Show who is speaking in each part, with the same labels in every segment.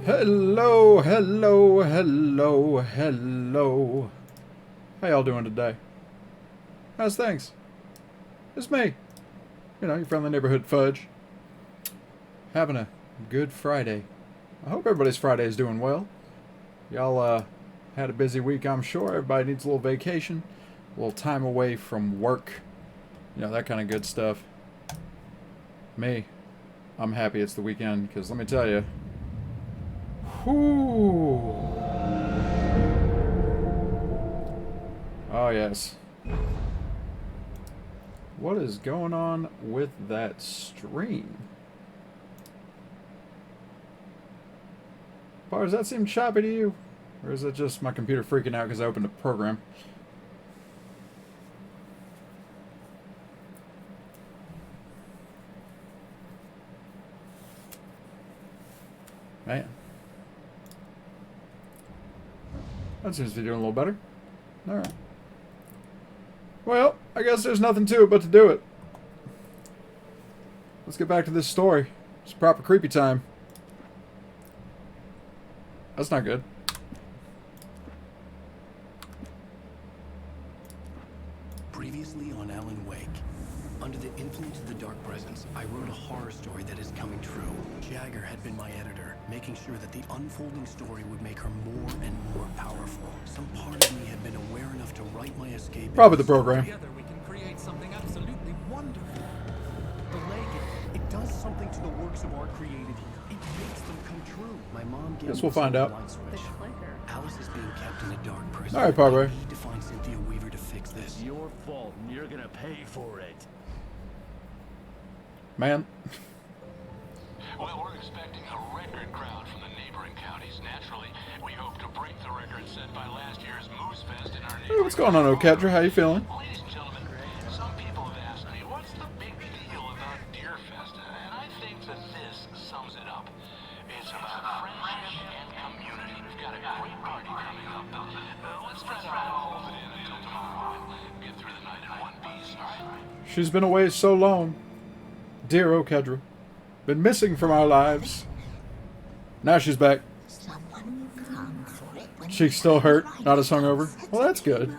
Speaker 1: Hello, hello, hello, hello. How y'all doing today? How's things? It's me. You know, your friendly neighborhood Fudge. Having a good Friday. I hope everybody's Friday is doing well. Y'all had a busy week, I'm sure. Everybody needs a little vacation. A little time away from work. You know, that kind of good stuff. Me, I'm happy it's the weekend, because let me tell you, whoo! Oh, yes. What is going on with that stream? Bar, does that seem choppy to you? Or is it just my computer freaking out because I opened a program? Man. That seems to be doing a little better. Alright. Well, I guess there's nothing to it but to do it. Let's get back to this story. It's proper creepy time. That's not good.
Speaker 2: Previously on Alan Wake. Under the influence of the Dark Presence, I wrote a horror story that is coming true. Jagger had been my editor, making sure that the unfolding story would make her more and more powerful. Some part of me had been aware enough to write my escape.
Speaker 1: Probably the program.
Speaker 3: Together we can create something absolutely wonderful.
Speaker 2: The leg, it does something to the works of art created here. It makes them come true. My mom gave
Speaker 1: Guess
Speaker 2: me
Speaker 1: we'll find
Speaker 2: a
Speaker 1: out.
Speaker 2: light switch. Alice is being kept in a
Speaker 1: All right, Parboy.
Speaker 2: I need to find Cynthia Weaver to fix this.
Speaker 4: It's your fault, and you're gonna pay for it.
Speaker 1: Man.
Speaker 5: Well, we're expecting a record crowd from the neighboring counties. Naturally, we hope to break the record set by last year's Moose Fest in our
Speaker 1: Hey,
Speaker 5: neighboring
Speaker 1: what's going on, O'Kedra? How you feeling?
Speaker 5: Ladies and gentlemen, some people have asked me, what's the big deal about Deer Fest? And I think that this sums it up. It's about friendship and community. We've got a great party coming up. Let's try to hold it in until tomorrow and get through the night in one piece, all right?
Speaker 1: She's been away so long. Dear O'Kedra. Been missing from our lives. Now she's back. She's still hurt, not as hungover. Well, that's good.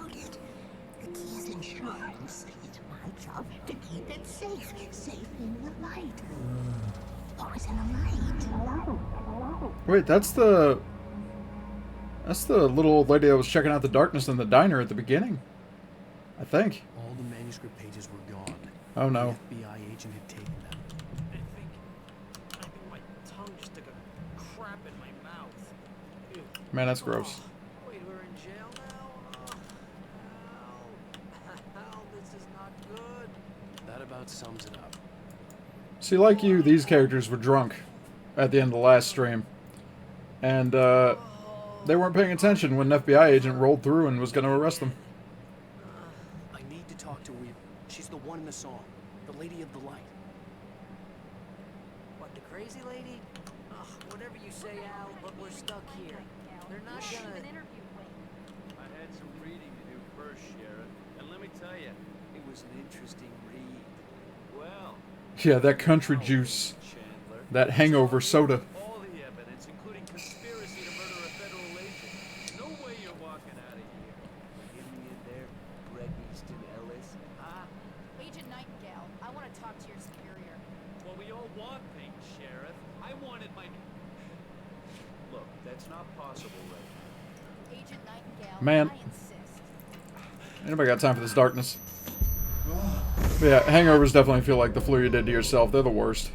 Speaker 6: It is insurance. It's my job to keep it safe. Safe in the light. Or is in the light?
Speaker 1: Wait, that's the little old lady that was checking out the darkness in the diner at the beginning. I think.
Speaker 2: All the manuscript pages were gone.
Speaker 1: Oh no.
Speaker 2: The FBI agent had taken them.
Speaker 3: I think my tongue just took a crap in my mouth. Ew.
Speaker 1: Man, that's gross.
Speaker 3: Wait, we're in jail now? Hell, this is not good.
Speaker 2: That about sums it up.
Speaker 1: See, like you, these characters were drunk at the end of the last stream. And, they weren't paying attention when an FBI agent rolled through and was going to arrest them.
Speaker 2: I need to talk to Weaver. She's the one in the song. The Lady of the Light.
Speaker 3: What, the crazy lady? Ugh, whatever you say, Al, but we're stuck here. They're not gonna...
Speaker 4: I had some reading to do first, Sheriff, and let me tell you, it was an interesting read. Well,
Speaker 1: Yeah, that country juice.
Speaker 4: Chandler,
Speaker 1: That hangover soda.
Speaker 4: all the evidence, including conspiracy to murder a federal agent. No way you're walking out of here. Give me in there, Greg Easton Ellis. Huh?
Speaker 7: Agent Nightingale, I want to talk to your superior.
Speaker 4: Well, we all want things, Sheriff. I wanted my... Look, that's not possible right now.
Speaker 7: Agent Nightingale,
Speaker 1: Man.
Speaker 7: I insist.
Speaker 1: Anybody got time for this darkness? But yeah, hangovers definitely feel like the flu you did to yourself. They're the worst.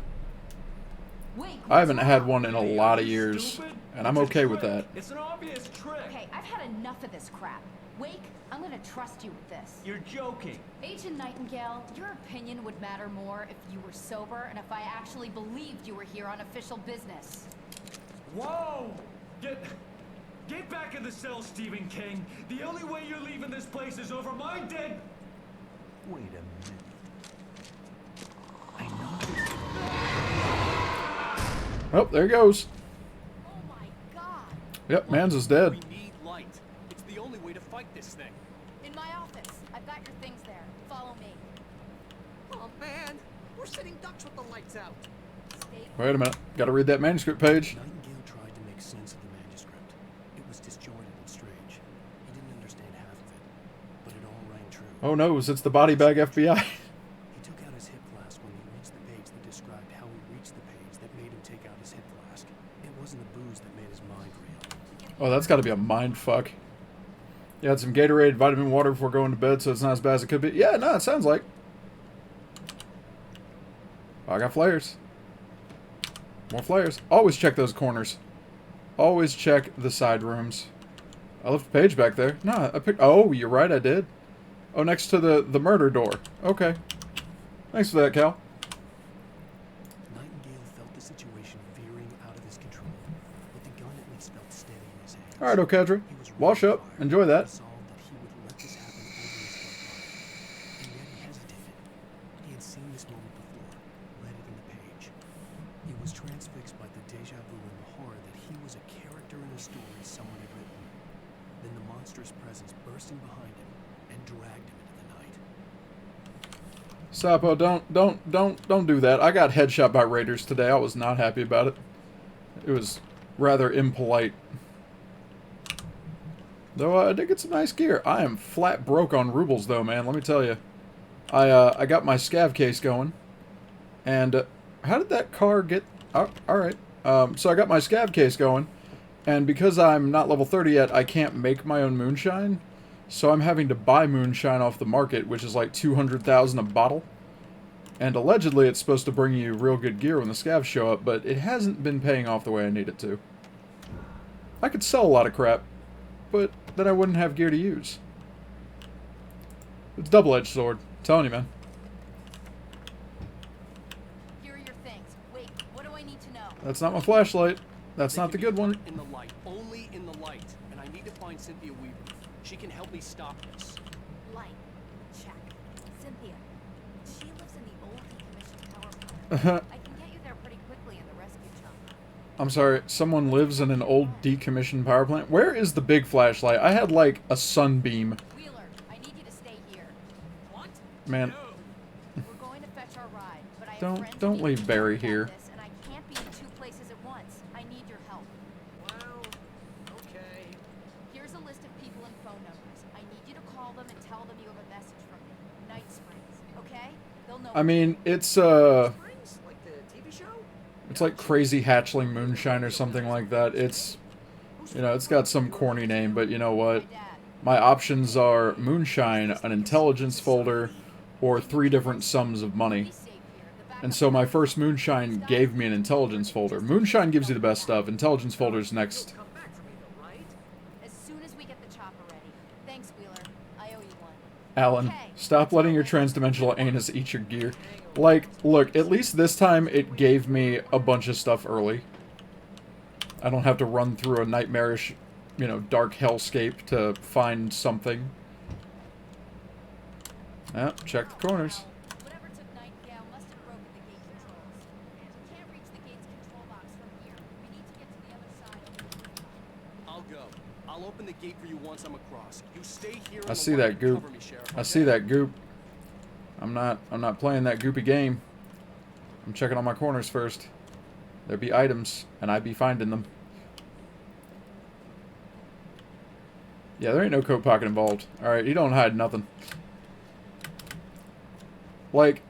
Speaker 1: I haven't had one in a lot of years, and I'm okay with that.
Speaker 4: It's an obvious trick.
Speaker 7: Okay, I've had enough of this crap. Wake, I'm gonna trust you with this.
Speaker 4: You're joking.
Speaker 7: Agent Nightingale, your opinion would matter more if you were sober and if I actually believed you were here on official business.
Speaker 8: Whoa! Get back in the cell, Stephen King. The only way you're leaving this place is over my dead...
Speaker 4: Wait a minute.
Speaker 1: Oh, there he goes.
Speaker 7: Oh my god!
Speaker 1: Yep, Mans is dead.
Speaker 2: We need light. It's the only way to fight this thing.
Speaker 7: In my office. I've got your things there. Follow me.
Speaker 3: Oh, man! We're sitting ducks with the lights out.
Speaker 7: Stay
Speaker 1: Wait a minute. Gotta read that manuscript page.
Speaker 2: Nightingale tried to make sense of the manuscript. It was disjointed and strange. He didn't understand half of it, but it all rang true.
Speaker 1: Oh no, it's the body bag FBI.
Speaker 2: He took out his hip flask when he reached the page that described how he reached the page that made him take out his hip flask. It wasn't the booze that made his mind reel.
Speaker 1: Oh, that's gotta be a mind fuck. You had some Gatorade, vitamin water before going to bed, so it's not as bad as it could be. Yeah, no, it sounds like. Oh, I got flares. More flares. Always check those corners. Always check the side rooms. I left a page back there. No, I picked... Oh, you're right, I did. Oh, next to the murder door. Okay. Thanks for that, Cal.
Speaker 2: Nightingale felt the situation veering out of his control, but the gun at least felt steady in his hands.
Speaker 1: Alright, O'Kedra.
Speaker 2: He was
Speaker 1: Wash up.
Speaker 2: resolved
Speaker 1: Enjoy that.
Speaker 2: that he would let this happen over his dead body. And yet he hesitated. He had seen this moment before, read it in the page. He was transfixed by the deja vu and the horror that he was a character in a story someone had written. Then the monstrous presence bursting behind him and dragged him into the night.
Speaker 1: Sapo, don't do that. I got headshot by raiders today. I was not happy about it. It was rather impolite. Though I did get some nice gear. I am flat broke on rubles though, man. Let me tell you. I got my scav case going. And how did that car get... Oh, alright. So I got my scav case going. And because I'm not level 30 yet, I can't make my own moonshine. So I'm having to buy moonshine off the market, which is like 200,000 a bottle. And allegedly it's supposed to bring you real good gear when the scavs show up, but it hasn't been paying off the way I need it to. I could sell a lot of crap. but then I wouldn't have gear to use. It's a double-edged sword. I'm telling you, man.
Speaker 7: Here are your things. Wait, what do I need to know?
Speaker 1: That's not my flashlight. That's
Speaker 2: They
Speaker 1: not the
Speaker 2: can be
Speaker 1: good one.
Speaker 2: hurt in the light, only in the light. And I need to find Cynthia Weaver. She can help me stop this.
Speaker 7: Light. Check. Cynthia. She lives in the old decommissioned power plant. I can get you there pretty quickly in the rescue chunk.
Speaker 1: I'm sorry, someone lives in an old decommissioned power plant? Where is the big flashlight? I had like a sunbeam.
Speaker 7: Wheeler, I need you to stay here.
Speaker 3: What?
Speaker 1: Man,
Speaker 7: We're going to fetch our ride, but I have friends
Speaker 1: don't
Speaker 7: who
Speaker 1: leave
Speaker 7: need
Speaker 1: Barry
Speaker 7: help on
Speaker 1: here.
Speaker 7: this, and I can't be in two places at once. I need your help.
Speaker 3: Well, okay.
Speaker 7: Here's a list of people and phone numbers. I need you to call them and tell them you have a message from me. Night Springs, okay? They'll know.
Speaker 1: I mean, it's
Speaker 3: Springs? Like the TV show?
Speaker 1: it's like Crazy Hatchling Moonshine or something like that. It's, you know, it's got some corny name, but you know what?
Speaker 7: My dad.
Speaker 1: My options are Moonshine, an intelligence folder, or 3 different sums of money.
Speaker 7: Be safe here. The backup
Speaker 1: And so my
Speaker 7: number-
Speaker 1: first Moonshine gave me an intelligence folder. Moonshine gives you the best stuff. Intelligence folder's next.
Speaker 3: Come back for me though, right?
Speaker 7: As soon as we get the chopper ready. Thanks, Wheeler. I owe you one.
Speaker 1: Alan, stop letting your transdimensional anus eat your gear. Like, look, at least this time it gave me a bunch of stuff early. I don't have to run through a nightmarish, you know, dark hellscape to find something. Yeah, check the corners.
Speaker 7: Whatever took Nightingale must have broken the gate controls. We can't reach the gate's control box from here. We need to get to the other side over the rooftop.
Speaker 2: I'll go. I'll open the gate for you once I'm across. You stay here.
Speaker 1: I see that goop. I see that goop. I'm not playing that goopy game. I'm checking all my corners first. There be items, and I be finding them. Yeah, there ain't no coat pocket involved. Alright, he don't hide nothing. Like,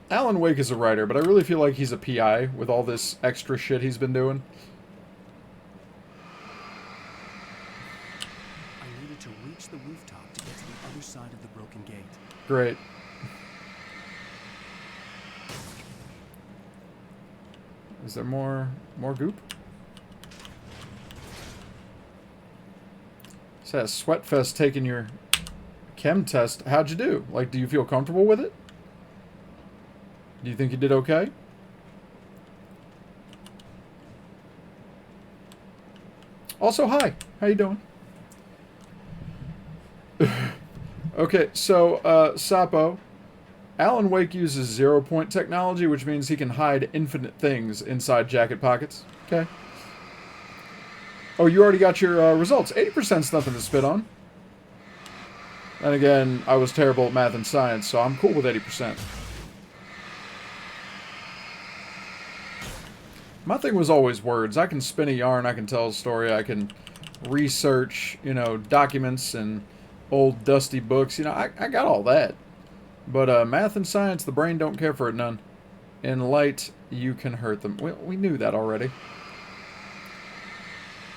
Speaker 1: Alan Wake is a writer, but I really feel like he's a PI with all this extra shit he's been doing.
Speaker 2: I needed to reach the rooftop to get to the other side of the broken gate.
Speaker 1: Great. Is there more goop? Says Sweatfest taking your chem test. How'd you do? Like, do you feel comfortable with it? Do you think you did okay? Also, hi. How you doing? Okay, so, Sapo. Alan Wake uses 0-point technology, which means he can hide infinite things inside jacket pockets. Okay. Oh, you already got your results. 80%'s nothing to spit on. And again, I was terrible at math and science, so I'm cool with 80%. My thing was always words. I can spin a yarn, I can tell a story, I can research, you know, documents and old dusty books. You know, I got all that. But math and science, the brain don't care for it none. In light, you can hurt them. We knew that already.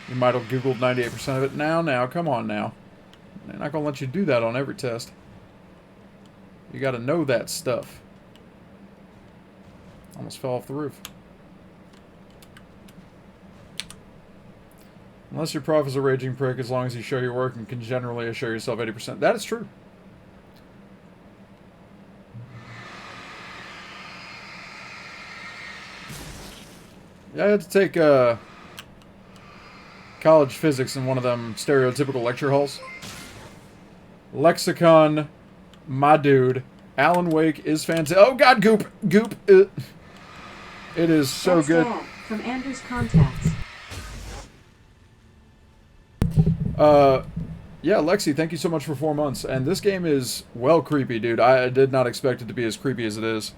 Speaker 1: You might have Googled 98% of it. Now, come on now. They're not going to let you do that on every test. You got to know that stuff. Almost fell off the roof. Unless your prof is a raging prick, as long as you show your work and can generally assure yourself 80%. That is true. Yeah, I had to take college physics in one of them stereotypical lecture halls. Lexicon, my dude. Alan Wake is fantastic. Oh god, goop! Goop! It is so
Speaker 9: That's
Speaker 1: good.
Speaker 9: Dad, from Andrew's contacts.
Speaker 1: Yeah, Lexi, thank you so much for 4 months. And this game is well creepy, dude. I did not expect it to be as creepy as it is.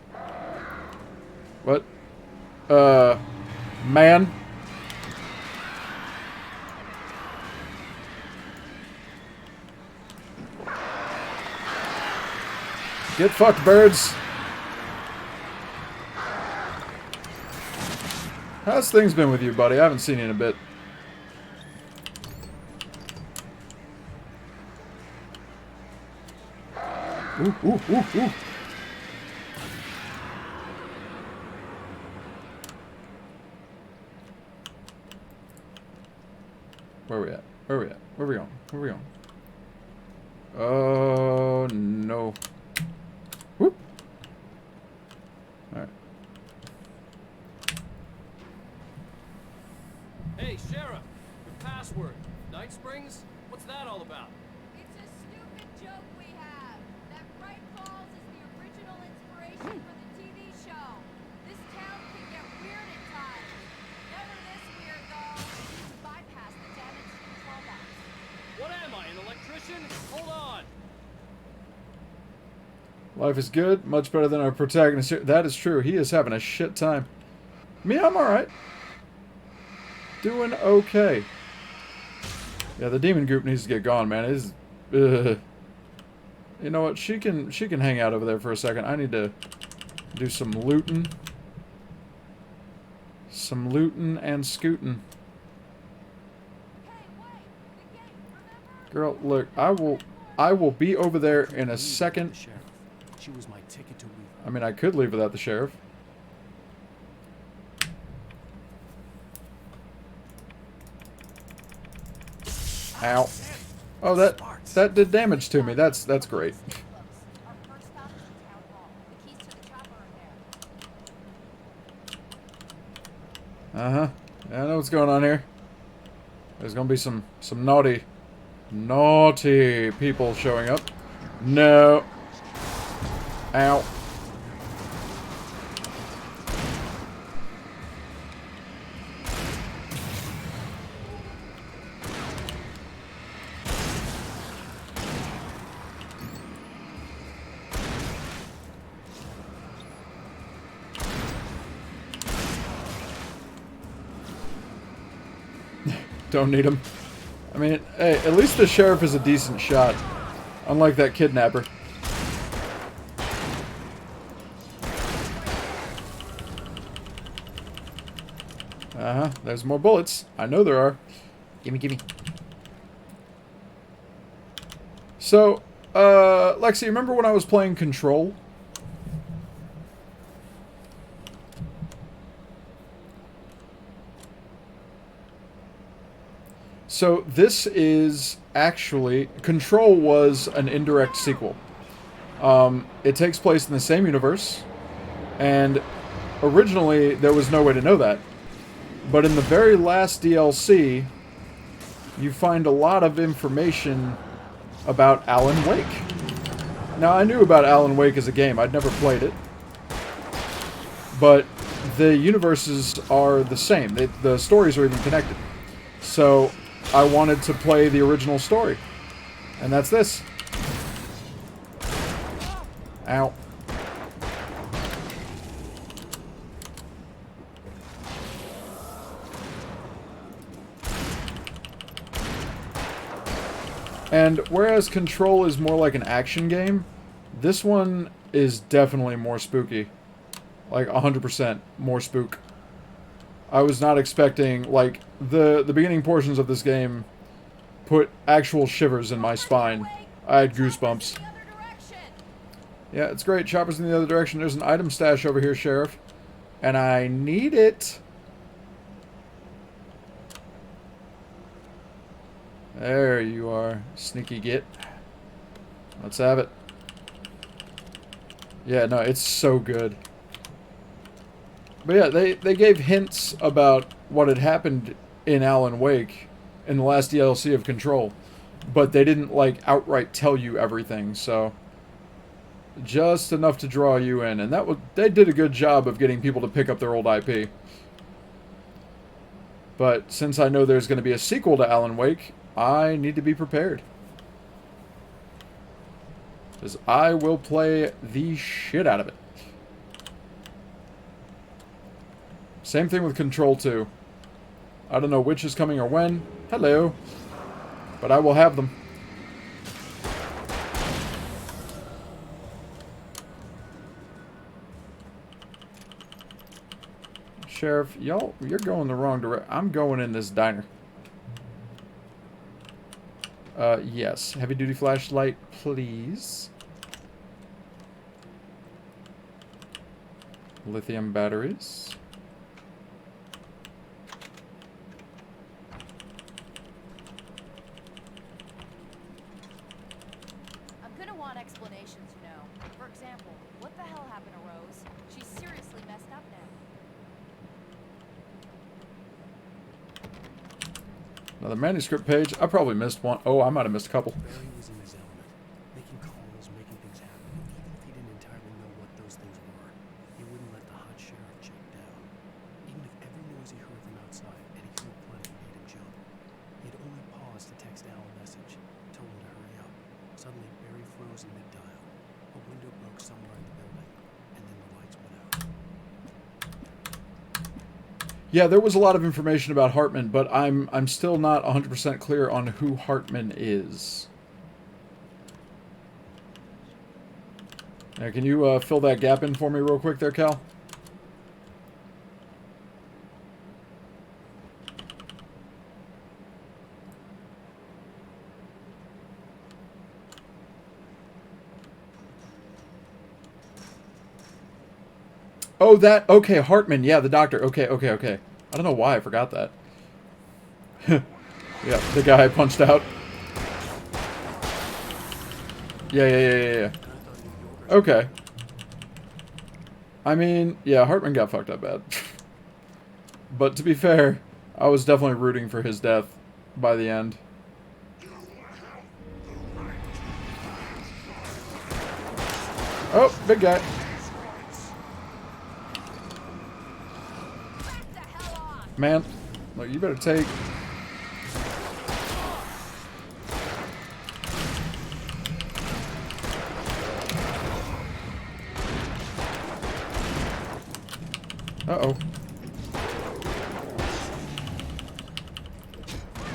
Speaker 1: What? Man. Get fucked, birds. How's things been with you, buddy? I haven't seen you in a bit. Ooh, ooh, ooh, ooh. Where are we at? Where are we at? Where are we going? Oh, no. Whoop. Alright.
Speaker 3: Hey, Sheriff, your password. Night Springs? What's that all about?
Speaker 7: It's a stupid joke we have. That Bright Falls is the original inspiration for the TV show. This town can get weird at times. Never this weird, though. You bypass the damaged control box.
Speaker 3: What am I, an electrician? Hold on.
Speaker 1: Life is good, much better than our protagonist here. That is true. He is having a shit time. Me, I'm alright. Doing okay. Yeah, the demon group needs to get gone, man. It's, you know what? She can hang out over there for a second. I need to do some looting. Some looting and scooting.
Speaker 7: Hey, wait! The gate, remember?
Speaker 1: Girl, look, I will be over there in a second.
Speaker 2: Sheriff. She was my ticket to leave.
Speaker 1: I mean, I could leave without the sheriff. Ow. Oh, that did damage to me. That's great.
Speaker 7: Our first stop is the town hall. The keys to the chopper are there.
Speaker 1: Uh-huh. Yeah, I know what's going on here. There's gonna be some naughty people showing up. No. Ow. Don't need him. I mean, hey, at least the sheriff is a decent shot. Unlike that kidnapper. Uh-huh. There's more bullets. I know there are. Gimme, gimme. So, Lexi, remember when I was playing Control? So this is actually... Control was an indirect sequel. It takes place in the same universe, and originally there was no way to know that. But in the very last DLC, you find a lot of information about Alan Wake. Now, I knew about Alan Wake as a game. I'd never played it. But the universes are the same. The stories are even connected. So I wanted to play the original story. And that's this. Ow. And whereas Control is more like an action game, this one is definitely more spooky. Like 100% more spook. I was not expecting, like, the beginning portions of this game put actual shivers in my spine. I had goosebumps. Yeah, it's great. Chopper's in the other direction. There's an item stash over here, Sheriff. And I need it. There you are, sneaky git. Let's have it. Yeah, no, it's so good. But yeah, they gave hints about what had happened in Alan Wake in the last DLC of Control. But they didn't, like, outright tell you everything, so... Just enough to draw you in. And they did a good job of getting people to pick up their old IP. But since I know there's going to be a sequel to Alan Wake, I need to be prepared. Because I will play the shit out of it. Same thing with Control 2. I don't know which is coming or when. Hello. But I will have them. Sheriff, you're going the wrong direction. I'm going in this diner. Yes. Heavy duty flashlight, please. Lithium batteries.
Speaker 7: want explanations, you know. For example, what the hell happened to Rose? She's seriously messed up now.
Speaker 1: Another manuscript page. I probably missed one. Oh, I might have missed a couple.
Speaker 2: Barry was in his element, making calls, making things happen. Even if he didn't entirely know what those things were, he wouldn't let the hot sheriff check down. Even if every noise he heard from outside, and he heard plenty, made him jump. He'd only pause to text Al a message, told him to hurry up. Suddenly, Barry froze in mid-dial. A window broke somewhere in the building, and then the lights went out.
Speaker 1: Yeah, there was a lot of information about Hartman, but I'm still not 100% clear on who Hartman is. Now, can you fill that gap in for me real quick there, Cal? Oh, that... Okay, Hartman. Yeah, the doctor. Okay. I don't know why I forgot that. Yeah, the guy I punched out. Yeah. Okay. I mean, yeah, Hartman got fucked up bad. But to be fair, I was definitely rooting for his death by the end. Oh, big guy. Man, look, you better take... Uh-oh.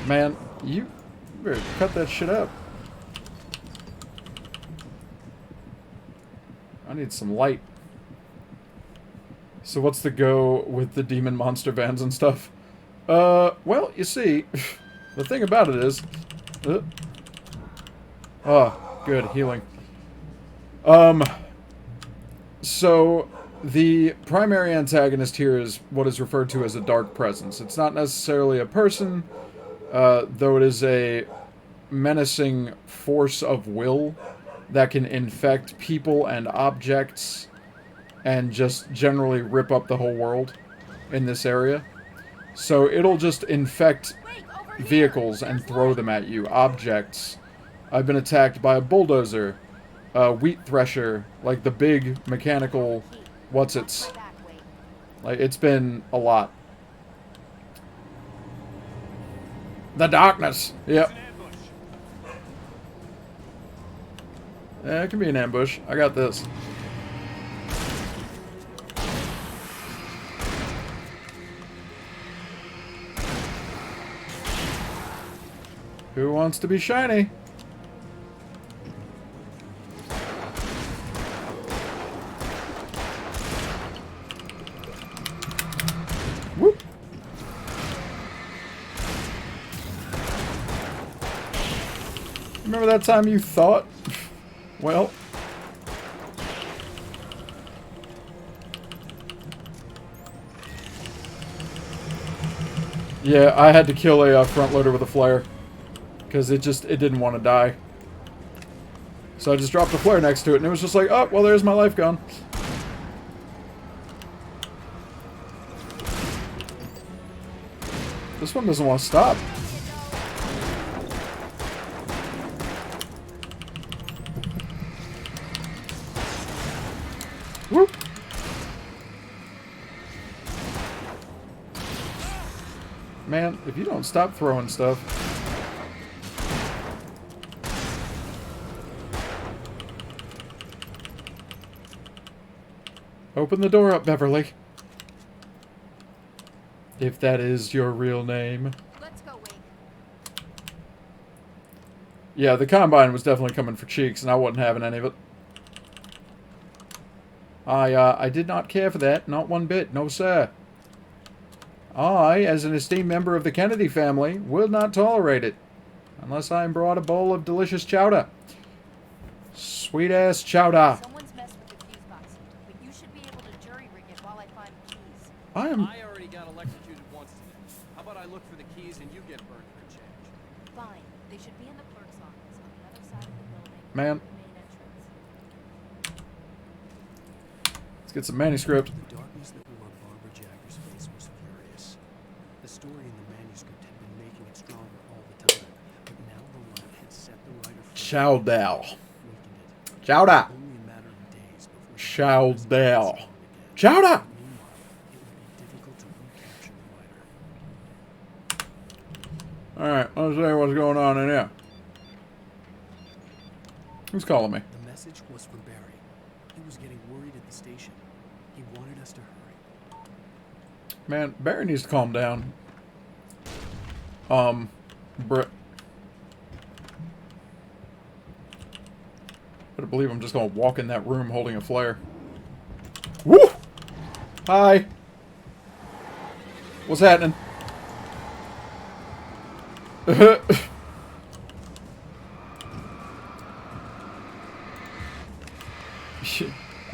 Speaker 1: Man, you better cut that shit up. I need some light. So what's the go with the demon monster vans and stuff? Well, you see, the thing about it is... oh, good, healing. So, the primary antagonist here is what is referred to as a dark presence. It's not necessarily a person, though it is a menacing force of will that can infect people and objects and just generally rip up the whole world in this area. So it'll just infect vehicles and throw them at you, objects. I've been attacked by a bulldozer, a wheat thresher, like the big mechanical what's-its. Like, it's been a lot. The darkness! Yep. Yeah, it can be an ambush. I got this. Who wants to be shiny? Whoop. Remember that time you thought? Well. Yeah, I had to kill a front loader with a flare. Because it didn't want to die. So I just dropped the flare next to it, and it was just like, oh, well, there's my life gone. This one doesn't want to stop. Whoop. Man, if you don't stop throwing stuff... Open the door up, Beverly. If that is your real name.
Speaker 7: Let's go, Wake.
Speaker 1: Yeah, the Combine was definitely coming for cheeks, and I wasn't having any of it. I did not care for that, not one bit, no sir. I, as an esteemed member of the Kennedy family, will not tolerate it. Unless I am brought a bowl of delicious chowder. Sweet-ass chowder.
Speaker 7: Someone's messed with the fuse box, but you should be able to jury rig it while I find the keys.
Speaker 3: I already got electrocuted once today. How about I look for the keys and you get burned for a change?
Speaker 7: Fine. They should be in the clerk's office on the other side of the building.
Speaker 1: Man.
Speaker 7: The main entrance.
Speaker 1: get some manuscript.
Speaker 2: The darkness that wore Barbara Jagger's face was furious. The story in the manuscript had been making it stronger all the time, but now the light had set the writer free.
Speaker 1: Chow Dao.
Speaker 2: Weakened it.
Speaker 1: Chow Da.
Speaker 2: Only a matter of days before the
Speaker 1: Chow
Speaker 2: darkness would
Speaker 1: Dao.
Speaker 2: be strong again.
Speaker 1: Chow Da.
Speaker 2: Meanwhile, it would be difficult to recapture the writer.
Speaker 1: Alright, let's see what's going on in here. Who's calling me?
Speaker 2: The message was from Barry. He was getting worried at the station. He wanted us to hurry.
Speaker 1: Man, Barry needs to calm down. Better believe I'm just gonna walk in that room holding a flare. Woo! Hi. What's happening?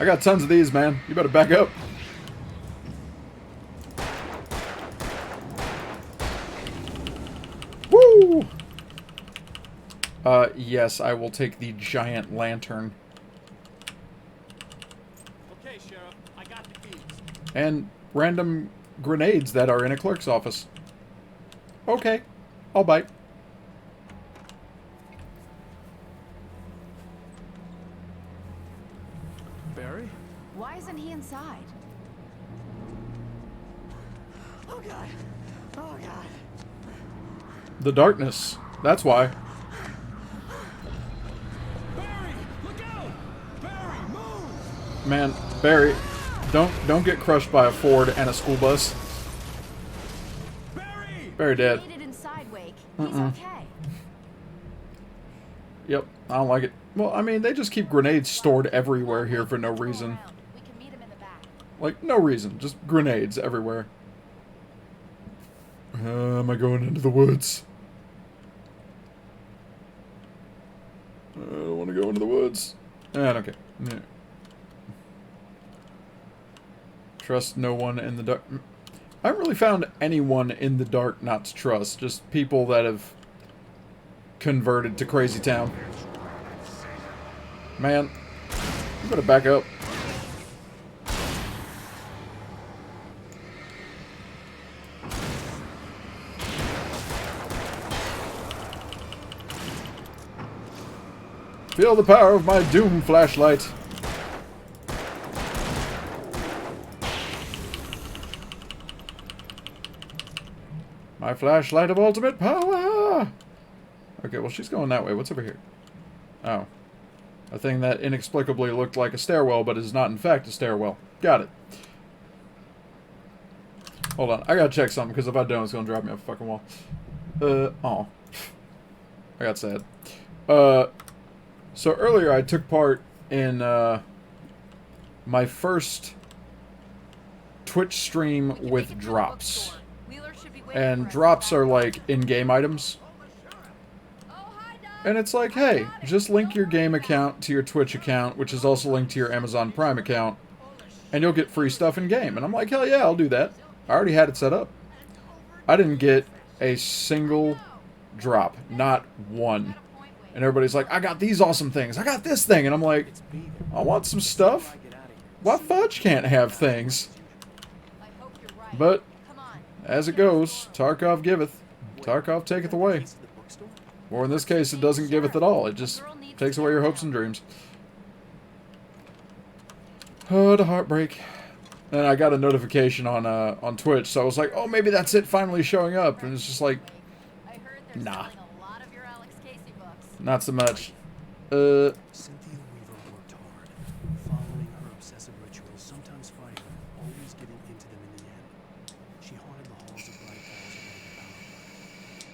Speaker 1: I got tons of these, man. You better back up. Woo! Yes, I will take the giant lantern.
Speaker 3: Okay, Sheriff, I got the keys.
Speaker 1: And random grenades that are in a clerk's office. Okay, I'll bite.
Speaker 2: Barry?
Speaker 7: Why isn't he inside?
Speaker 6: Oh God. Oh God.
Speaker 1: The darkness. That's why.
Speaker 8: Barry, look out! Barry, move!
Speaker 1: Man, Barry, don't get crushed by a Ford and a school bus.
Speaker 8: Barry!
Speaker 1: Barry dead.
Speaker 7: He made it inside, Wake. He's okay.
Speaker 1: Yep, I don't like it. Well, I mean, they just keep grenades stored everywhere here for no reason.
Speaker 7: We can meet him in the back.
Speaker 1: Like, no reason. Just grenades everywhere. Am I going into the woods? I don't want to go into the woods. I don't care. Yeah. Trust no one in the dark. I haven't really found anyone in the dark not to trust. Just people that have converted to Crazy Town. Man, you better back up. Feel the power of my doom flashlight. My flashlight of ultimate power! Okay, well, she's going that way. What's over here? Oh. A thing that inexplicably looked like a stairwell, but is not in fact a stairwell. Got it. Hold on. I gotta check something, because if I don't, it's gonna drive me off the fucking wall. Oh. I got sad. So earlier I took part in, my first Twitch stream with drops. And drops are like in-game items. And it's like, hey, just link your game account to your Twitch account, which is also linked to your Amazon Prime account, and you'll get free stuff in-game. And I'm like, hell yeah, I'll do that. I already had it set up. I didn't get a single drop. Not one. And everybody's like, I got these awesome things. I got this thing. And I'm like, I want some stuff. Why Fudge can't have things? But, as it goes, Tarkov giveth. Tarkov taketh away. Or in this case, it doesn't giveth at all. It just takes away your hopes and dreams. Oh, the heartbreak. And I got a notification on Twitch, so I was like, oh, maybe that's it finally showing up. And it's just like, nah. Not so much.
Speaker 2: Cynthia Weaver worked hard, following her obsessive rituals, sometimes fighting them, always giving into them in the end. She haunted the halls of Bright Falls above the power plant.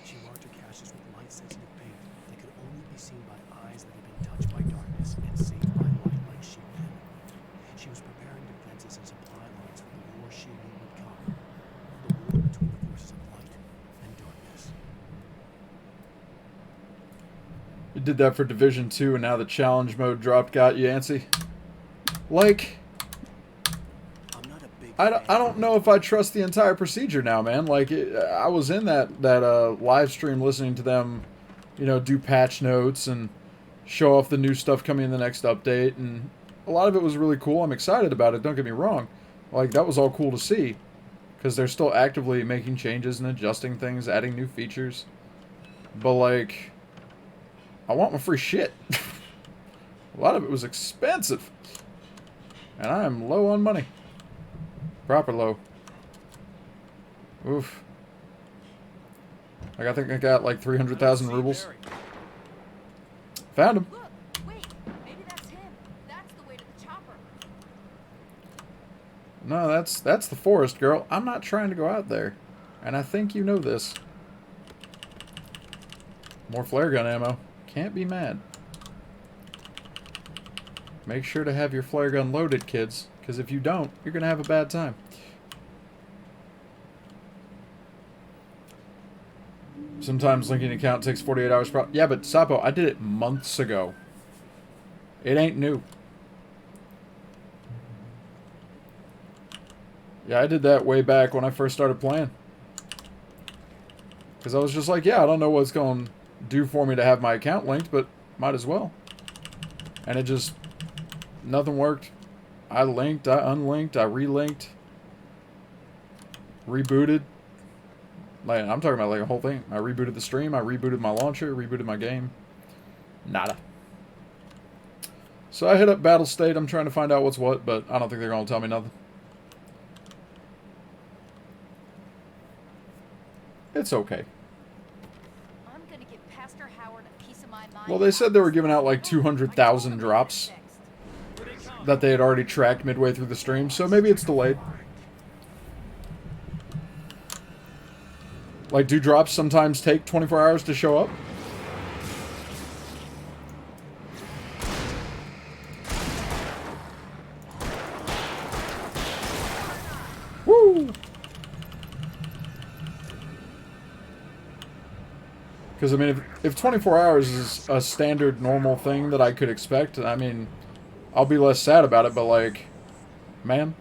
Speaker 2: She marked her caches with light-sensitive paint that could only be seen by eyes that had been touched by darkness and saved by light like she had. She was preparing defenses and supply lines for the war she knew would come. The war between the forces of light and darkness.
Speaker 1: You did that for Division 2, and now the challenge mode drop got you, Yancey. Like, I don't know if I trust the entire procedure now, man. Like, I was in that live stream listening to them, you know, do patch notes and show off the new stuff coming in the next update, and a lot of it was really cool. I'm excited about it, don't get me wrong. Like, that was all cool to see. Because they're still actively making changes and adjusting things, adding new features. But, like, I want my free shit. A lot of it was expensive. And I am low on money. Proper low. Oof. Like, I think I got like 300,000 rubles. Found him.
Speaker 7: Look, wait, maybe that's him. That's the way to the chopper.
Speaker 1: No, that's the forest, girl. I'm not trying to go out there. And I think you know this. More flare gun ammo. Can't be mad. Make sure to have your flare gun loaded, kids. Because if you don't, you're going to have a bad time. Sometimes linking an account takes 48 hours. Yeah, but Sapo, I did it months ago. It ain't new. Yeah, I did that way back when I first started playing. Because I was just like, yeah, I don't know what's going to do for me to have my account linked, but might as well. And it just, nothing worked. I linked, I unlinked, I relinked, rebooted. Like, I'm talking about like a whole thing. I rebooted the stream, I rebooted my launcher, rebooted my game. Nada. So I hit up Battle State. I'm trying to find out what's what, but I don't think they're going to tell me nothing. It's okay.
Speaker 7: I'm gonna give Pastor Howard a piece of my mind.
Speaker 1: Well, they said they were giving out like 200,000 drops that they had already tracked midway through the stream, so maybe it's delayed. Like, do drops sometimes take 24 hours to show up? Woo! Because, I mean, if 24 hours is a standard, normal thing that I could expect, I mean, I'll be less sad about it, but, like, man.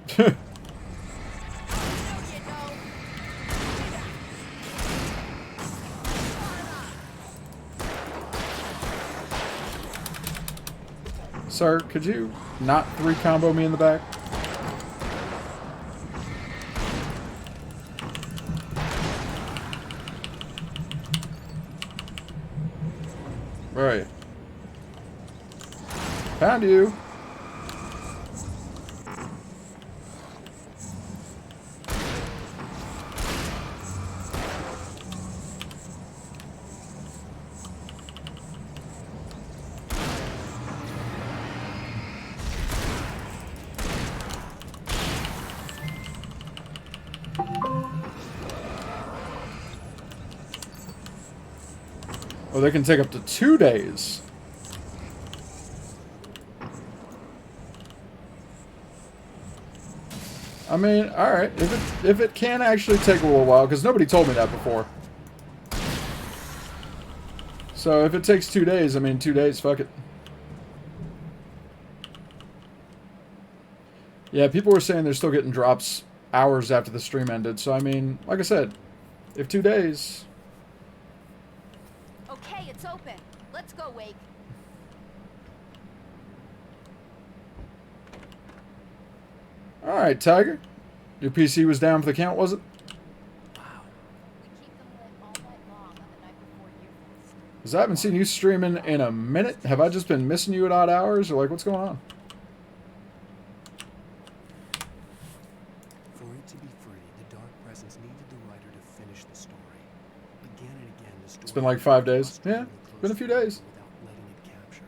Speaker 1: Sir, could you not 3-combo me in the back? Where are you? Found you. Oh, they can take up to 2 days. I mean, alright. If it can actually take a little while, because nobody told me that before. So if it takes 2 days, I mean 2 days, fuck it. Yeah, people were saying they're still getting drops hours after the stream ended. So I mean, like I said, if 2 days...
Speaker 7: Okay, it's open. Let's go, Wake.
Speaker 1: Alright, Tiger. Your PC was down for the count, was it?
Speaker 7: We keep them lit all night long on the night before Youthfest.
Speaker 1: Because I haven't seen you streaming in a minute. Have I just been missing you at odd hours? Or like, what's going on?
Speaker 2: For it to be free, the Dark Presence needed the writer to finish the story. Again and again, the story...
Speaker 1: It's been like 5 days. Yeah, it's been a few days.
Speaker 2: Without letting it capture.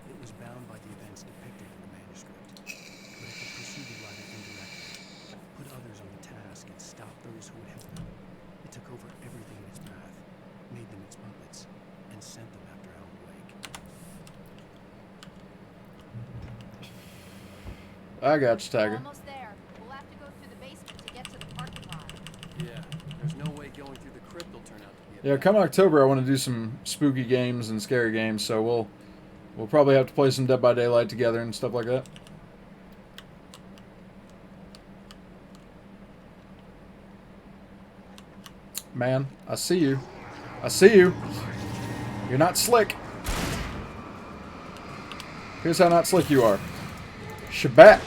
Speaker 2: It was bound by the events depicted in the manuscript. But it could pursue the writer indirectly, put others on the task, and stop those who would help them. It took over everything in its path, made them its puppets, and sent them after Alan Wake.
Speaker 1: I got you, Tiger.
Speaker 7: Almost there. We'll have to go through the basement to get to the parking lot.
Speaker 2: Yeah, there's no way going through the crypt will turn out to be a
Speaker 1: Yeah, come October, I want to do some spooky games and scary games, so we'll probably have to play some Dead by Daylight together and stuff like that. Man, I see you. I see you. You're not slick. Here's how not slick you are. Shabbat.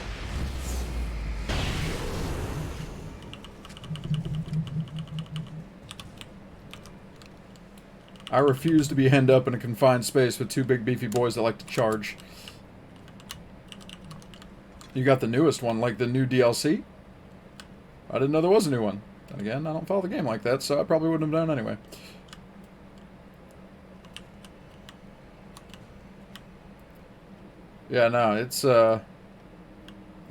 Speaker 1: I refuse to be henned up in a confined space with two big beefy boys that like to charge. You got the newest one, like the new DLC? I didn't know there was a new one. Then again, I don't follow the game like that, so I probably wouldn't have done anyway. Yeah, no, it's, that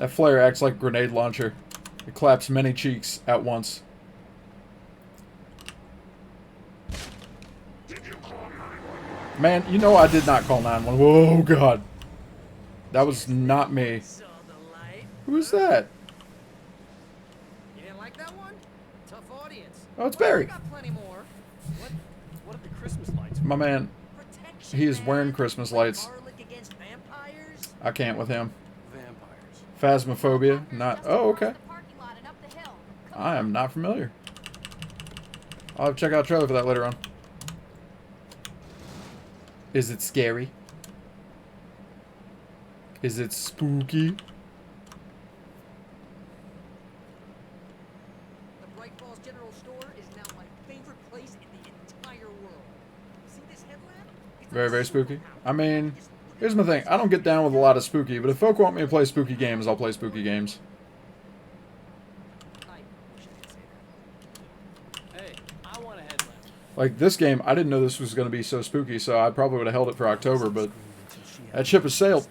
Speaker 1: flare acts like a grenade launcher. It claps many cheeks at once. Man, you know I did not call 911. Whoa, God. That was not me.
Speaker 3: Saw the light.
Speaker 1: Who's that?
Speaker 3: You didn't like that one? Tough audience.
Speaker 1: Oh, it's
Speaker 3: Well,
Speaker 1: Barry.
Speaker 3: we got plenty more.
Speaker 2: What are the Christmas lights?
Speaker 1: My man,
Speaker 3: Protection,
Speaker 1: he is wearing
Speaker 3: man.
Speaker 1: Christmas
Speaker 3: Like
Speaker 1: lights.
Speaker 3: garlic against vampires.
Speaker 1: I can't with him.
Speaker 2: Vampires.
Speaker 1: Phasmophobia, not... Oh, okay.
Speaker 7: The parking lot and up the hill. Come
Speaker 1: I am not familiar. I'll have to check out a trailer for that later on. Is it scary? Is it spooky?
Speaker 3: The Bright Falls General Store is now my favorite place in the entire world. See this headlamp? It's
Speaker 1: Very,
Speaker 3: like
Speaker 1: very
Speaker 3: a
Speaker 1: spooky.
Speaker 3: superpower.
Speaker 1: I mean,
Speaker 3: Just look
Speaker 1: here's
Speaker 3: at
Speaker 1: my
Speaker 3: it.
Speaker 1: thing. I don't get down with a lot of spooky, but if folk want me to play spooky games, I'll play spooky games.
Speaker 3: I wish I could say that.
Speaker 2: Hey, I want a headlamp.
Speaker 1: Like, this game, I didn't know this was going to be so spooky, so I probably would have held it for October, but that ship has sailed.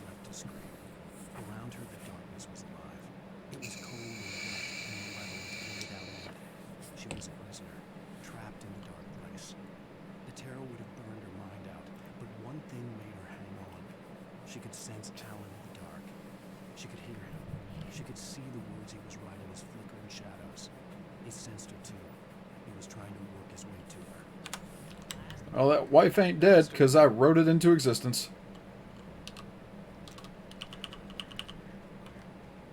Speaker 2: Around her, the darkness was alive. It was cold and wet, and the level faded out in it. She was a prisoner, trapped in the dark place. The terror would have burned her mind out, but one thing made her hang on. She could sense Alan in the dark. She could hear him. She could see the words he was writing as flickering shadows. He sensed her too. He was trying to work his way to her.
Speaker 1: Well, that wife ain't dead, because I wrote it into existence.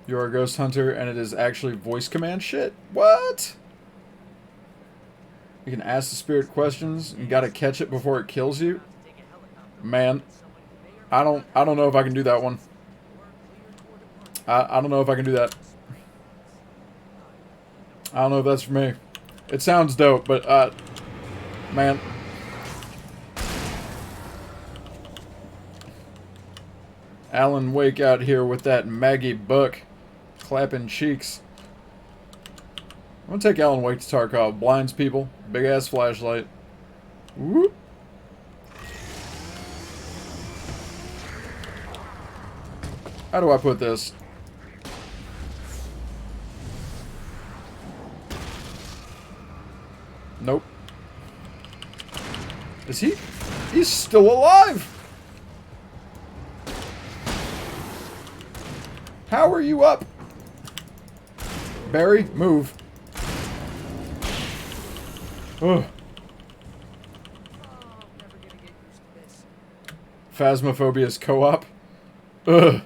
Speaker 1: You're a ghost hunter, and it is actually voice command shit? What? You can ask the spirit questions, and gotta catch it before it kills you? Man, I don't know if I can do that one. I don't know if I can do that. I don't know if that's for me. It sounds dope, but, man. Alan Wake out here with that Maggie Buck clapping cheeks. I'm gonna take Alan Wake to Tarkov. Blinds people. Big ass flashlight. Whoop. How do I put this? Nope. Is he? He's still alive! How are you up? Barry, move. Ugh.
Speaker 3: Oh, I'm never gonna get used to this.
Speaker 1: Phasmophobia's co-op. Ugh.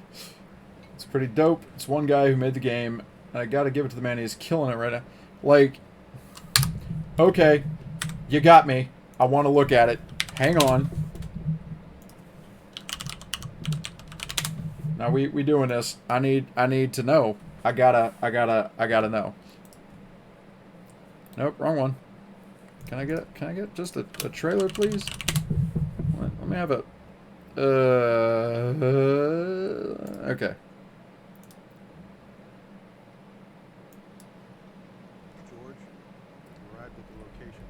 Speaker 1: It's pretty dope. It's one guy who made the game, and I gotta give it to the man. He's killing it right now. Like, okay, you got me. I want to look at it. Hang on. Now we doing this. I need to know. I gotta know. Nope, wrong one. Can I get just a trailer, please? Let me have a. Okay.
Speaker 10: George, arrived at the location.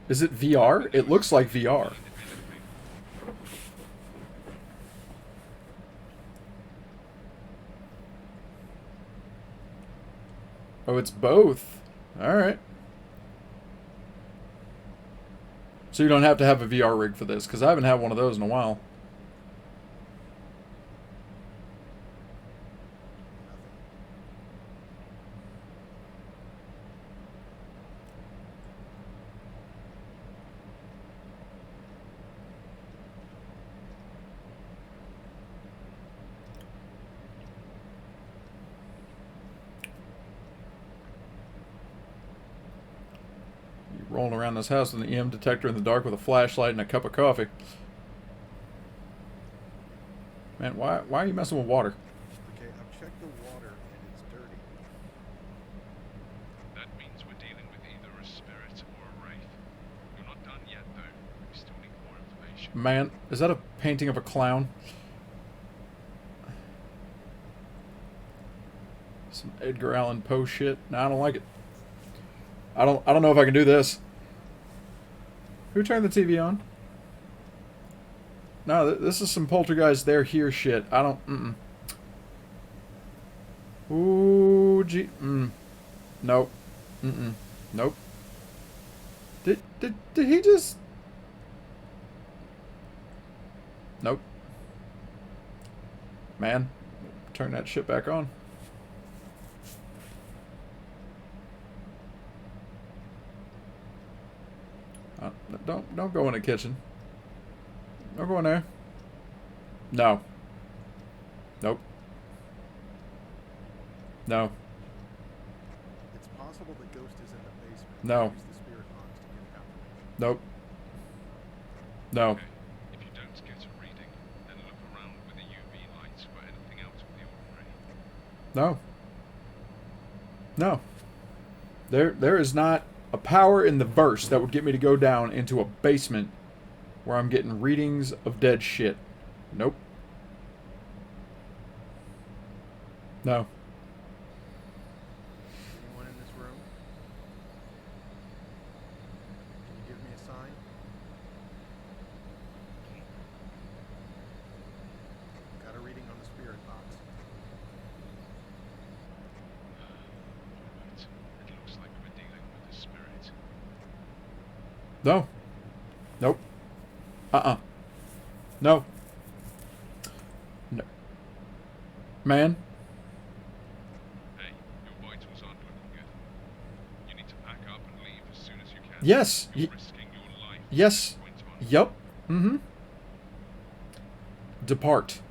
Speaker 1: Is it VR? It looks like VR. Oh, it's both. Alright. So you don't have to have a VR rig for this, because I haven't had one of those in a while. Rolling around this house with an EM detector in the dark with a flashlight and a cup of coffee. Man, why are you messing with water?
Speaker 10: Okay, I've checked the water and it's dirty.
Speaker 11: That means we're dealing with either a spirit or a wraith. You're not done yet, though. We still need more information.
Speaker 1: Man, is that a painting of a clown? Some Edgar Allan Poe shit. No, I don't like it. I don't know if I can do this. Who turned the TV on? No, this is some Poltergeist They're Here shit. I don't. Ooh, gee. Nope. Nope. Did he just? Nope. Man, turn that shit back on. Don't go in the kitchen. Don't go in there. No. Nope. No.
Speaker 10: It's possible the ghost is in the basement.
Speaker 1: No.
Speaker 10: Use the spirit box to get confirmation.
Speaker 1: Nope. No.
Speaker 11: Okay. If you don't get a reading, then look around with the UV lights for anything out of the ordinary.
Speaker 1: No. No. There is not a power in the verse that would get me to go down into a basement where I'm getting readings of dead shit. Nope. No.
Speaker 10: Anyone in this room? Can you give me a sign? Got a reading on the spirit box.
Speaker 11: Alright. It looks like we're dealing with a spirit.
Speaker 1: No. Nope. No. No. Man.
Speaker 11: Hey, your vitals aren't looking good. You need to pack up and leave as soon as you can.
Speaker 1: Yes.
Speaker 11: You're risking your life.
Speaker 1: Yes. Yup. Depart.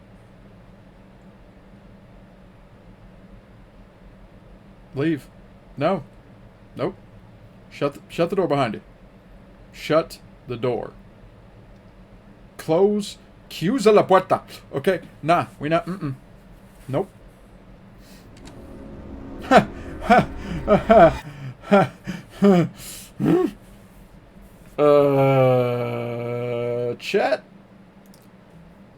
Speaker 1: Leave. No. Nope. Shut the door behind you. Shut the door. Close. Chiusa la puerta. Okay. Nah. We not. Nope. Chat.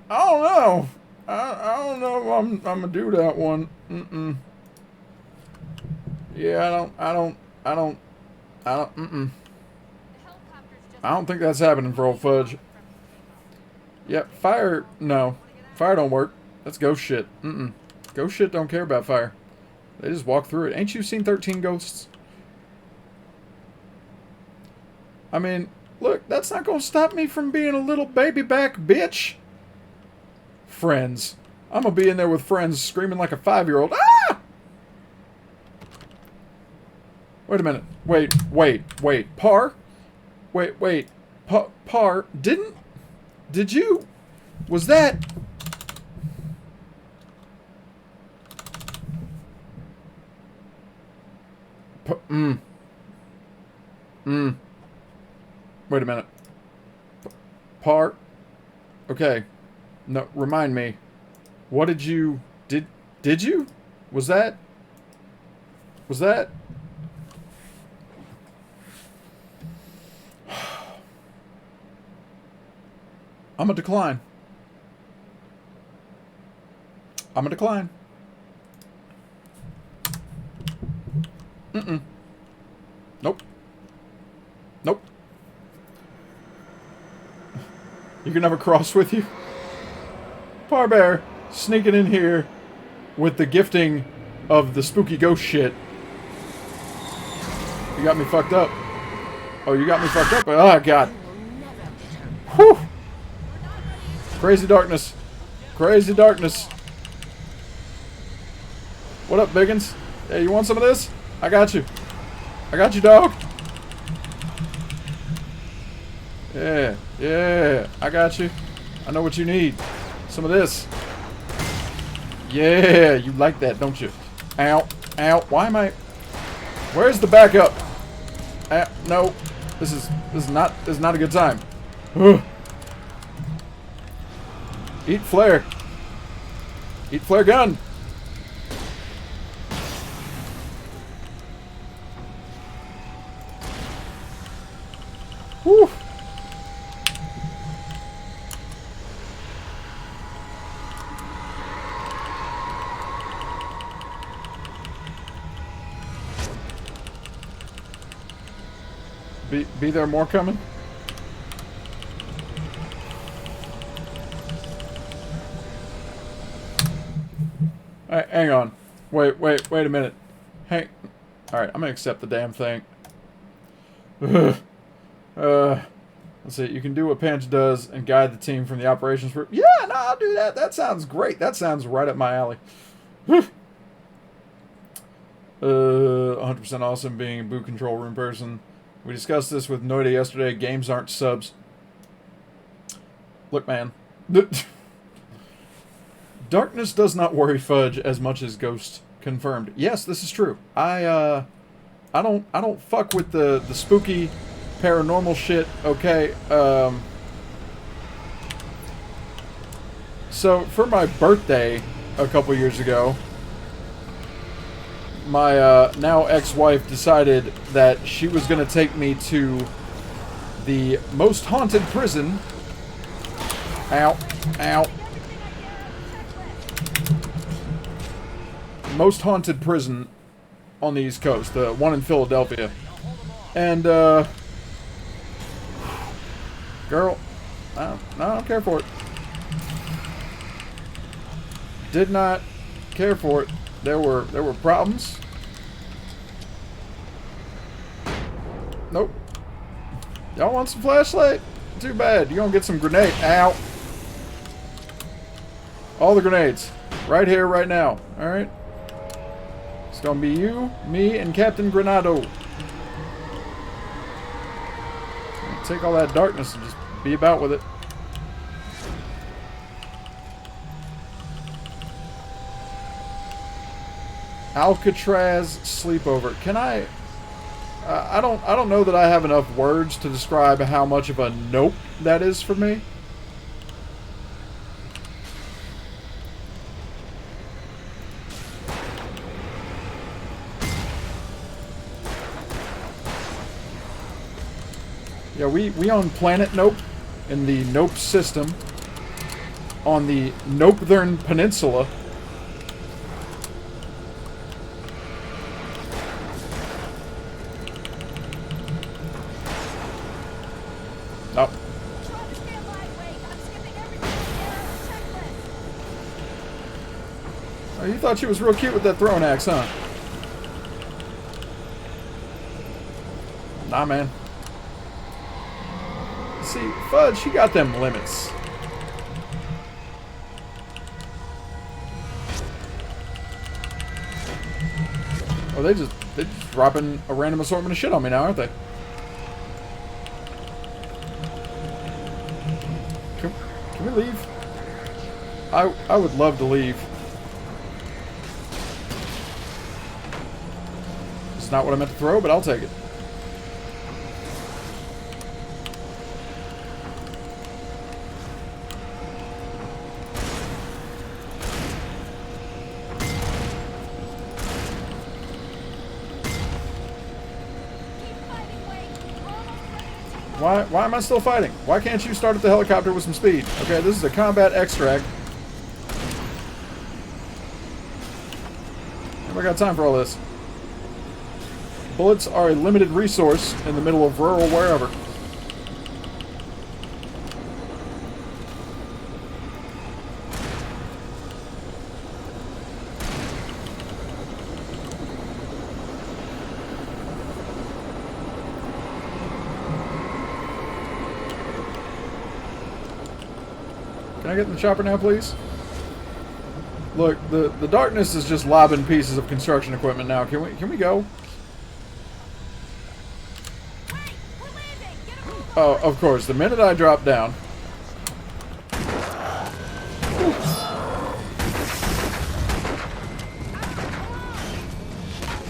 Speaker 1: I don't know. I don't know if I'm gonna do that one. Yeah, I don't. I don't think that's happening for old Fudge. Yep, fire. No, fire don't work. That's ghost shit. Ghost shit don't care about fire. They just walk through it. Ain't you seen 13 Ghosts? I mean, look, that's not gonna stop me from being a little baby back bitch. Friends. I'm gonna be in there with friends screaming like a 5-year-old. Ah! Wait a minute. Wait. Par? Wait. Par? Did you? Was that? Wait a minute. Par? Okay. No, remind me. What did you... Did you? Was that... I'm a decline. Nope. You can have a cross with you? Parbear sneaking in here with the gifting of the spooky ghost shit. You got me fucked up. Oh, you got me fucked up? Oh, God. Whew. Crazy darkness. What up, Biggins? Hey, you want some of this? I got you, dog. Yeah, I got you. I know what you need. Some of this. Yeah, you like that, don't you? Ow. Why am I... Where's the backup? No. This is not a good time. Ugh. Eat flare. Eat flare gun. Whew. Be there more coming? Alright, hang on. Wait a minute. Alright, I'm gonna accept the damn thing. Let's see, you can do what Panch does and guide the team from the operations group. Yeah, no, I'll do that. That sounds great. That sounds right up my alley. 100% awesome being a boot control room person. We discussed this with Noida yesterday. Games aren't subs. Look, man. Darkness does not worry Fudge as much as Ghost. Confirmed. Yes, this is true. I don't fuck with the spooky paranormal shit, okay? So for my birthday a couple years ago, my now ex-wife decided that she was going to take me to the most haunted prison. Ow. Ow. Most haunted prison on the East Coast, the one in Philadelphia. And, girl, I don't care for it. Did not care for it. There were problems. Nope. Y'all want some flashlight? Too bad. You're gonna get some grenade. Ow. All the grenades. Right here, right now. Alright? It's gonna be you, me, and Captain Granado. Take all that darkness and just be about with it. Alcatraz sleepover. Can I don't know that I have enough words to describe how much of a nope that is for me. Yeah, we own Planet Nope in the Nope system on the Nopethern Peninsula. Oh. Oh, you thought she was real cute with that throwing axe, huh? Nah, man. See, Fudge, she got them limits. Oh, they're just dropping a random assortment of shit on me now, aren't they? Can we leave? I would love to leave. It's not what I meant to throw, but I'll take it. Why am I still fighting? Why can't you start at the helicopter with some speed? Okay, this is a combat extract. I got time for all this. Bullets are a limited resource in the middle of rural wherever. Can I get in the chopper now, please? Look, the darkness is just lobbing pieces of construction equipment now. Can we go? Oh, of course. The minute I drop down.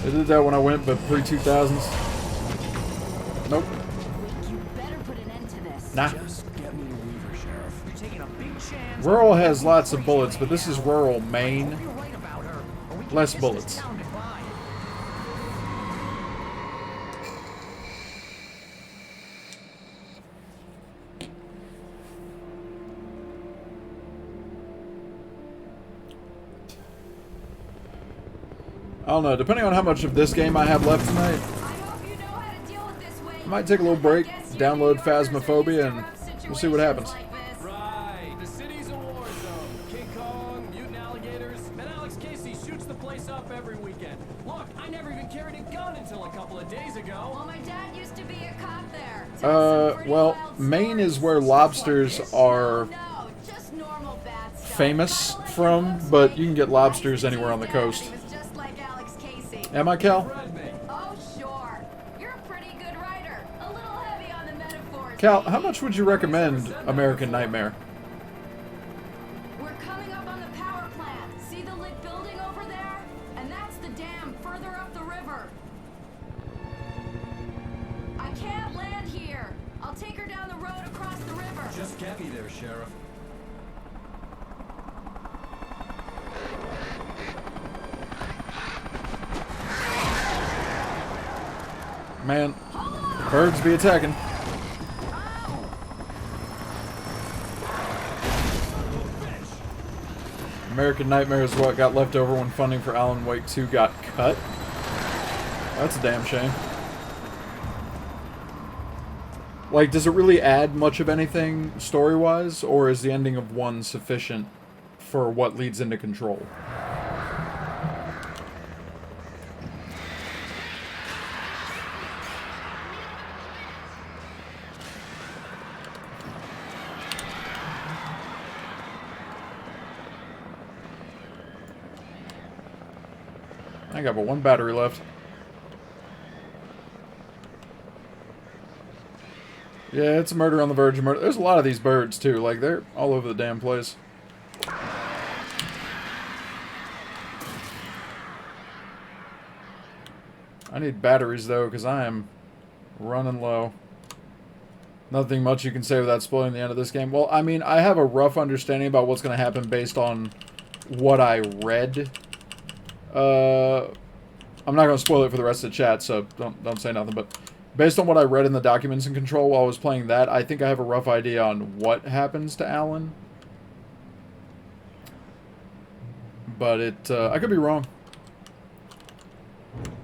Speaker 1: I did that when I went, but pre-2000s. Nope.
Speaker 6: You better put an end to this.
Speaker 1: Nah.
Speaker 2: Just get me a Weaver, Sheriff.
Speaker 4: taking a big chance.
Speaker 1: Rural has lots of bullets, but this is rural Maine.
Speaker 4: You're right about her, or we can
Speaker 1: Less
Speaker 4: kiss
Speaker 1: bullets.
Speaker 4: this town goodbye.
Speaker 1: I don't know. Depending on how much of this game I have left tonight,
Speaker 7: I hope you know how to deal with this way.
Speaker 1: I might take a little break, download Phasmophobia, and we'll see what happens.
Speaker 8: Right. The city's a war zone. King Kong, mutant alligators, and Alex Casey shoots the place up every weekend. Look, I never even carried a gun until a couple of days ago.
Speaker 7: Well, my dad used to be a cop there. Tell us some pretty
Speaker 1: Well,
Speaker 7: wild
Speaker 1: Maine is
Speaker 7: stories.
Speaker 1: where lobsters are
Speaker 7: No, just normal bad stuff.
Speaker 1: famous
Speaker 7: Kinda like
Speaker 1: from,
Speaker 7: your folks
Speaker 1: but
Speaker 7: make.
Speaker 1: you can get lobsters anywhere on the
Speaker 7: Dad, he
Speaker 1: coast.
Speaker 7: was just like Alex Casey.
Speaker 1: Am I, Cal?
Speaker 8: Read me.
Speaker 7: Oh, sure. You're a pretty good writer. A little heavy on the metaphors.
Speaker 1: Cal,
Speaker 7: maybe.
Speaker 1: how much would you recommend American Nightmare?
Speaker 7: We're coming up on the power plant. See the lit building over there? And that's the dam further up the river. I can't land here. I'll take her down the road across the river.
Speaker 8: Just get me there, Sheriff.
Speaker 1: Man, birds be attacking. American Nightmare is what got left over when funding for Alan Wake 2 got cut. That's a damn shame. Like, does it really add much of anything story-wise, or is the ending of 1 sufficient for what leads into Control? I got but 1 battery left. Yeah, it's Murder on the Verge of Murder. There's a lot of these birds, too. Like, they're all over the damn place. I need batteries, though, because I am running low. Nothing much you can say without spoiling the end of this game. Well, I mean, I have a rough understanding about what's going to happen based on what I read. I'm not going to spoil it for the rest of the chat, so don't say nothing, but based on what I read in the documents in Control while I was playing that, I think I have a rough idea on what happens to Alan. But I could be wrong.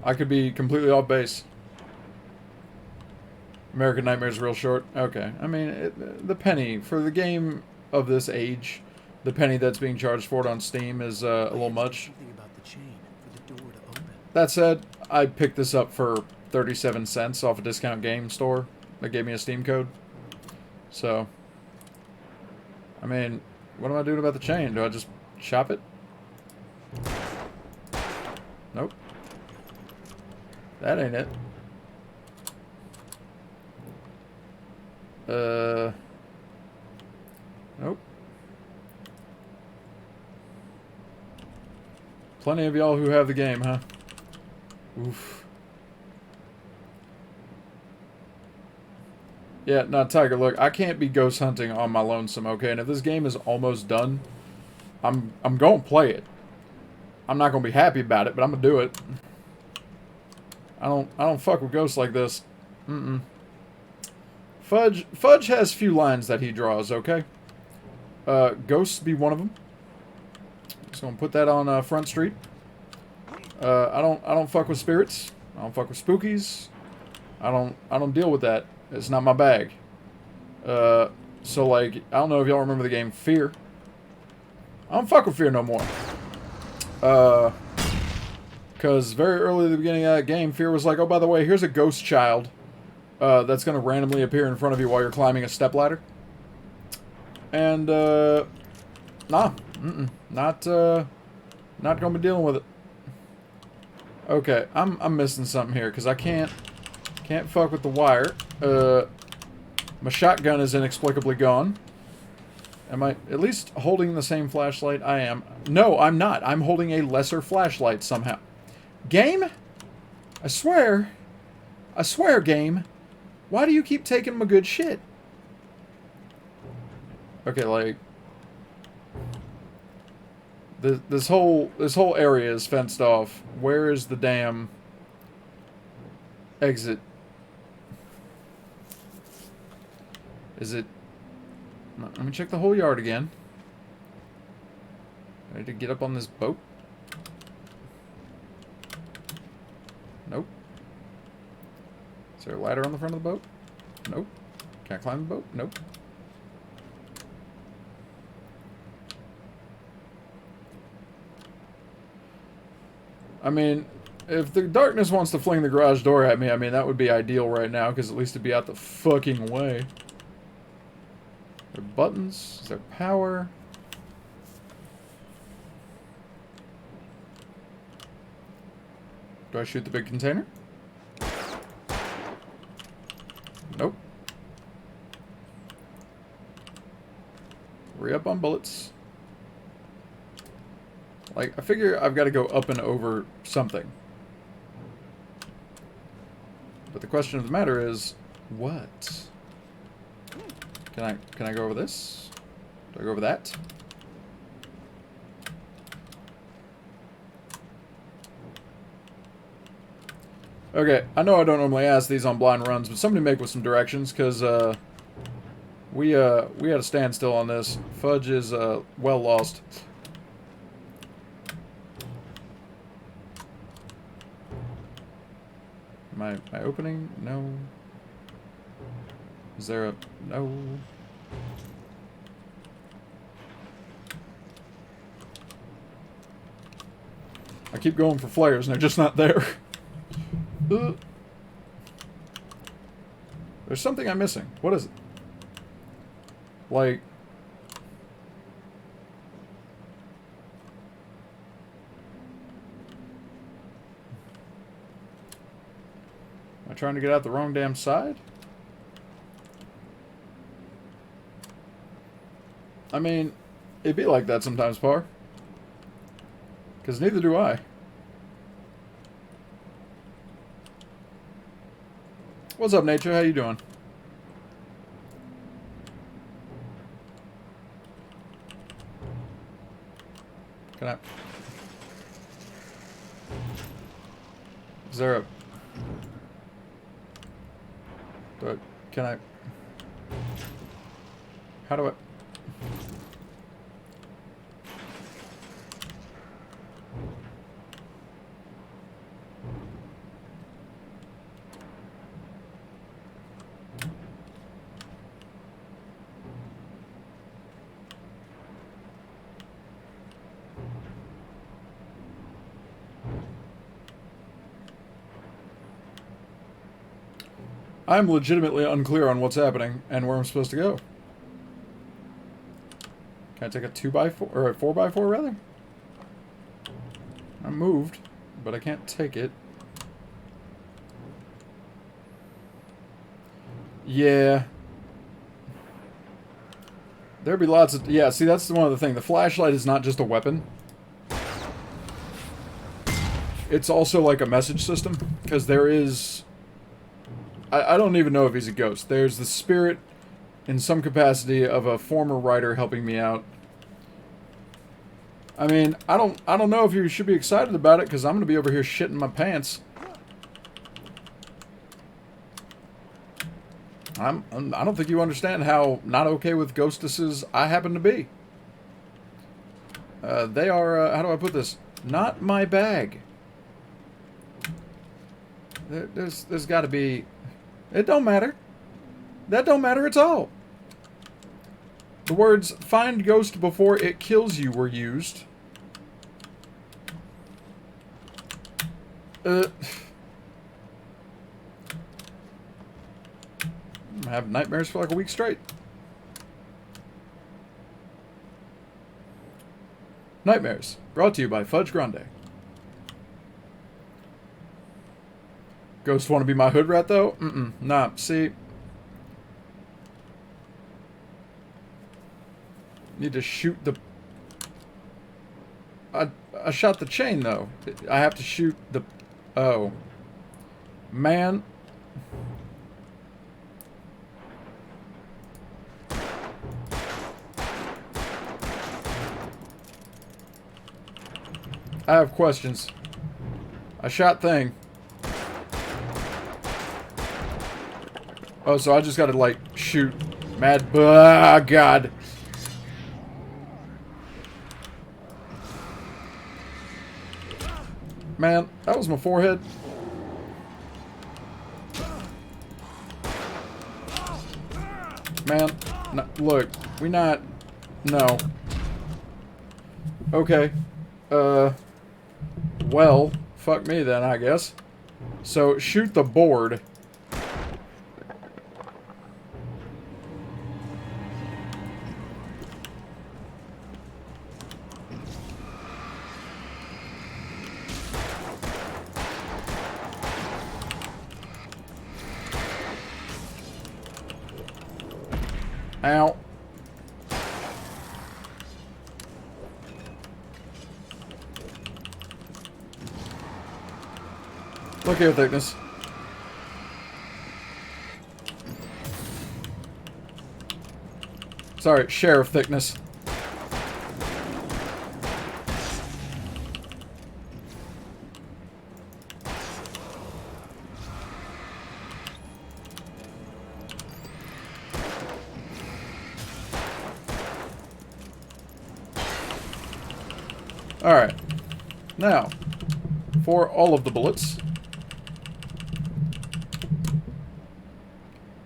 Speaker 1: I could be completely off base. American Nightmare's real short. Okay. I mean, the penny for the game of this age, the penny that's being charged for it on Steam is a little much.
Speaker 2: Something about the chain for the door to open.
Speaker 1: That said, I picked this up for 37 cents off a discount game store that gave me a Steam code. So, I mean, what am I doing about the chain? Do I just chop it? Nope. That ain't it. Nope. Plenty of y'all who have the game, huh? Oof. Yeah, no, Tiger, look, I can't be ghost hunting on my lonesome, okay? And if this game is almost done, I'm going to play it. I'm not going to be happy about it, but I'm going to do it. I don't fuck with ghosts like this. Fudge has few lines that he draws, okay? Ghosts be one of them. Just gonna put that on Front Street. I don't fuck with spirits. I don't fuck with spookies. I don't deal with that. It's not my bag. So like, I don't know if y'all remember the game Fear. I don't fuck with Fear no more. Because very early at the beginning of that game, Fear was like, oh, by the way, here's a ghost child that's going to randomly appear in front of you while you're climbing a stepladder. And, nah. Not going to be dealing with it. Okay, I'm missing something here, because I can't fuck with the wire. My shotgun is inexplicably gone. Am I at least holding the same flashlight? I am. No, I'm not. I'm holding a lesser flashlight somehow. Game? I swear, game. Why do you keep taking my good shit? Okay, like this whole area is fenced off. Where is the damn exit? Is it? Let me check the whole yard again. I need to get up on this boat. Nope. Is there a ladder on the front of the boat? Nope. Can I climb the boat? Nope. I mean, if the darkness wants to fling the garage door at me, I mean, that would be ideal right now, because at least it'd be out the fucking way. Are there buttons? Is there power? Do I shoot the big container? Nope. Re-up on bullets. Like, I figure I've got to go up and over something. But the question of the matter is, what? Can I go over this? Do I go over that? Okay, I know I don't normally ask these on blind runs, but somebody make with some directions, because we had a standstill on this. Fudge is well lost. Am I opening? No. Is there a... No. I keep going for flares and they're just not there. There's something I'm missing. What is it? Like... Am I trying to get out the wrong damn side? I mean, it'd be like that sometimes, Par. Because neither do I. What's up, Nature? How you doing? Can I... Is there a... Can I... How do I... I'm legitimately unclear on what's happening and where I'm supposed to go. Can I take a 2x4 or a 4x4 rather? I moved, but I can't take it. Yeah. There'd be lots of... Yeah, see, that's one of the things. The flashlight is not just a weapon. It's also like a message system, because there is... I don't even know if he's a ghost. There's the spirit, in some capacity, of a former writer helping me out. I mean, I don't know if you should be excited about it, because I'm going to be over here shitting my pants. I don't think you understand how not okay with ghostesses I happen to be. They are, how do I put this? Not my bag. There's got to be... It don't matter. That don't matter at all. The words, find ghost before it kills you, were used. I have nightmares for like a week straight. Nightmares, brought to you by Fudge Grande. Ghost want to be my hood rat, though? Nah, see... Need to shoot the... I shot the chain, though. I have to shoot the... Oh. Man. I have questions. I shot thing. Oh, so I just gotta, like, shoot mad... Ah, God. Man, that was my forehead. Man, no, look, we not... No. Okay. Well, fuck me then, I guess. So, shoot the board. Ow. Look here, thickness. Sorry, sheriff thickness. Alright. Now, for all of the bullets,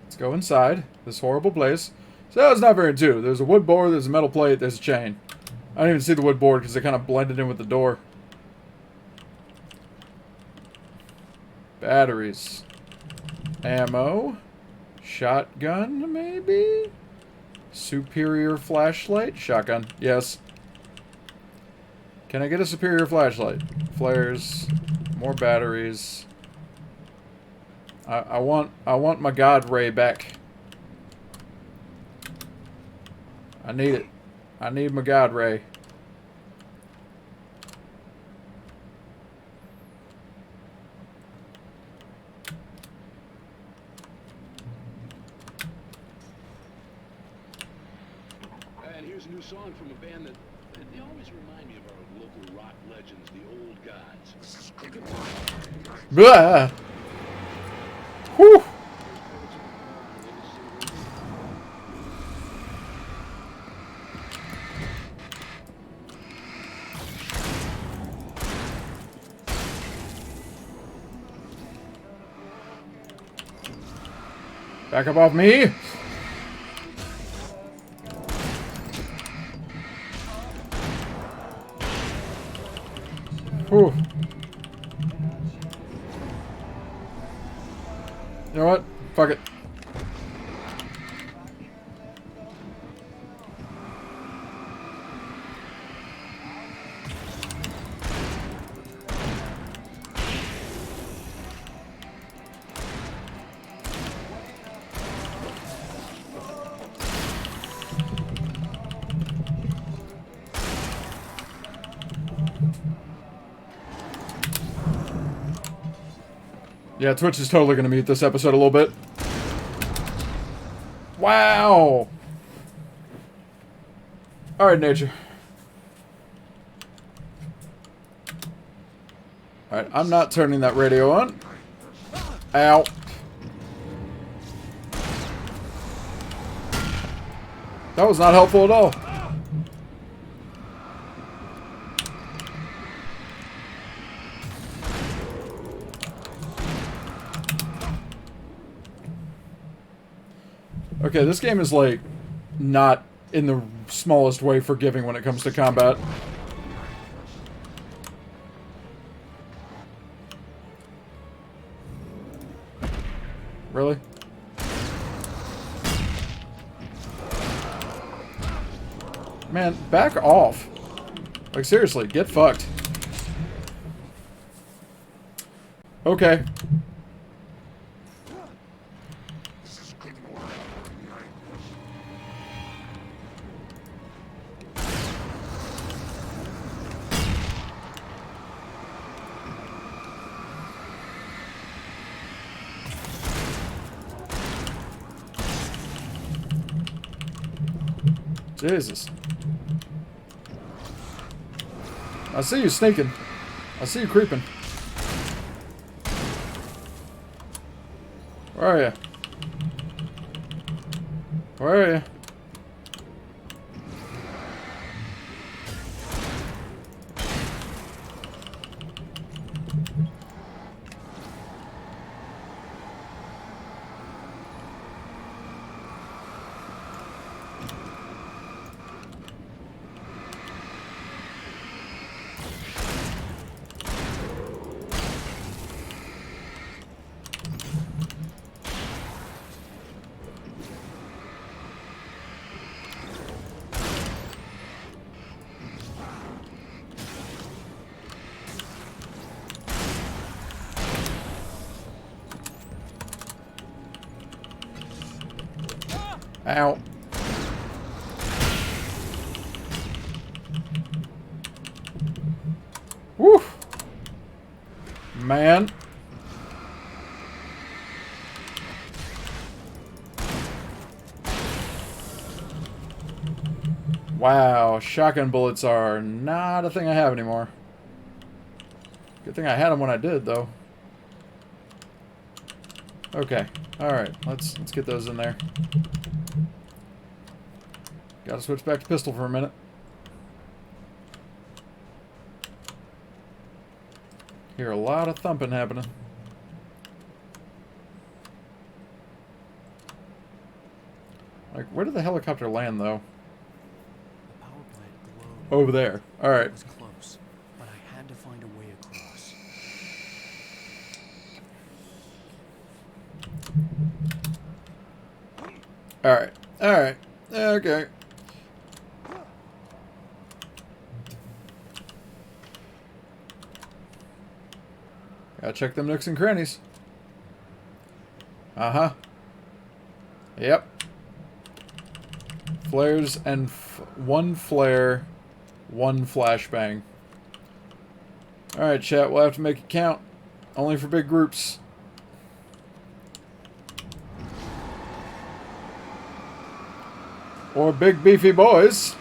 Speaker 1: let's go inside this horrible place. So it's not very intuitive. There's a wood board, there's a metal plate, there's a chain. I didn't even see the wood board because it kind of blended in with the door. Batteries. Ammo. Shotgun, maybe? Superior flashlight? Shotgun, yes. Can I get a superior flashlight? Flares, more batteries. I want my God Ray back. I need it. I need my God Ray.
Speaker 12: And here's a new song from a band that they always remind me of our local rock legends, the Old Gods.
Speaker 1: Blah! Whew! Back up off me! Whew. You know what? Fuck it. Yeah, Twitch is totally going to mute this episode a little bit. Wow! Alright, nature. Alright, I'm not turning that radio on. Ow. That was not helpful at all. Okay, this game is, like, not in the smallest way forgiving when it comes to combat. Really? Man, back off. Like, seriously, get fucked. Okay. Jesus. I see you sneaking. I see you creeping. Where are you? Where are you? Ow. Woo! Man. Wow, shotgun bullets are not a thing I have anymore. Good thing I had them when I did, though. Okay, all right, let's get those in there. Gotta switch back to pistol for a minute. Hear a lot of thumping happening. Like, where did the helicopter land, though?
Speaker 2: The power plant glowed.
Speaker 1: Over there. All right.
Speaker 2: It was close, but I had to find a way across.
Speaker 1: All right. All right. Okay. Gotta check them nooks and crannies. Uh-huh. Yep. Flares and one flare, one flashbang. Alright, chat, we'll have to make it count. Only for big groups. Or big beefy boys.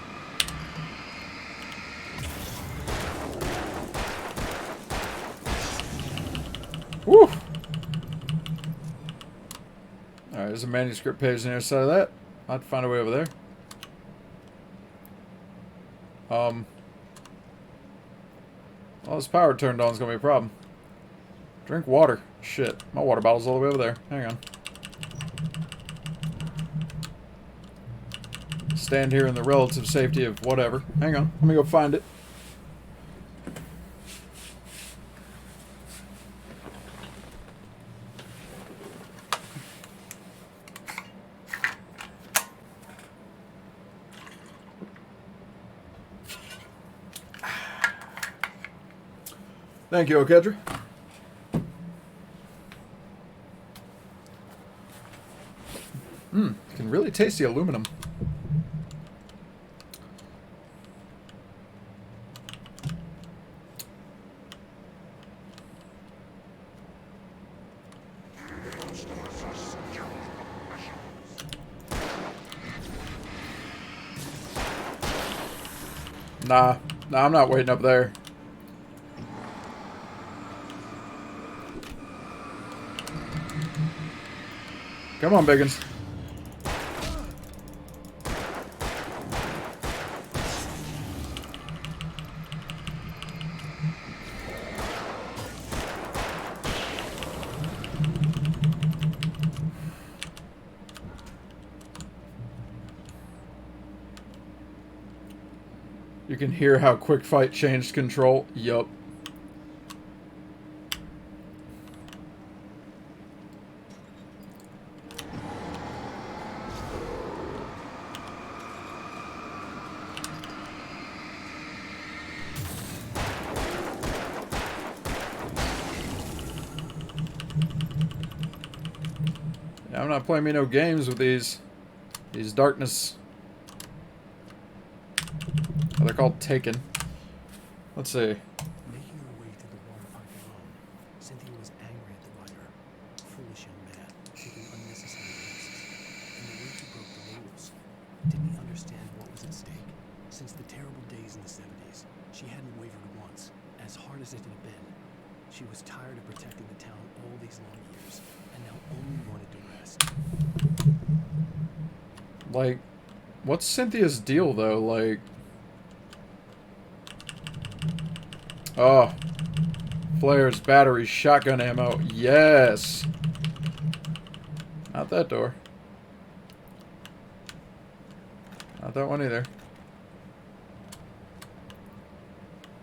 Speaker 1: Woo! Alright, there's a manuscript page on the other side of that. I'll have to find a way over there. Well, this power turned on is going to be a problem. Drink water. Shit. My water bottle's all the way over there. Hang on. Stand here in the relative safety of whatever. Hang on. Let me go find it. Thank you, Okedra. Can really taste the aluminum. Nah, I'm not waiting up there. Come on, Biggins. You can hear how Quick Fight changed control. Yup. Yeah, I'm not playing me no games with these darkness. Oh, they're called Taken. Let's see.
Speaker 2: Making her way through the water pipe alone, Cynthia was angry at the writer. Foolish young man, taking unnecessary risks. And the way he broke the rules. Didn't he understand what was at stake? Since the terrible days in the 70s, she hadn't wavered once. As hard hard as it had been, she was tired of protecting the town all these long years, and now only wanted to rest.
Speaker 1: Like, what's Cynthia's deal, though? Like... Oh. Flares, batteries, shotgun ammo. Yes! Not that door. Not that one either.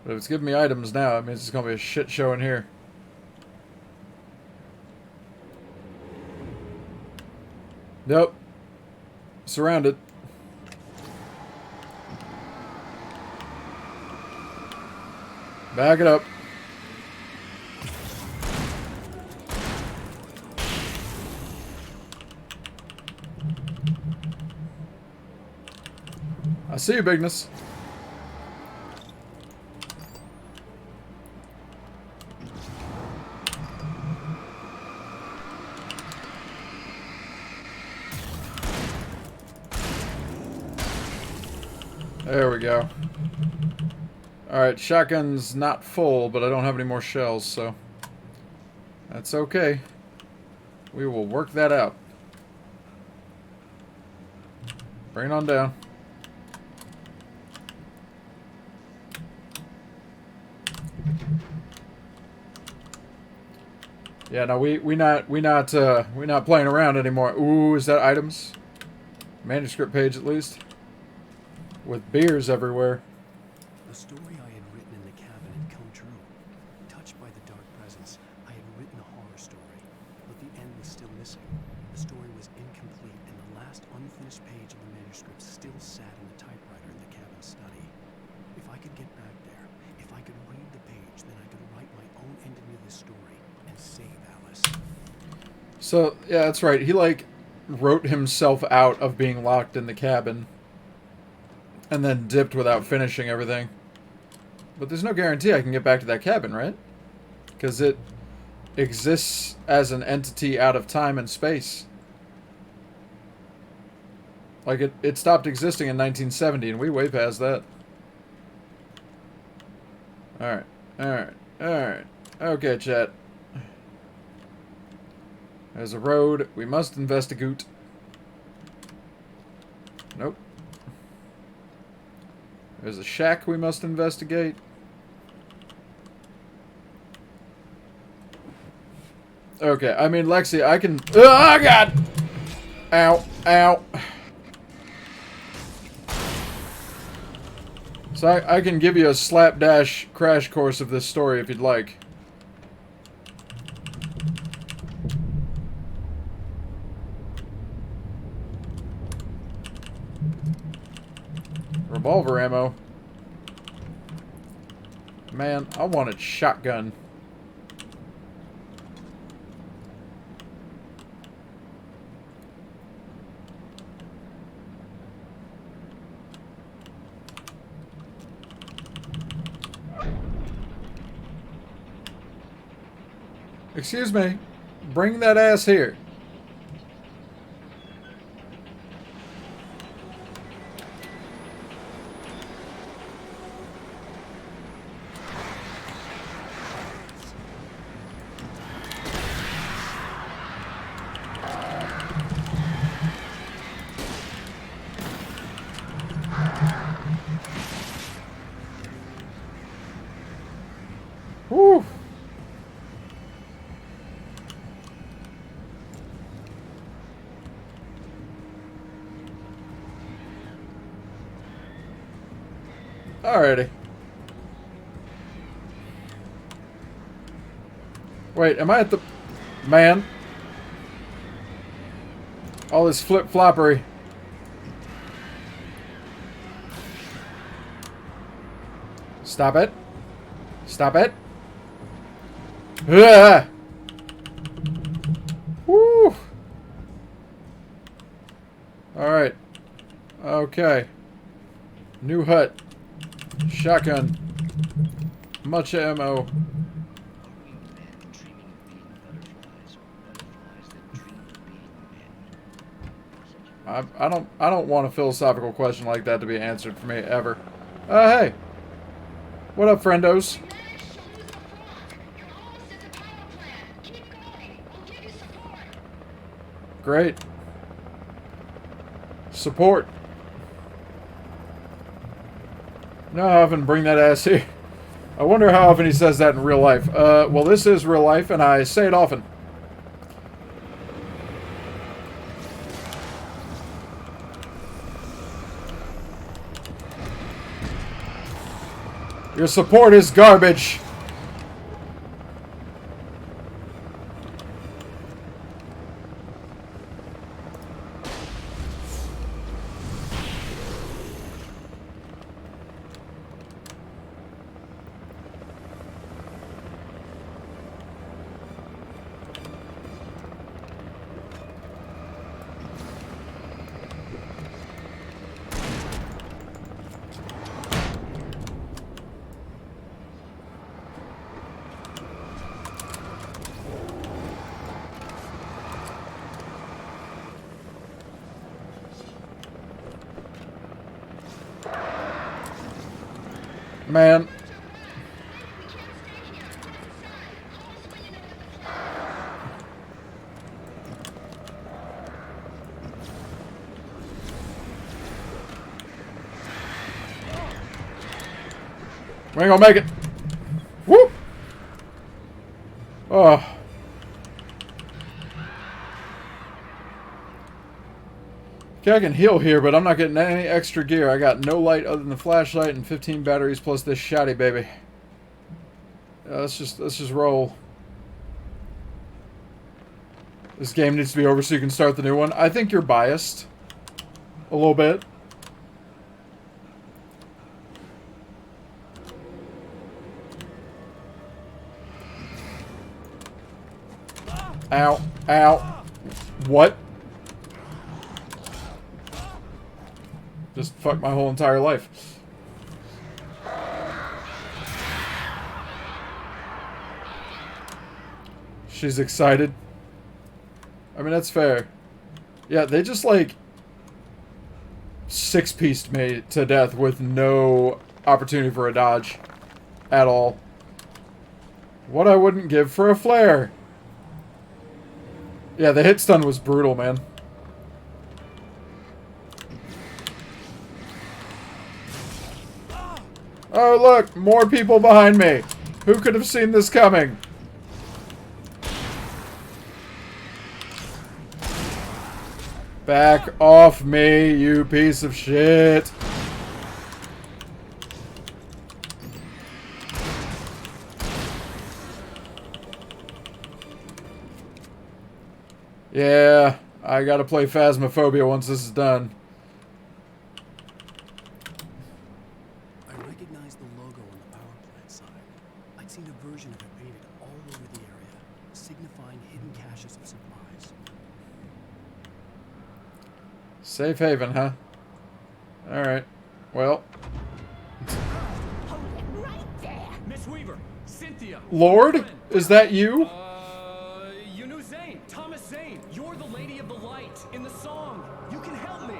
Speaker 1: But if it's giving me items now, it means it's gonna be a shit show in here. Nope. Surrounded. Back it up. I see you, bigness. There we go. Alright, shotgun's not full, but I don't have any more shells, so that's okay. We will work that out. Bring it on down. Yeah, no, we're not playing around anymore. Ooh, is that items? Manuscript page at least. With beers everywhere.
Speaker 2: The story I had written in the cabin had come true. Touched by the dark presence, I had written a horror story, but the end was still missing. The story was incomplete, and the last unfinished page of the manuscript still sat in the typewriter in the cabin study. If I could get back there, if I could read the page, then I could write my own ending to this story and save Alice.
Speaker 1: So, yeah, that's right. He, like, wrote himself out of being locked in the cabin. And then dipped without finishing everything. But there's no guarantee I can get back to that cabin, right? Because it exists as an entity out of time and space. Like, it stopped existing in 1970, and we way past that. Alright, alright, alright. Okay, chat. There's a road. We must investigate. Nope. There's a shack we must investigate. Okay, I mean, Lexi, I can... Oh, God! Ow, ow. So I can give you a slapdash crash course of this story if you'd like. Revolver ammo. Man, I wanted shotgun. Excuse me. Bring that ass here. Whew. Alrighty. Wait, am I at the... Man. All this flip-floppery. Stop it. Stop it. Ah! Woo! Alright. Okay. New hut. Shotgun. Much ammo. I don't want a philosophical question like that to be answered for me ever. Hey. What up, friendos? Great. Support. You know how often bring that ass here? I wonder how often he says that in real life. Well, this is real life, and I say it often. Your support is garbage. Man. We ain't gonna make it. Whoop! Oh. Okay, I can heal here, but I'm not getting any extra gear. I got no light other than the flashlight and 15 batteries plus this shotty baby. Let's just roll. This game needs to be over so you can start the new one. I think you're biased. A little bit. Ow. Ow. What? Just fucked my whole entire life. She's excited. I mean, that's fair. Yeah, they just, like, six-pieced me to death with no opportunity for a dodge. At all. What I wouldn't give for a flare. Yeah, the hit stun was brutal, man. Oh, look! More people behind me! Who could have seen this coming? Back off me, you piece of shit! Yeah, I gotta play Phasmophobia once this is done.
Speaker 2: I recognized the logo on the power plant sign. I'd seen a version of it painted all over the area, signifying hidden caches of supplies.
Speaker 1: Safe haven, huh? Alright. Well.
Speaker 6: Right there.
Speaker 8: Miss Weaver, Cynthia.
Speaker 1: Lord? Is that you?
Speaker 8: You knew Zane, Thomas Zane. You're the Lady of the Light in the song. You can help me.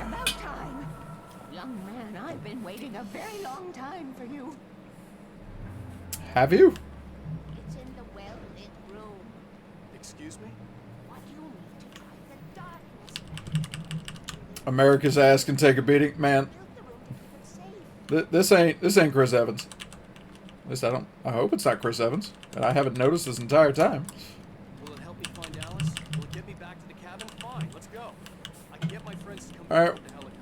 Speaker 6: About time. Young man, I've been waiting a very long time for you.
Speaker 1: Have you?
Speaker 6: It's in the well-lit room.
Speaker 2: Excuse me?
Speaker 6: What you need to try the darkness.
Speaker 1: America's ass can take a beating, man. This ain't Chris Evans. At least I hope it's not Chris Evans, and I haven't noticed this entire time.
Speaker 4: Will it help me find Alice? Will it get me back to the cabin? Fine, let's go. I can get my friends to come
Speaker 1: All right.
Speaker 4: with the helicopter.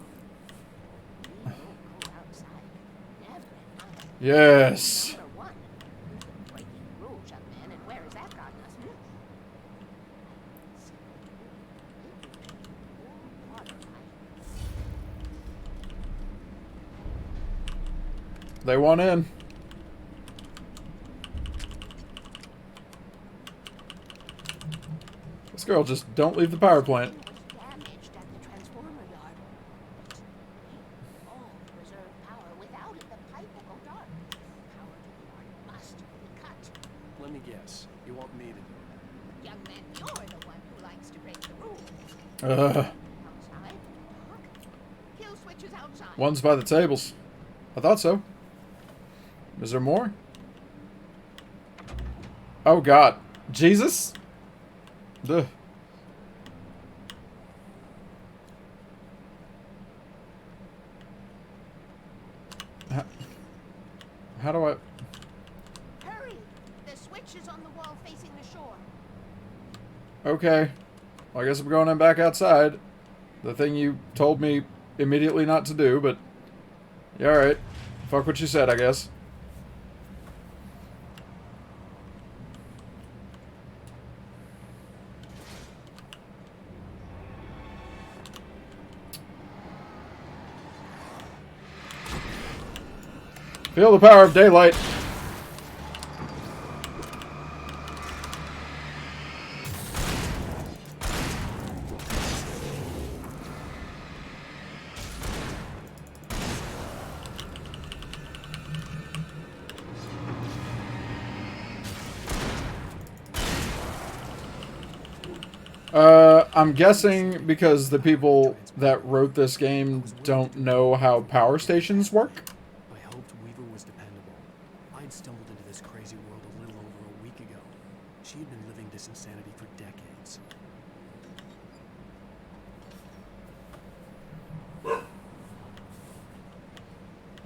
Speaker 6: We don't go outside. Never at night.
Speaker 1: Yes.
Speaker 6: Number one, you've been breaking rules, young man, and where has that gotten us?
Speaker 1: They want in. This girl just don't leave the power plant.
Speaker 6: Damaged at the transformer yard. All reserve power. Without it, the pipe will go dark. Power to the yard must be cut.
Speaker 2: Let me guess. You want me to do it?
Speaker 6: Young man, you're the one who likes to break the rules.
Speaker 1: Ugh.
Speaker 6: Outside, dark. Kill switches outside.
Speaker 1: One's by the tables. I thought so. Is there more? Oh, God. Jesus? Duh. How do I...
Speaker 6: Hurry! The switch is on the wall facing the shore.
Speaker 1: Okay. Well, I guess I'm going in back outside. The thing you told me immediately not to do, but... Yeah, alright. Fuck what you said, I guess. Feel the power of daylight. I'm guessing because the people that wrote this game don't know how power stations work.
Speaker 2: I hoped Weaver was dependable. I'd stumbled into this crazy world a little over a week ago. She had been living this insanity for decades.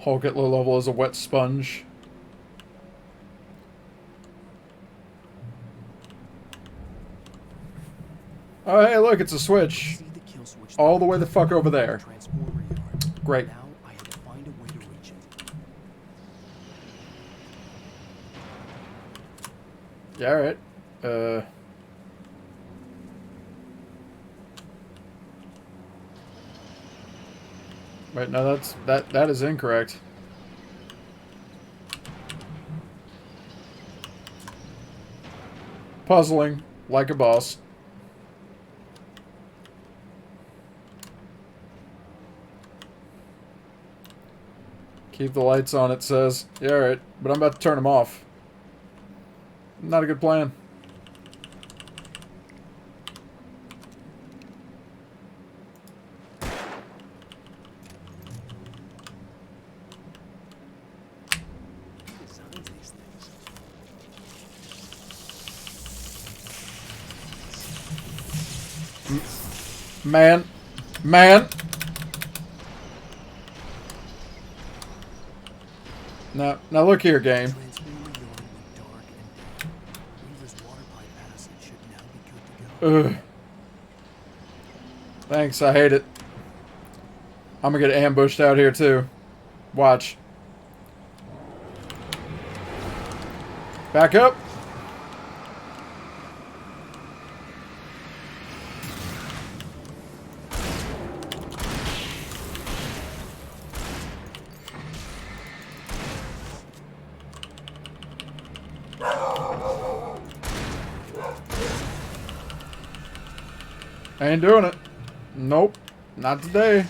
Speaker 1: Hulk at low level is a wet sponge. Oh, hey, look, it's a switch. All the way the fuck over there. Great.
Speaker 2: Now I had to find a way to reach it.
Speaker 1: Yeah, alright. Wait, no, that is incorrect. Puzzling, like a boss. Keep the lights on, it says. Yeah, alright. But I'm about to turn them off. Not a good plan. Man. Man. Now look here, game. Ugh. Thanks, I hate it. I'm gonna get ambushed out here too. Watch. Back up. I ain't doing it. Nope. Not today.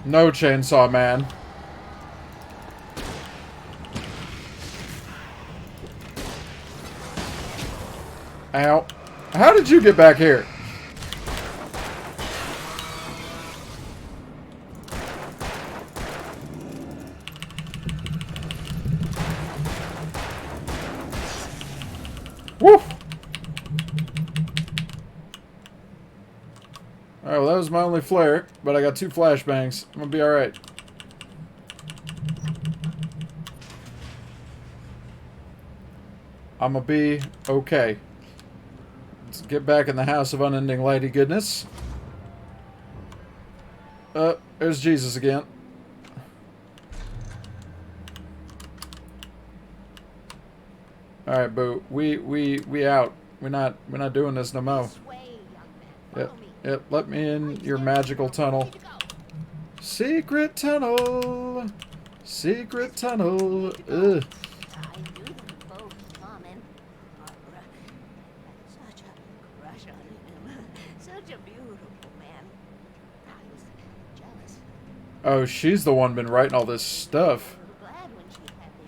Speaker 1: No, Chainsaw Man. Ow. How did you get back here? Woo! Alright, well that was my only flare, but I got 2 flashbangs. I'm gonna be alright. I'm gonna be okay. Let's get back in the house of unending lighty goodness. There's Jesus again. All right, boo. We out. We're not doing this no more. Yep. Let me in your magical tunnel. Secret tunnel. Secret tunnel. Ugh.
Speaker 6: I knew them both coming. Such a crush on him. Such a beautiful man. I was jealous.
Speaker 1: Oh, she's the one been writing all this stuff.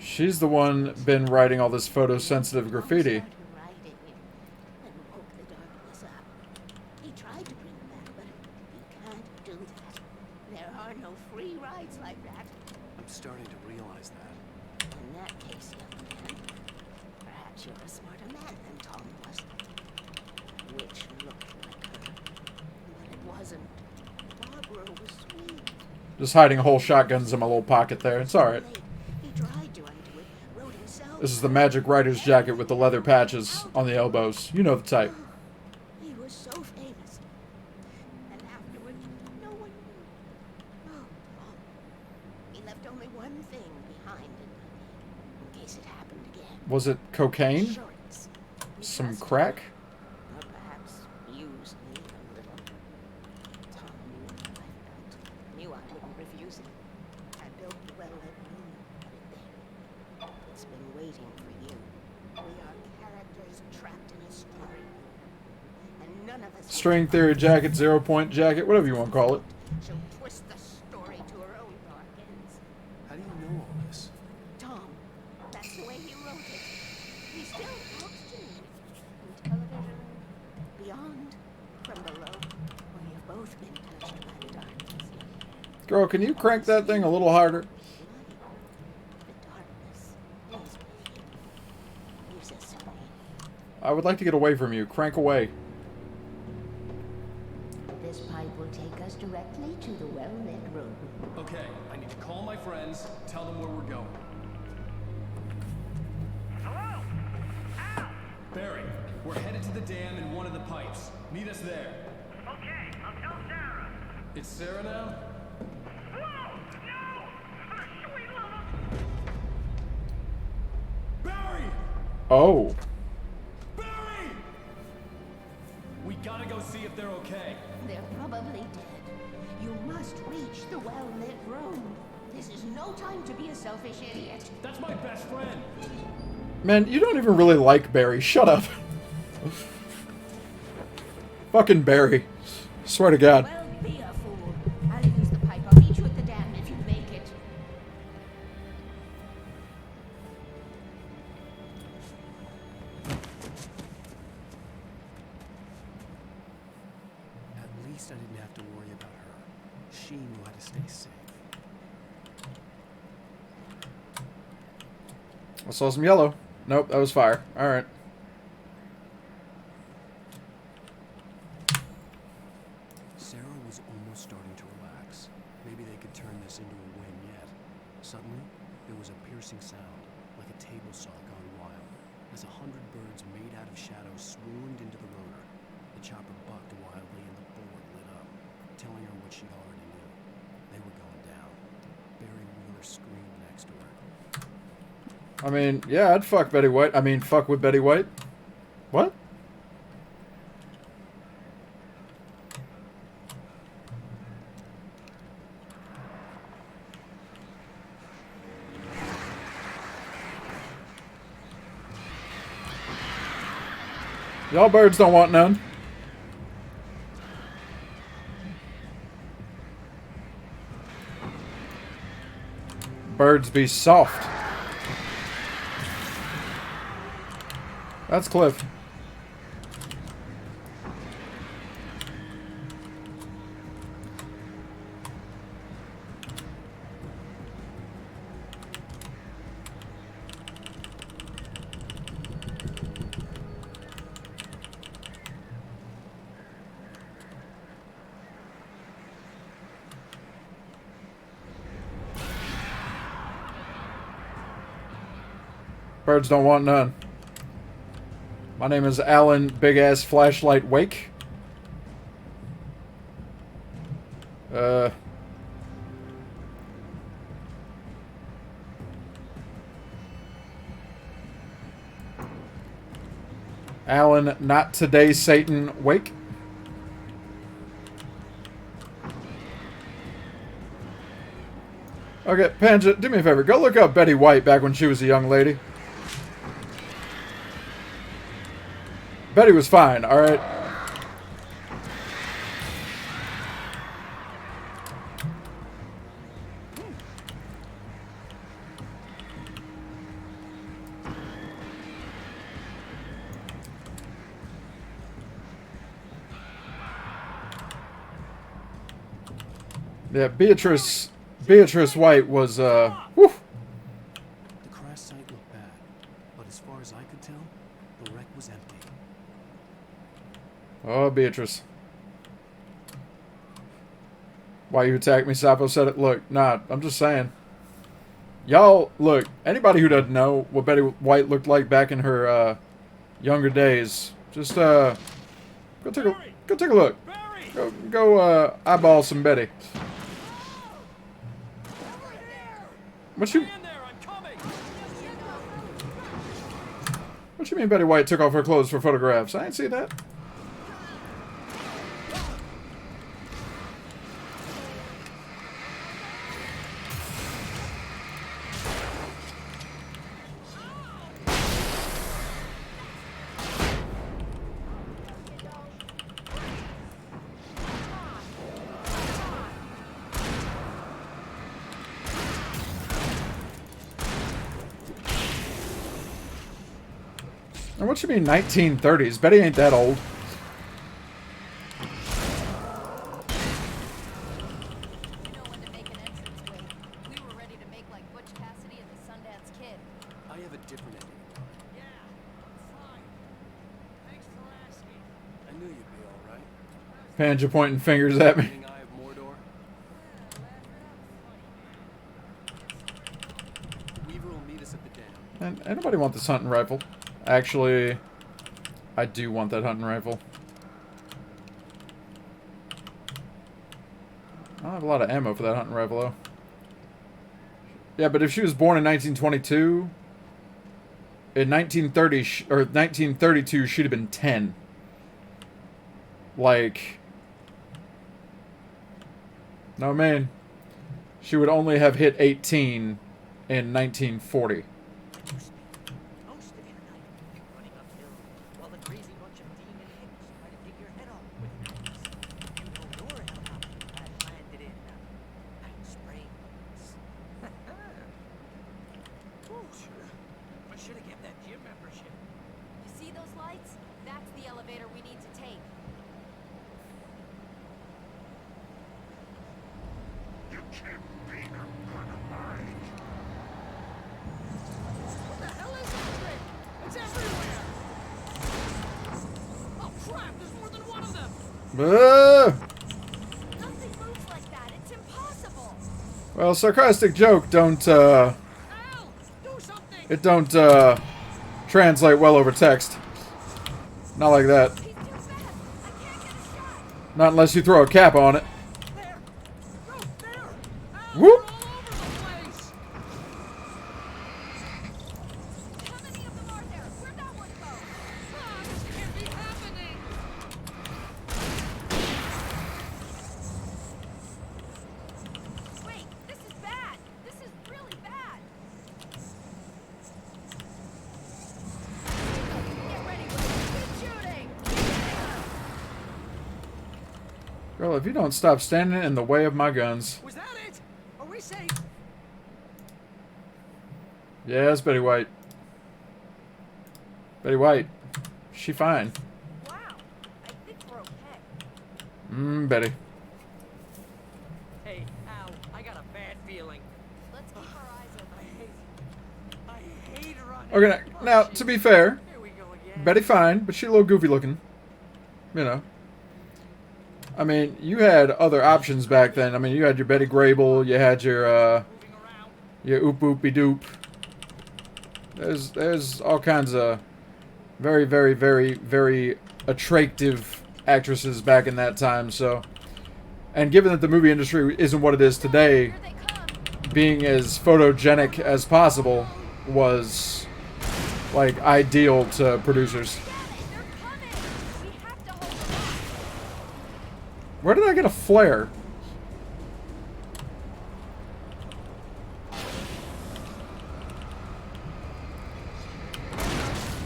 Speaker 1: She's the one been writing all this photosensitive graffiti.
Speaker 6: He tried to bring him back, but you can't do that.
Speaker 1: Just hiding whole shotguns in my little pocket there. It's alright.
Speaker 6: He tried to undo it, wrote himself.
Speaker 1: This is the Magic Rider's jacket with the leather patches on the elbows. You know the type.
Speaker 6: He was so famous. And afterwards, no one knew. Oh, Tom. He left only one thing behind in case it happened again.
Speaker 1: Was it cocaine?
Speaker 6: Insurance.
Speaker 1: Some crack?
Speaker 6: Or perhaps used me a little. Tom knew how I felt. Knew I wouldn't refuse it. I built the well-lit room, put it there. It's been waiting for you. We are characters trapped in a story. And none of us
Speaker 1: String theory jacket, 0 point jacket, whatever you want to call it.
Speaker 6: shall twist the story to her own dark ends.
Speaker 2: How do you know all this?
Speaker 6: Tom, that's the way he wrote it. He still talks to me. From television, beyond, from below. We have both been touched by the darkness.
Speaker 1: Girl, can you crank that thing a little harder?
Speaker 6: The darkness is me. Uses me.
Speaker 1: I would like to get away from you. Crank away.
Speaker 6: This pipe will take us directly to the well-lit room.
Speaker 8: Okay, I need to call my friends, tell them where we're going.
Speaker 4: Hello? Al!
Speaker 8: Barry, we're headed to the dam in one of the pipes. Meet us there.
Speaker 4: Okay, I'll tell Sarah.
Speaker 8: It's Sarah now?
Speaker 4: Whoa! No! Sweet little...
Speaker 8: Barry!
Speaker 1: Oh.
Speaker 8: Barry! We gotta go see if they're okay.
Speaker 6: They're probably dead. You must reach the well-lit room. This is no time to be a selfish idiot.
Speaker 8: That's my best friend.
Speaker 1: Man, you don't even really like Barry. Shut up. Fucking Barry. Swear to God.
Speaker 6: Well, be a fool. I'll use the pipe. I'll meet you at the dam if you make it.
Speaker 2: At least I didn't have to worry about her. She knew how to stay safe.
Speaker 1: I saw some yellow. Nope, that was fire. Alright.
Speaker 2: Sarah was almost starting to relax. Maybe they could turn this into a win yet. Suddenly, there was a piercing sound, like a table saw gone wild, as 100 birds made out of shadows swooned into the rotor. The chopper bucked wildly and the bullet lit up, telling her what she already knew. They were going down. Barry Wheeler screamed next to her.
Speaker 1: I mean, yeah, I'd fuck Betty White. I mean, fuck with Betty White. What? Y'all birds don't want none. Birds be soft. That's Cliff. Birds don't want none. My name is Alan Big Ass Flashlight Wake. Alan Not Today Satan Wake. Okay, Panja, do me a favor. Go look up Betty White back when she was a young lady. Betty was fine, alright? Yeah, Beatrice White was, whew.
Speaker 2: The crash site looked bad, but as far as I could tell, the wreck was empty.
Speaker 1: Oh, Beatrice. Why you attacked me, Sapo said it. Look, nah, I'm just saying. Y'all, look, anybody who doesn't know what Betty White looked like back in her younger days, just go take a look. Go eyeball some Betty. What you mean Betty White took off her clothes for photographs? I ain't see that. And what you mean 1930s? Betty ain't that old.
Speaker 7: You know when to make an entrance with. We were ready to make like Butch Cassidy and the Sundance Kid.
Speaker 2: I have a different ending.
Speaker 3: Yeah, I'm fine. Thanks for asking.
Speaker 2: I knew you'd be all right.
Speaker 1: Panja pointing fingers at me.
Speaker 2: Eye of Mordor. Weaver will meet us at the dam.
Speaker 1: And anybody want this hunting rifle? Actually, I do want that hunting rifle. I don't have a lot of ammo for that hunting rifle, though. Yeah, but if she was born in 1922, in 1930 or 1932, she'd have been 10. Like, no man, she would only have hit 18 in 1940.
Speaker 3: Most of your night, you're running uphill while the crazy bunch of demon hicks try to dig your head off with knives. You know your helicopter had landed in Night Springs. Oh, sure. I should have kept that gym membership.
Speaker 7: You see those lights? That's the elevator we need to take.
Speaker 3: What the hell is this thing? It's everywhere! Oh crap, there's more than one of them!
Speaker 7: Nothing moves like that. It's impossible.
Speaker 1: Well, sarcastic joke don't,
Speaker 3: Al, do something!
Speaker 1: it don't, translate well over text. Not like that.
Speaker 7: He's too fast. I can't get a shot.
Speaker 1: Not unless you throw a cap on it.
Speaker 3: There! No, there! Al,
Speaker 1: Whoop!
Speaker 3: they're all over the place!
Speaker 7: How many of them are there? Where'd that one go?
Speaker 3: Ah, this can't be happening!
Speaker 7: Wait, this is bad. This is really bad. Get ready, Keep shooting.
Speaker 1: Girl, if you don't stop standing in the way of my guns.
Speaker 3: Was that it? Are we safe?
Speaker 1: Yeah, it's Betty White. Betty White. She fine.
Speaker 7: Wow, I think we're okay.
Speaker 1: Betty.
Speaker 3: Hey, Al, I got a bad feeling.
Speaker 7: Let's keep our eyes open.
Speaker 3: I hate running.
Speaker 1: Okay, now, to be fair,
Speaker 3: Here we go again.
Speaker 1: Betty fine, but she a little goofy looking. You know. I mean, you had other options back then. I mean, you had your Betty Grable, you had your oop oopy doop. There's all kinds of very, very, very, very attractive actresses back in that time, so. And given that the movie industry isn't what it is today,
Speaker 7: Here they come.
Speaker 1: being as photogenic as possible was, like, ideal to producers.
Speaker 7: They're coming. We have to hold them off.
Speaker 1: Where did I get a flare?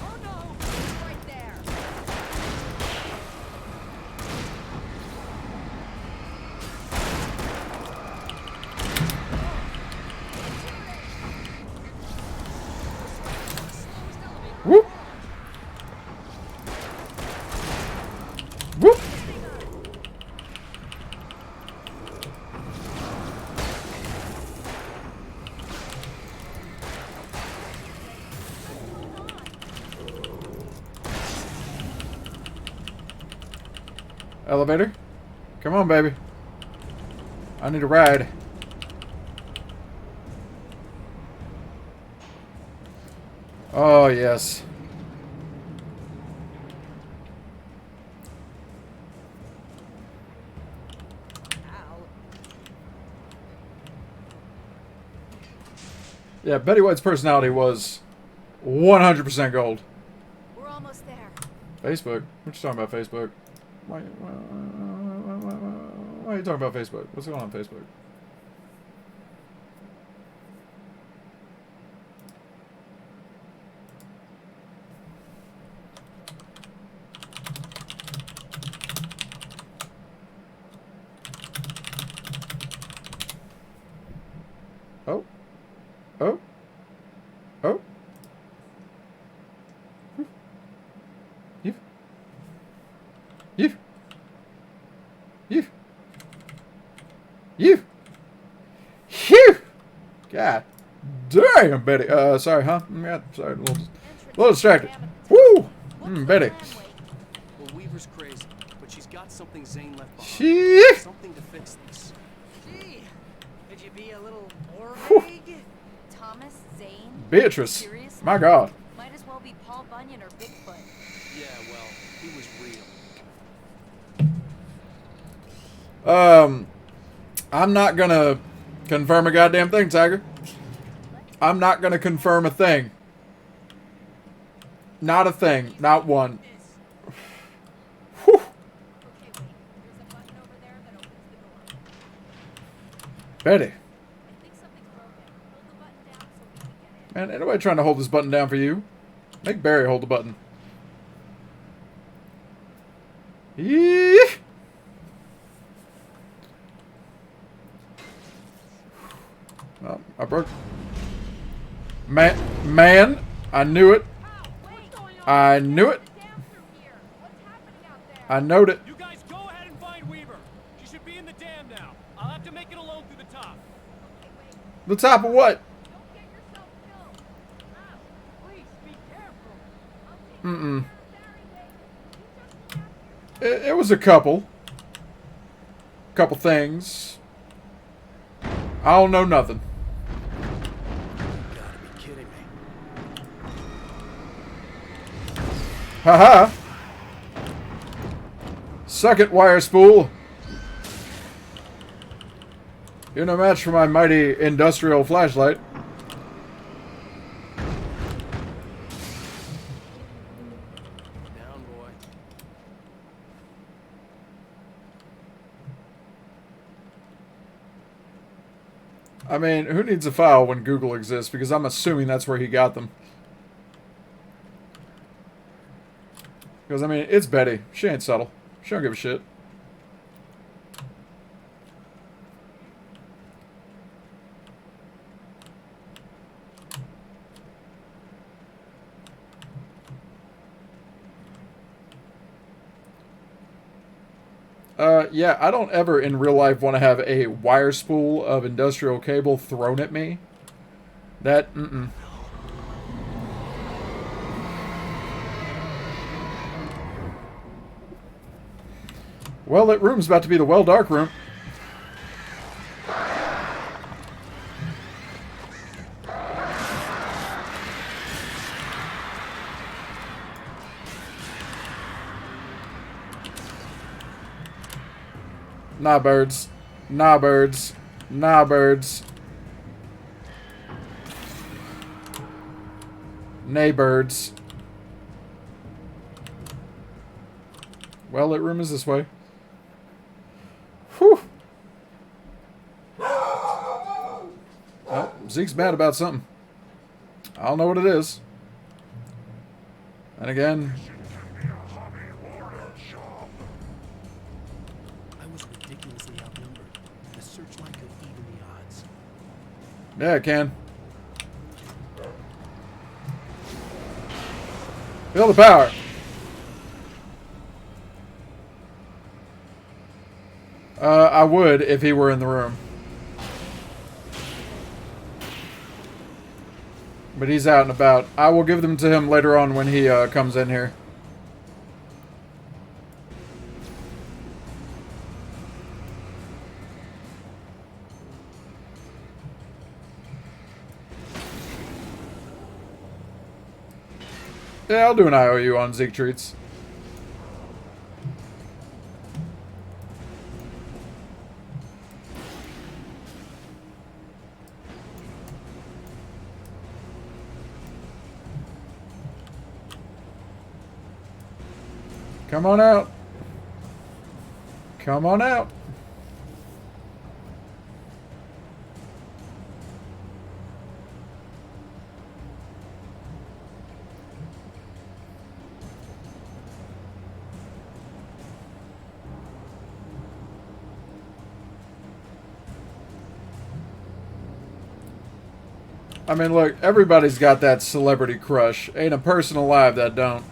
Speaker 7: Oh no, it's right there.
Speaker 1: Whoop! Whoop! Elevator? Come on, baby. I need a ride. Oh, yes. Yeah, Betty White's personality was 100% gold.
Speaker 7: We're almost there.
Speaker 1: Facebook? What you talking about, Facebook? Why are you talking about Facebook? What's going on Facebook? Oh. Oh. Oh. You. You. You. You. Phew. God damn, Betty. Sorry, huh? Yeah, sorry, a little distracted. Woo! Betty.
Speaker 2: Well, Weaver's crazy, but she's got something Zane left behind.
Speaker 1: She.
Speaker 2: Something to fix this.
Speaker 3: Gee, could you be a little more
Speaker 1: Whew.
Speaker 3: vague?
Speaker 7: Thomas Zane?
Speaker 1: Beatrice.
Speaker 7: Seriously?
Speaker 1: My God.
Speaker 7: Might as well be Paul Bunyan or Bigfoot.
Speaker 2: Yeah, well, he was real.
Speaker 1: I'm not gonna confirm a goddamn thing, Tiger. I'm not gonna confirm a thing. Not a thing. Not one. Whew. Betty. Man, ain't nobody trying to hold this button down for you. Make Barry hold the button. Yee! Oh, I broke. Man, I knew it. I knew it. I knowed it.
Speaker 8: You guys go ahead and find Weaver. She should be in the dam now. I'll have to make it alone through the top.
Speaker 1: The top of what? Mm-mm. It was a couple. Couple things. I don't know nothing.
Speaker 2: You gotta be kidding me.
Speaker 1: Haha. Suck it, wire spool. You're no match for my mighty industrial flashlight.
Speaker 2: Down, boy.
Speaker 1: I mean, who needs a file when Google exists? Because I'm assuming that's where he got them. Because, I mean, it's Betty. She ain't subtle. She don't give a shit. Yeah, I don't ever in real life want to have a wire spool of industrial cable thrown at me. That, Well, that room's about to be the well-dark room. Nah, birds. Nah, birds. Nah, birds. Nay, birds. Well, that room is this way. Whew. Oh, Zeke's mad about something. I don't know what it is. And again...
Speaker 2: Ridiculously outnumbered. The searchlight could even the odds.
Speaker 1: Yeah, it can. Feel the power. I would if he were in the room. But he's out and about. I will give them to him later on when he comes in here. Yeah, I'll do an IOU on Zeke Treats. Come on out. Come on out. I mean, look, everybody's got that celebrity crush. Ain't a person alive that don't.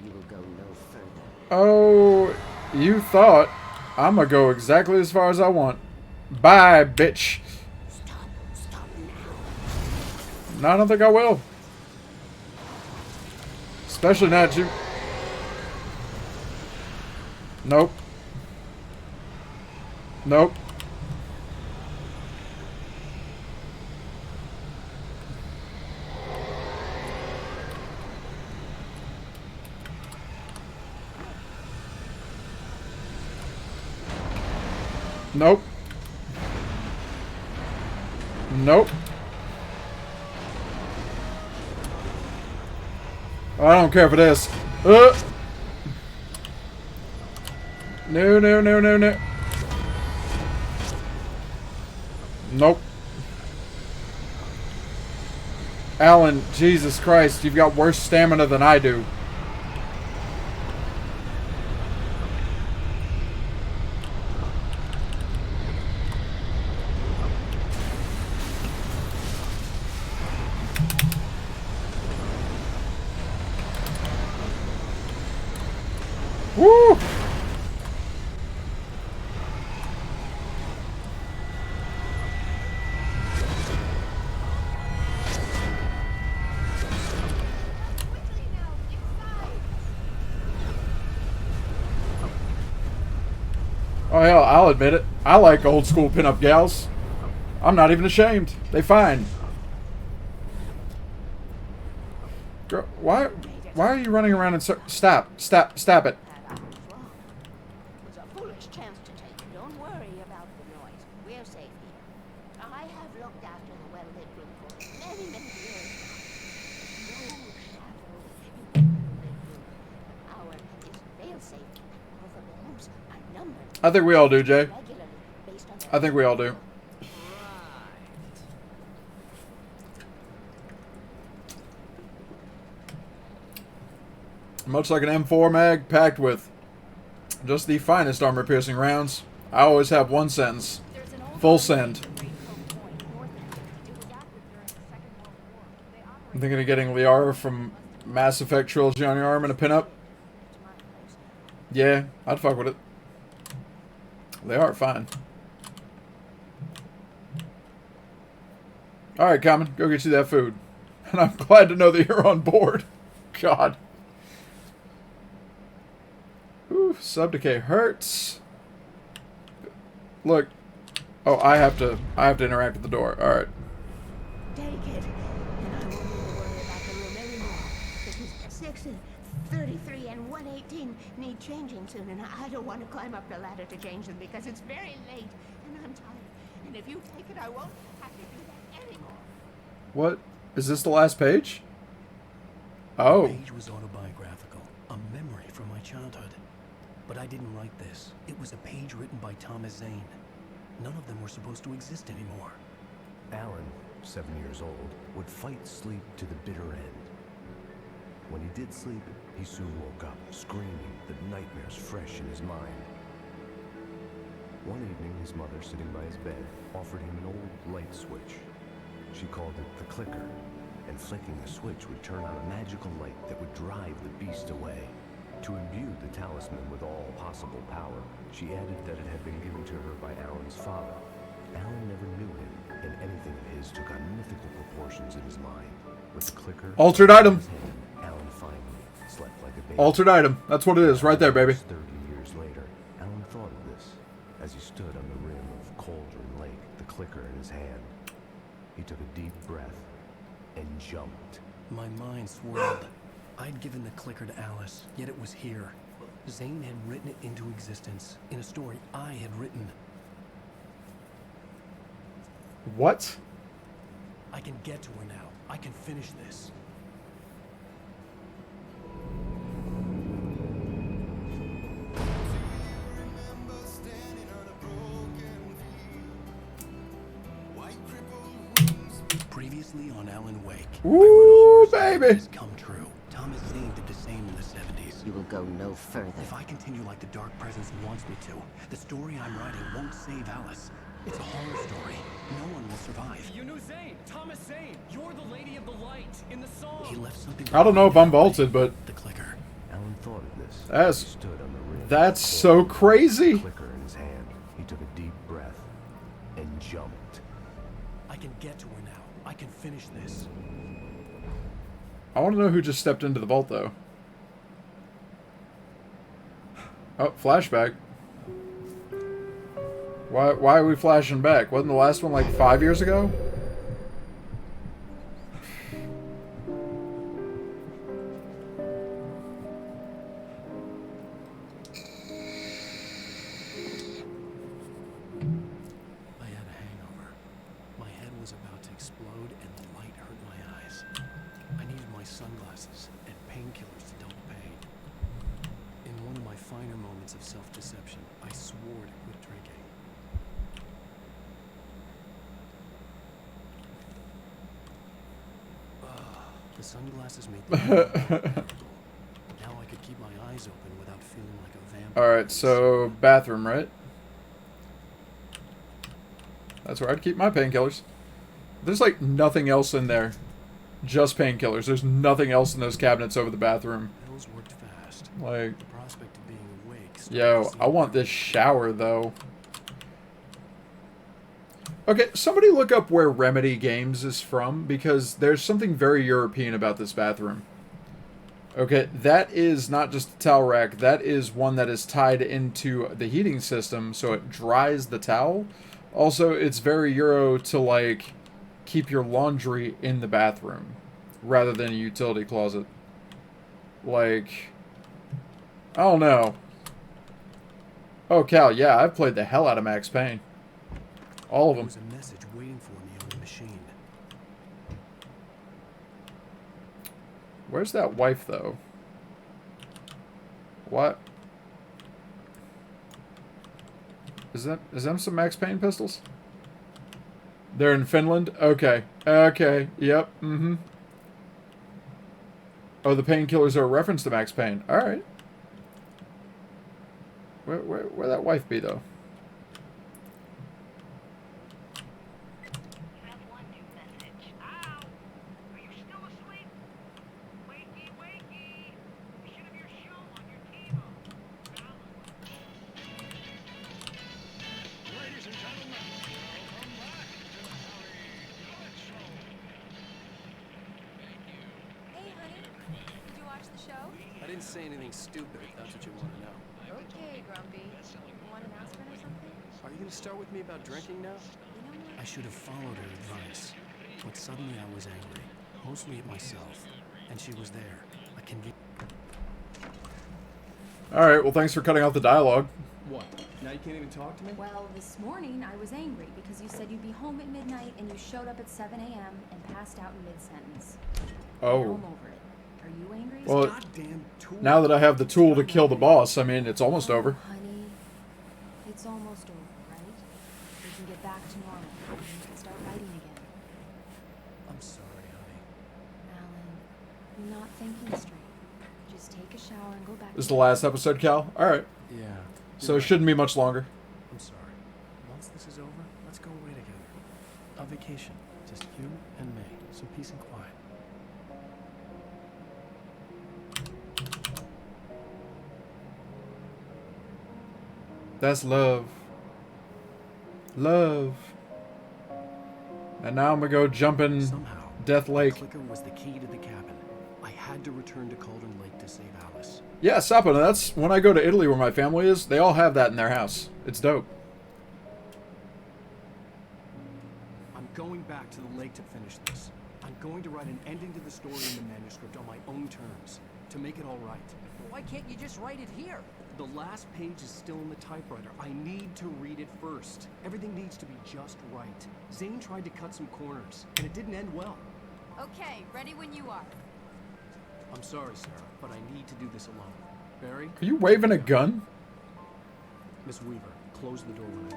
Speaker 6: You will go no further.
Speaker 1: Oh, you thought I'm gonna go exactly as far as I want. Bye, bitch.
Speaker 6: Stop now.
Speaker 1: No, I don't think I will. Especially not you. Nope. Nope. Nope. Nope. I don't care for this. No, no, no, no, no. Nope. Alan, Jesus Christ, you've got worse stamina than I do. Woo! Oh hell, I'll admit it. I like old school pinup gals. I'm not even ashamed. They fine. Girl, why are you running around in circles? Stop it.
Speaker 6: That I was wrong. It was a foolish chance to take. Don't worry about the noise. We're safe here. I have looked after the well-lit room for many, many years now. No shadow in the well-lit room. Our is fail-safe, and all the rooms are numbered.
Speaker 1: I think we all do, Jay.
Speaker 6: Regularly, based on their
Speaker 1: I think we all do. Much like an M4 mag packed with just the finest armor-piercing rounds, I always have one sentence. Full send. I'm thinking of getting Liara from Mass Effect Trilogy on your arm in a pinup. Yeah, I'd fuck with it. They are fine. Alright, Common, go get you that food. And I'm glad to know that you're on board. God. Ooh, sub decay hurts. Look. Oh, I have to interact with the door. Alright.
Speaker 6: Take it, and I won't need to worry about the room anymore. Because 6 and 33 and 118 need changing soon, and I don't want to climb up the ladder to change them because it's very late, and I'm tired. And if you take it, I won't have to do that anymore.
Speaker 1: What? Is this the last page? Oh.
Speaker 2: The page was autobiographical, a memory from my childhood. But I didn't write this. It was a page written by Thomas Zane. None of them were supposed to exist anymore.
Speaker 13: Alan, 7 years old, would fight sleep to the bitter end. When he did sleep, he soon woke up, screaming, the nightmares fresh in his mind. One evening, his mother, sitting by his bed, offered him an old light switch. She called it the clicker, and flicking the switch would turn on a magical light that would drive the beast away. To imbue the talisman with all possible power, she added that it had been given to her by Alan's father. Alan never knew him, and anything of his took on mythical proportions in his mind. With the clicker...
Speaker 1: Altered item!
Speaker 13: in his hand, Alan finally slept like a baby.
Speaker 1: Altered item. That's what it is, right there, baby.
Speaker 13: 30 years later, Alan thought of this. As he stood on the rim of Cauldron Lake, the clicker in his hand. He took a deep breath and jumped.
Speaker 2: My mind swirled. I'd given the clicker to Alice, yet it was here. Zane had written it into existence, in a story I had written.
Speaker 1: What?
Speaker 2: I can get to her now. I can finish this. Previously on Alan Wake.
Speaker 1: Ooh, baby!
Speaker 2: Has come true. Thomas Zane did the same in the 70s.
Speaker 6: You will go no further.
Speaker 2: If I continue like the Dark Presence wants me to, the story I'm writing won't save Alice. It's a horror story. No one will survive.
Speaker 8: You knew Zane, Thomas Zane. You're the Lady of the Light in the song.
Speaker 2: He left something.
Speaker 1: I don't know if I'm vaulted, but
Speaker 2: the clicker.
Speaker 13: Alan thought of this.
Speaker 1: That's,
Speaker 13: He stood on the rim.
Speaker 1: that's so crazy.
Speaker 13: Clicker in his hand. He took a deep breath and jumped.
Speaker 2: I can get to her now. I can finish this.
Speaker 1: I want to know who just stepped into the vault, though. Oh, flashback. Why are we flashing back? Wasn't the last one like 5 years ago?
Speaker 2: I had a hangover. My head was about to explode and the light hurt my eyes. I needed my sunglasses and painkillers to dull the pain. In one of my finer moments of self-deception, I swore to quit drinking. The sunglasses made me now I could keep my eyes open without feeling like a vampire.
Speaker 1: Alright, so bathroom, right? That's where I'd keep my painkillers. There's like nothing else in there. Just painkillers. There's nothing else in those cabinets over the bathroom.
Speaker 2: Pills worked fast.
Speaker 1: Like,
Speaker 2: the prospect of being awake.
Speaker 1: yo, I want this shower though. Okay, somebody look up where Remedy Games is from, because there's something very European about this bathroom. Okay, that is not just a towel rack, that is one that is tied into the heating system, so it dries the towel. Also, it's very Euro to, like, keep your laundry in the bathroom, rather than a utility closet. Like, I don't know. Oh, Cal, yeah, I've played the hell out of Max Payne. All of them.
Speaker 2: There was a message waiting for me on the machine.
Speaker 1: Where's that wife, though? What? Is them some Max Payne pistols? They're in Finland? Okay. Okay. Yep. Mm-hmm. Oh, the painkillers are a reference to Max Payne. Alright. Where that wife be, though?
Speaker 2: I didn't say anything stupid, if that's what you want to know.
Speaker 7: Okay, Grumpy. Want an aspirin or something?
Speaker 2: Are you going to start with me about drinking now?
Speaker 7: You know what?
Speaker 2: I should have followed her advice. But suddenly I was angry. Mostly at myself. And she was there. A convenient...
Speaker 1: Alright, well thanks for cutting out the dialogue.
Speaker 8: What? Now you can't even talk to me?
Speaker 14: Well, this morning I was angry because you said you'd be home at midnight and you showed up at 7 a.m. and passed out in mid-sentence.
Speaker 1: Oh.
Speaker 14: Now I'm over it. Are you angry?
Speaker 1: Well, now that I have the tool to kill the boss, I mean, it's almost over.
Speaker 14: Honey, it's almost over, right? We can get back to normal and you can start writing again.
Speaker 2: I'm sorry, honey.
Speaker 14: Alan, you're not thinking straight. Just take a shower and go back.
Speaker 1: This is the last episode, Cal? Alright.
Speaker 2: Yeah.
Speaker 1: So it shouldn't be much longer.
Speaker 2: I'm sorry. Once this is over, let's go away together. A vacation. Just you and me. Some peace and quiet.
Speaker 1: That's love. Love. And now I'm gonna go jumping
Speaker 2: Somehow,
Speaker 1: Death Lake.
Speaker 2: the clicker was the key to the cabin. I had to return to Cauldron Lake to save Alice.
Speaker 1: Yeah, Sapo, that's when I go to Italy where my family is, they all have that in their house. It's dope.
Speaker 2: I'm going back to the lake to finish this. I'm going to write an ending to the story in the manuscript on my own terms, to make it all right.
Speaker 3: Why can't you just write it here?
Speaker 2: The last page is still in the typewriter. I need to read it first. Everything needs to be just right. Zane tried to cut some corners, and it didn't end well.
Speaker 7: Okay, ready when you are.
Speaker 2: I'm sorry, Sarah, but I need to do this alone. Barry?
Speaker 1: Are you waving a gun?
Speaker 2: Miss Weaver, close the door when I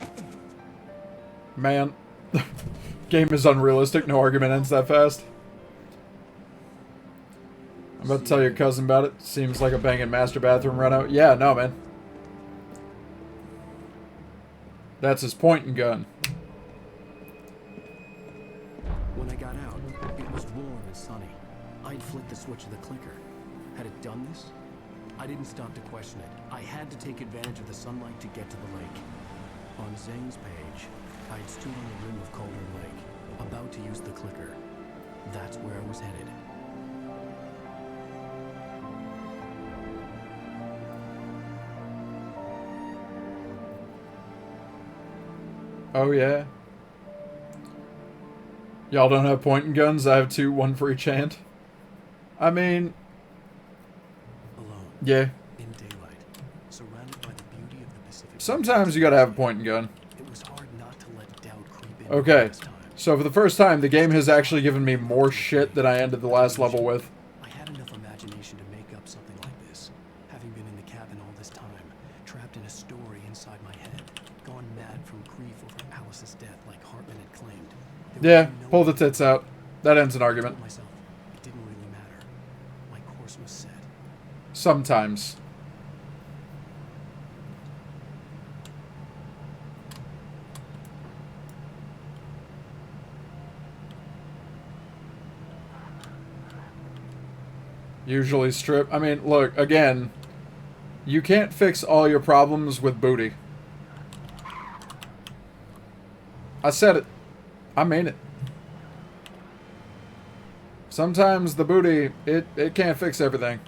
Speaker 2: leave.
Speaker 1: Man, game is unrealistic. No argument ends that fast. I'm about to tell your cousin about it. Seems like a banging master bathroom run out. Yeah, no, man. That's his point and gun.
Speaker 2: When I got out, it was warm and sunny. I'd flicked the switch of the clicker. Had it done this? I didn't stop to question it. I had to take advantage of the sunlight to get to the lake. On Zane's page, I'd stood on the rim of Cauldron Lake, about to use the clicker. That's where I was headed.
Speaker 1: Oh, yeah. Y'all don't have point and guns? I have two, one for each hand. I mean...
Speaker 2: Alone.
Speaker 1: Yeah.
Speaker 2: In daylight, surrounded by the beauty of the Pacific.
Speaker 1: Sometimes you gotta have a point and gun.
Speaker 2: It was hard not to let doubt creep in.
Speaker 1: Okay. So for the first time, the game has actually given me more shit than I ended the last level with.
Speaker 2: I had enough imagination to make up something like this. Having been in the cabin all this time, trapped in a story inside my head, gone mad from grief over Alice's death like Hartman had claimed.
Speaker 1: Yeah, pull the tits out. That ends an argument.
Speaker 2: Myself, it didn't really matter. My course was set.
Speaker 1: Sometimes. Usually strip. I mean, look, again, you can't fix all your problems with booty. I said it. I mean it. Sometimes the booty, it can't fix everything.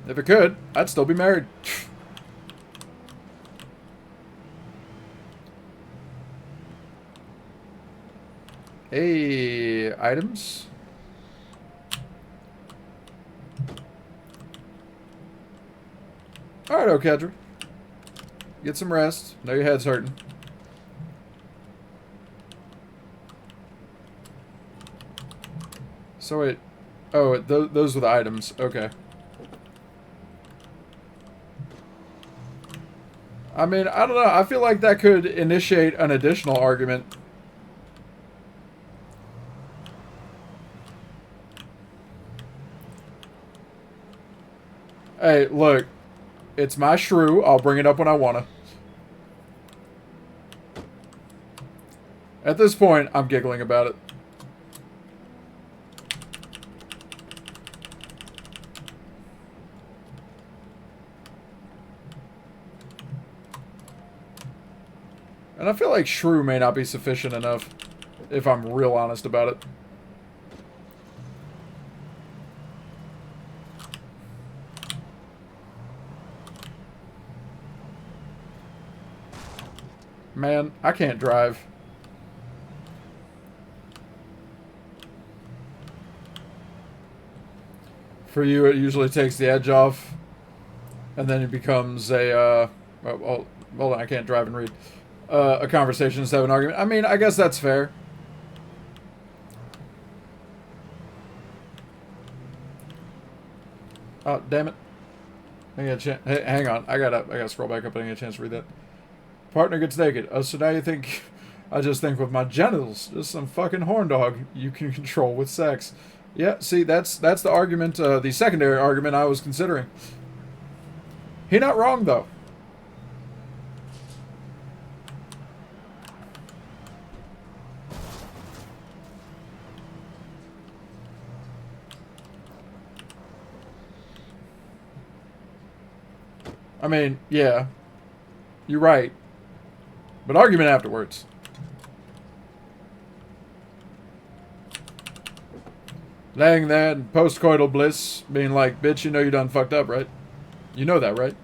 Speaker 1: If it could, I'd still be married. Hey, items. Alright, Okedra. Get some rest. Know your head's hurting. So wait. Oh, those were the items. Okay. I mean, I don't know. I feel like that could initiate an additional argument. Hey, look. It's my shrew. I'll bring it up when I wanna. At this point, I'm giggling about it. And I feel like shrew may not be sufficient enough, if I'm real honest about it. Man, I can't drive. For you, it usually takes the edge off, and then it becomes a, well, hold on, I can't drive and read. A conversation instead of an argument. I mean, I guess that's fair. Oh, damn it. I get a chance. Hey, hang on. I gotta scroll back up and I get a chance to read that. Partner gets naked. Oh, so now you think I just think with my genitals, just some fucking horn dog you can control with sex. Yeah, see, that's the argument, the secondary argument I was considering. He not wrong, though. I mean, yeah. You're right. But argument afterwards. Laying there in post-coital bliss, being like, bitch, you know you done fucked up, right? You know that, right?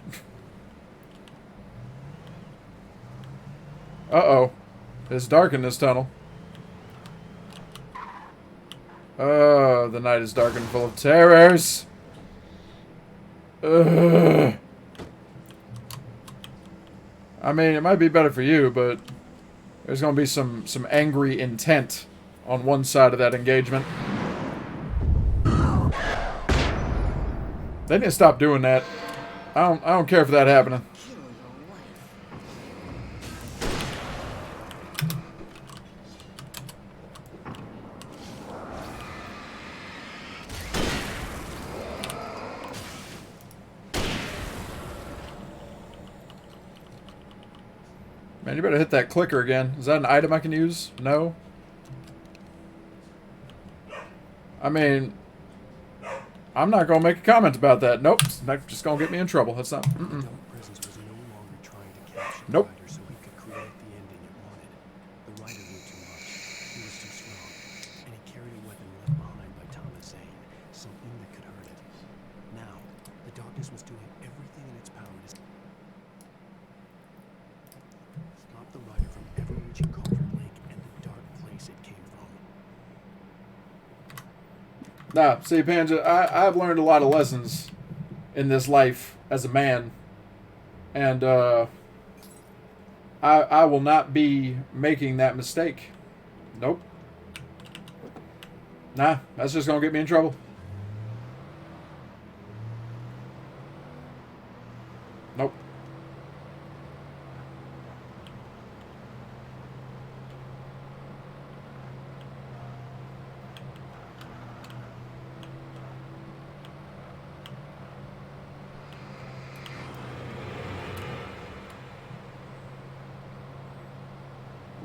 Speaker 1: Uh-oh. It's dark in this tunnel. Oh, the night is dark and full of terrors. Ugh. I mean, it might be better for you, but there's going to be some angry intent on one side of that engagement. They need to stop doing that. I don't care for that happening. Man, you better hit that clicker again. Is that an item I can use? No? I mean, I'm not going to make a comment about that. Nope. It's not just going to get me in trouble. That's not... Mm-mm.
Speaker 2: Presence was no longer trying to capture the
Speaker 1: Nope.
Speaker 2: rider so he could create the ending it wanted. The rider knew too much. He was too strong. And he carried a weapon left behind by Thomas Zane. Something that could hurt it. Now, the darkness was doing everything in its power to stop the rider from ever reaching Cauldron Lake and the dark place it came from.
Speaker 1: Nah, see, Panja, I've learned a lot of lessons in this life as a man. And, I will not be making that mistake. Nope. Nah, that's just going to get me in trouble. Nope.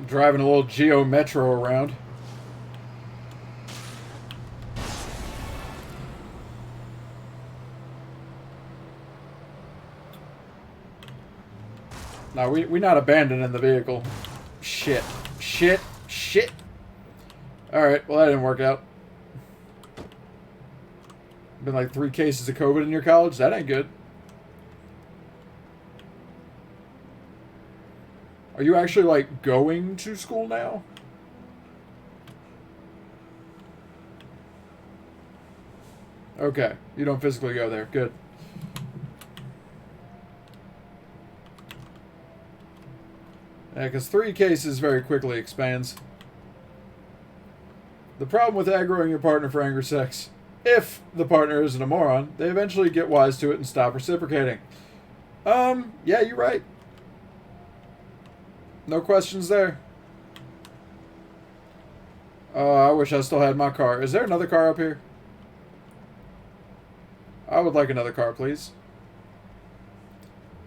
Speaker 1: Driving a little Geo Metro around. No, we not abandoning the vehicle. Shit. Shit. Shit. Alright, well that didn't work out. Been like 3 cases of COVID in your college? That ain't good. Are you actually, like, going to school now? Okay. You don't physically go there. Good. Yeah, because 3 cases very quickly expands. The problem with aggroing your partner for angry sex. If the partner isn't a moron, they eventually get wise to it and stop reciprocating. Yeah, you're right. No questions there. Oh, I wish I still had my car. Is there another car up here? I would like another car, please.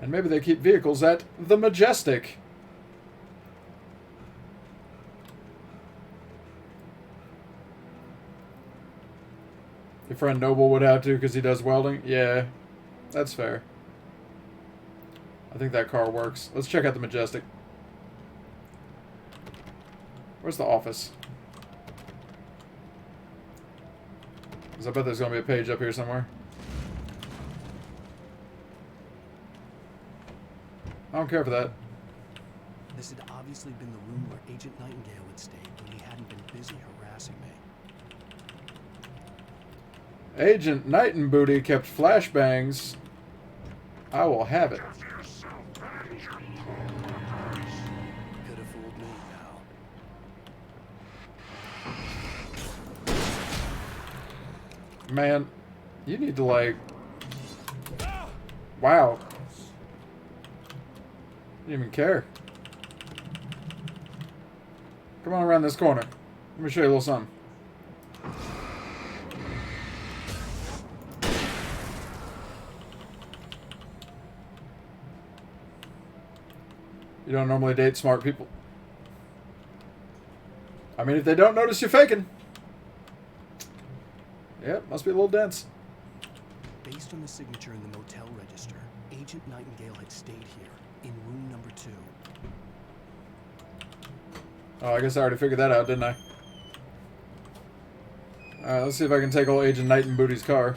Speaker 1: And maybe they keep vehicles at the Majestic. Your friend Noble would have to because he does welding? Yeah, that's fair. I think that car works. Let's check out the Majestic. Where's the office? Because I bet there's going to be a page up here somewhere. I don't care for that.
Speaker 2: This had obviously been the room where Agent Nightingale had stayed when he hadn't been busy harassing me.
Speaker 1: Agent Nightingale kept flashbangs. I will have it.
Speaker 2: Could have fooled me, pal.
Speaker 1: Man, you need to, like... Wow. You didn't even care. Come on around this corner. Let me show you a little something. You don't normally date smart people. I mean, if they don't notice you're faking. Yep, must be a little dense.
Speaker 2: Based on the signature in the motel register, Agent Nightingale had stayed here, in room number 2.
Speaker 1: Oh, I guess I already figured that out, didn't I? Alright, let's see if I can take old Agent Knight and Booty's car.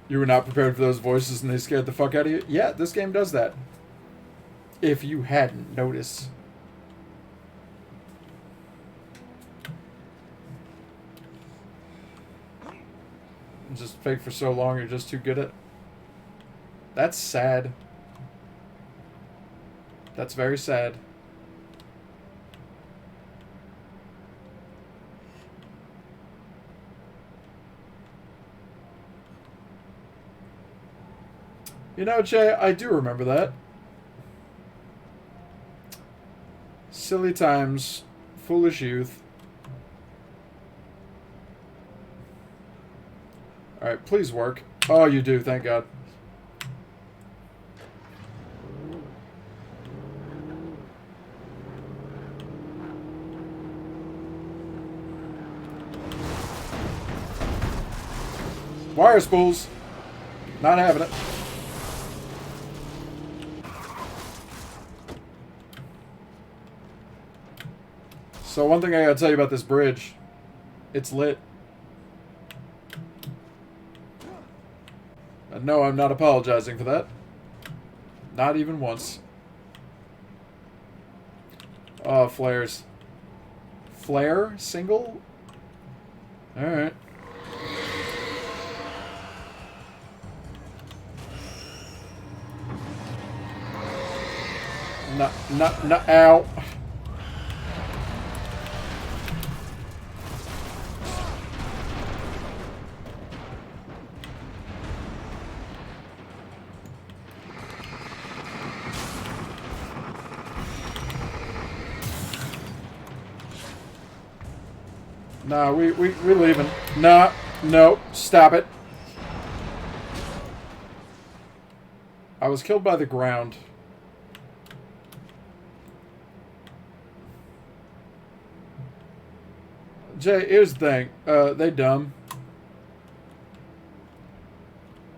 Speaker 1: You were not prepared for those voices and they scared the fuck out of you? Yeah, this game does that. If you hadn't noticed. Just fake for so long, you're just too good at. That's sad. That's very sad. You know, Jay, I do remember that. Silly times, foolish youth. Alright, please work. Oh, you do, thank God. Wire spools. Not having it. So one thing I gotta tell you about this bridge. It's lit. And no, I'm not apologizing for that. Not even once. Oh, flares. Flare? Single? Alright. No, ow. Nah, we're leaving. Nah, no, stop it. I was killed by the ground. Jay, here's the thing. They dumb.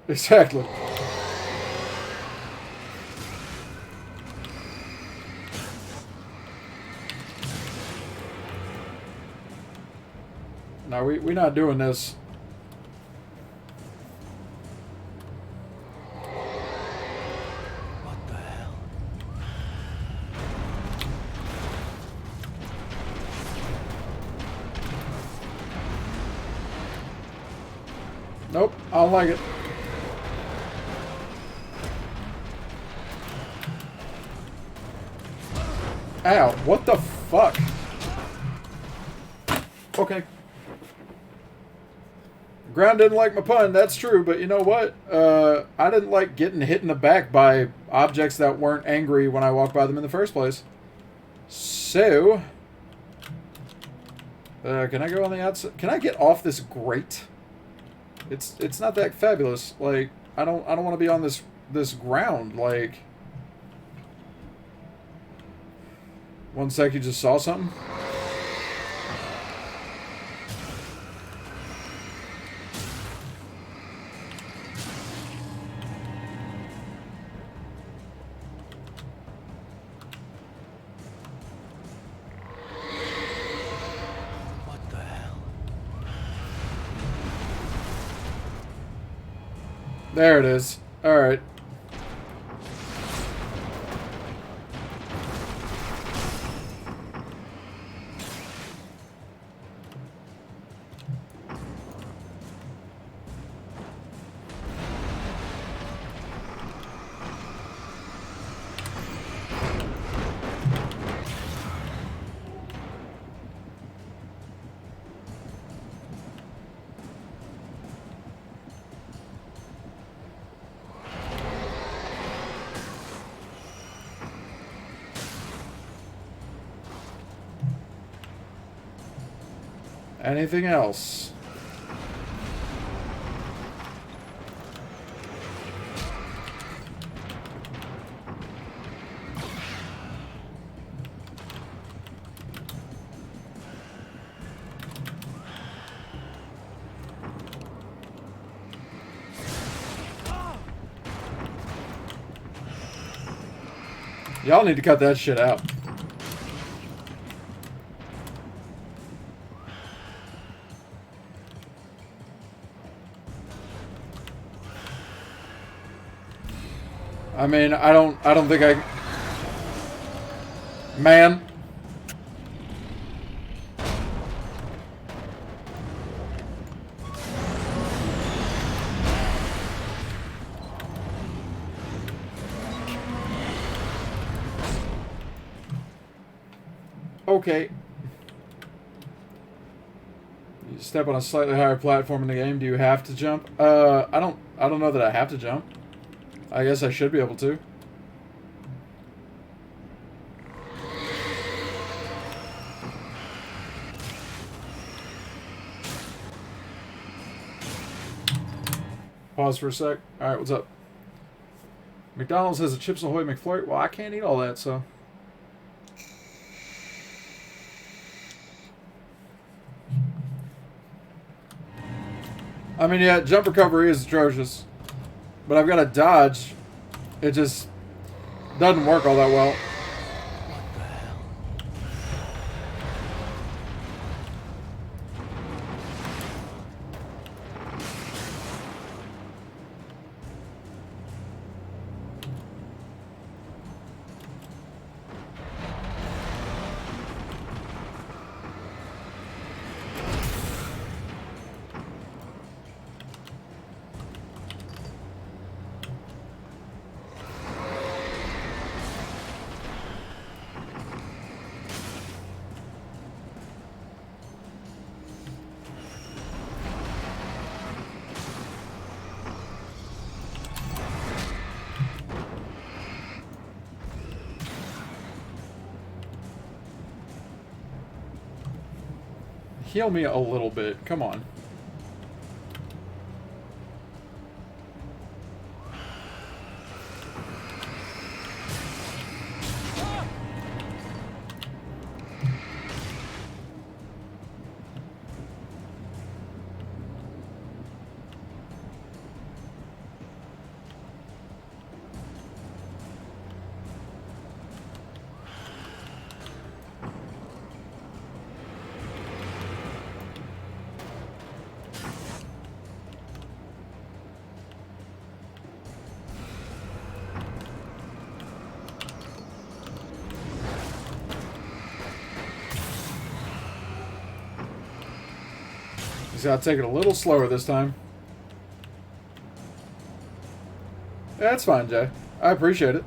Speaker 1: Exactly. No, we're not doing this.
Speaker 2: What the hell?
Speaker 1: Nope, I don't like it. Ow, what the fuck? Okay. Ground didn't like my pun, that's true, but you know what? I didn't like getting hit in the back by objects that weren't angry when I walked by them in the first place. So... can I go on the outside? Can I get off this grate? It's not that fabulous. Like, I don't want to be on this ground, like... One sec, you just saw something? There it is. Alright. Anything else? Y'all need to cut that shit out. I mean, I don't think I... Man. Okay. You step on a slightly higher platform in the game. Do you have to jump? I don't know that I have to jump. I guess I should be able to. Pause for a sec. Alright, what's up? McDonald's has a Chips Ahoy McFlurry. Well, I can't eat all that, so... I mean, yeah, jump recovery is atrocious. But I've got a dodge. It just doesn't work all that well. Heal me a little bit. Come on. Just gotta take it a little slower this time. Yeah, that's fine, Jay. I appreciate it.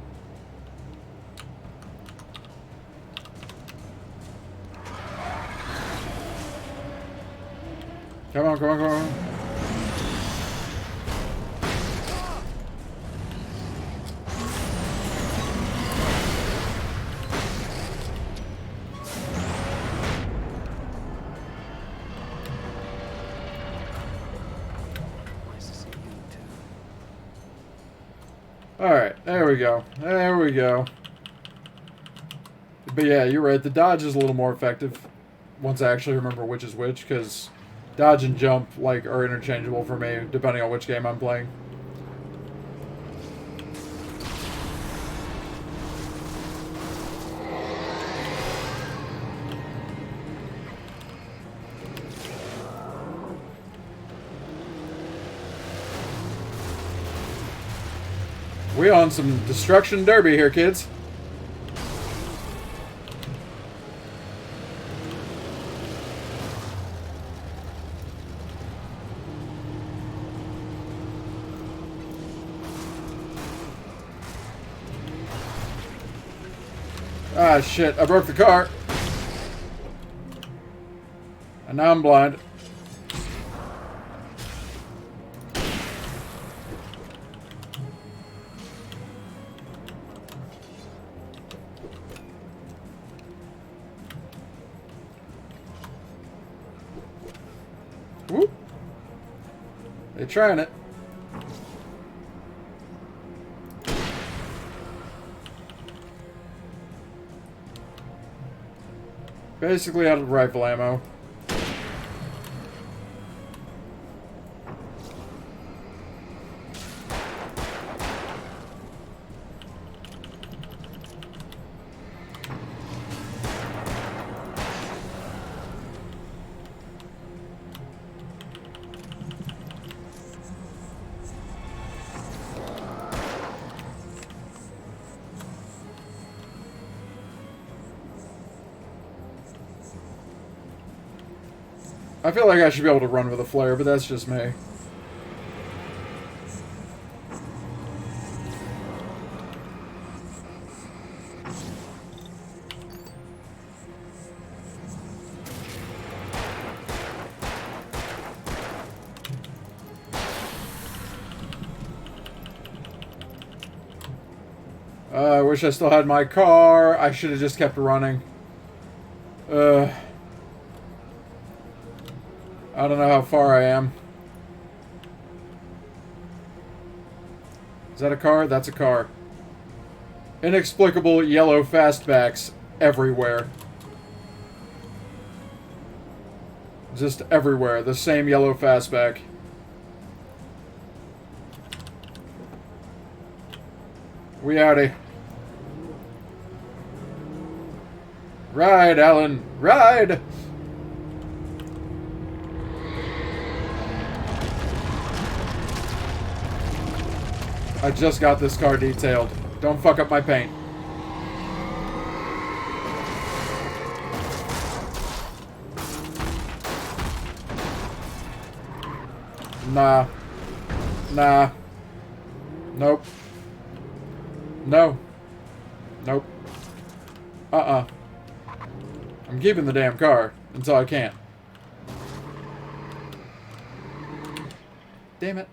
Speaker 1: Come on, come on, come on. Alright, there we go. There we go. But yeah, you're right. The dodge is a little more effective once I actually remember which is which, because dodge and jump like are interchangeable for me depending on which game I'm playing. We on some destruction derby here, kids. Ah, shit. I broke the car. And now I'm blind. Whoop. They're trying it. Basically out of rifle ammo. I feel like I should be able to run with a flare, but that's just me. I wish I still had my car. I should have just kept running. I don't know how far I am. Is that a car? That's a car. Inexplicable yellow fastbacks everywhere. Just everywhere. The same yellow fastback. We outie. Ride, Alan. Ride! I just got this car detailed. Don't fuck up my paint. Nah. Nah. Nope. No. Nope. I'm keeping the damn car until I can't. Damn it.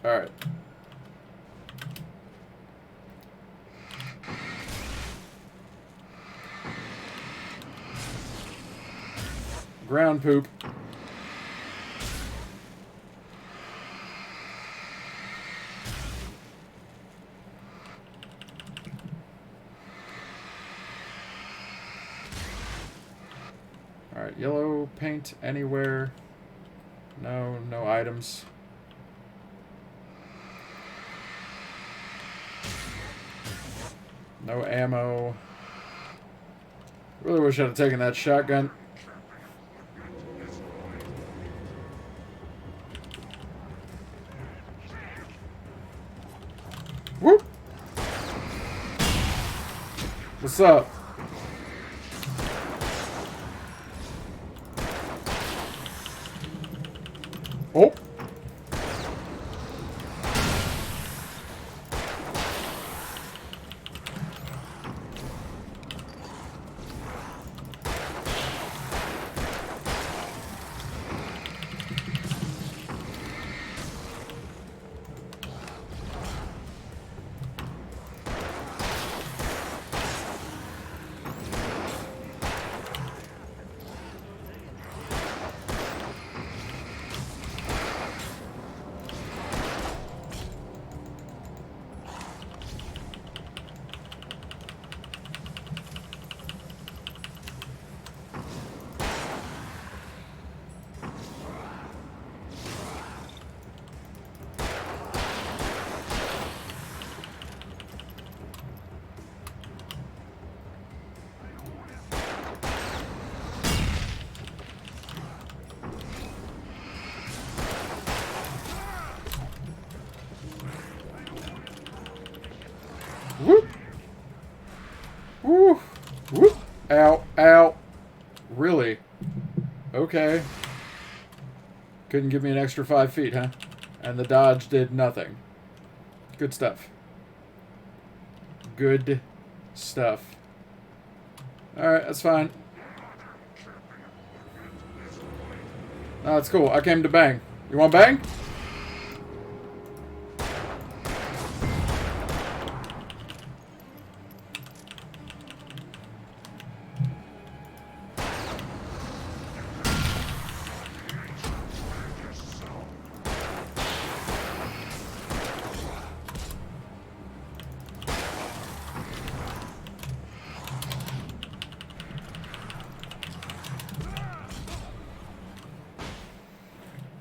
Speaker 1: Alright. Ground poop. Alright, yellow paint anywhere. No, no items. No ammo. Really wish I'd have taken that shotgun. Whoop! What's up? Oh! Whoop! Woo! Whoop! Ow! Ow! Really? Okay. Couldn't give me an extra 5 feet, huh? And the dodge did nothing. Good stuff. Good stuff. Alright, that's fine. No, that's cool. I came to bang. You want bang?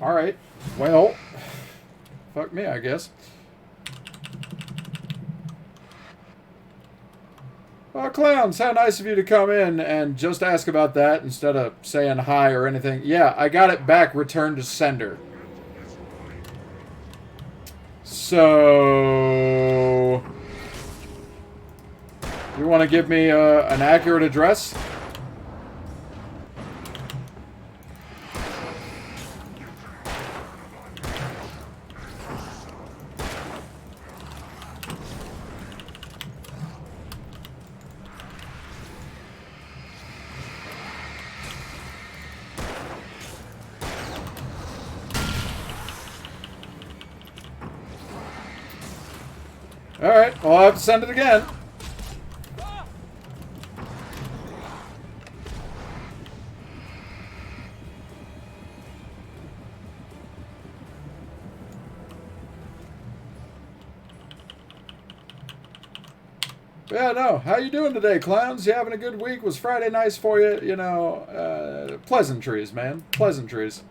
Speaker 1: Alright. Well, fuck me, I guess. Well, clowns, how nice of you to come in and just ask about that instead of saying hi or anything. Yeah, I got it back, returned to sender. So... You want to give me an accurate address? Alright, well, I'll have to send it again. Yeah, no. How you doing today, clowns? You having a good week? Was Friday nice for you? You know, pleasantries, man. Pleasantries.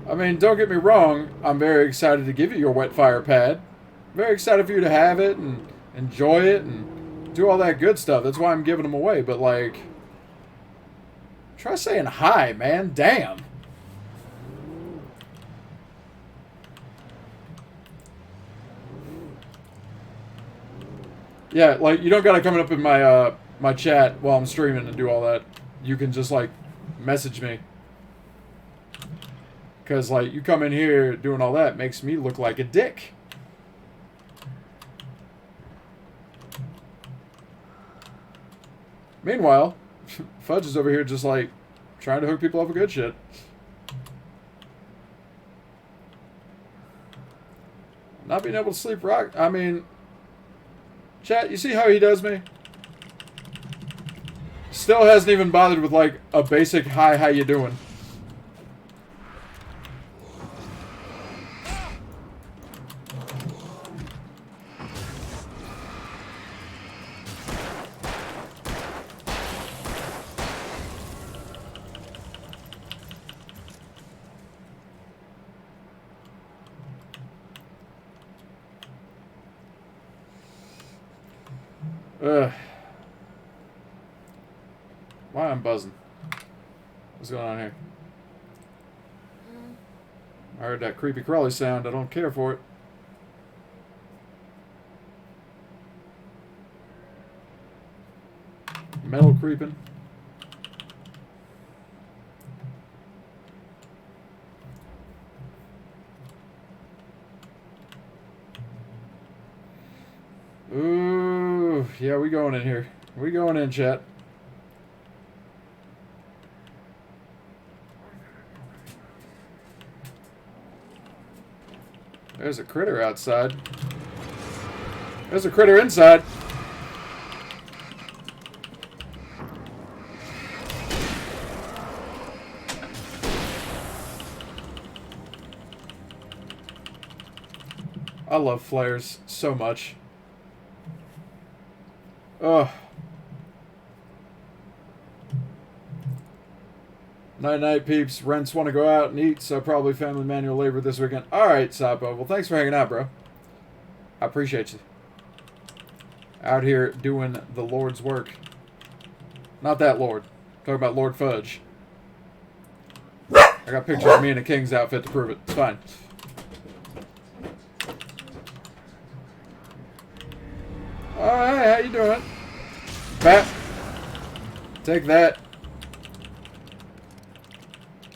Speaker 1: I mean, don't get me wrong. I'm very excited to give you your wet fire pad. Very excited for you to have it and enjoy it and do all that good stuff. That's why I'm giving them away. But, like, try saying hi, man. Damn. Yeah, like, you don't gotta come up in my, my chat while I'm streaming and do all that. You can just, like, message me. Because, like, you come in here doing all that makes me look like a dick. Meanwhile, Fudge is over here just, like, trying to hook people up with good shit. Not being able to sleep rock. I mean, chat, you see how he does me? Still hasn't even bothered with, like, a basic hi, how you doing? Ugh. Why I'm buzzing? What's going on here? I heard that creepy crawly sound. I don't care for it. Metal creeping. Ooh, yeah, we going in here. We going in, chat. There's a critter outside. There's a critter inside. I love flares so much. Ugh. Night, peeps. Rents want to go out and eat, so probably family manual labor this weekend. Alright, Sapo. Well, thanks for hanging out, bro. I appreciate you. Out here doing the Lord's work. Not that Lord. I'm talking about Lord Fudge. I got pictures of me in a king's outfit to prove it. It's fine. Alright, how you doing? Bat. Take that.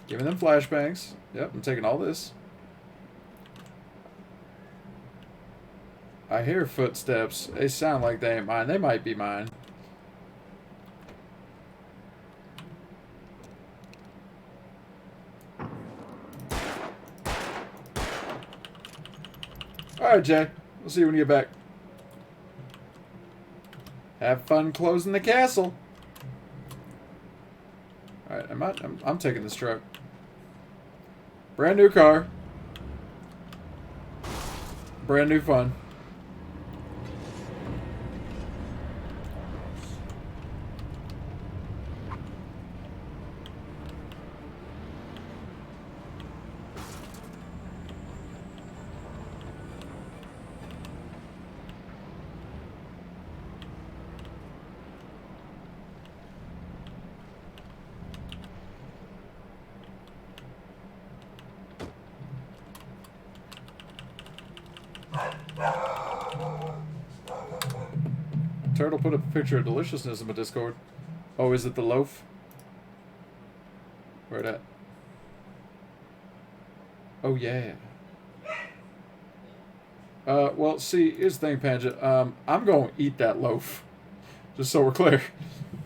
Speaker 1: Giving them flashbangs. Yep, I'm taking all this. I hear footsteps. They sound like they ain't mine. They might be mine. Alright, Jay. We'll see you when you get back. Have fun closing the castle. Alright, I'm taking this truck. Brand new car. Brand new fun. Turtle put up a picture of deliciousness in my Discord. Oh, is it the loaf? Where it at? Oh, yeah. Well, see, here's the thing, Panja. I'm going to eat that loaf. Just so we're clear.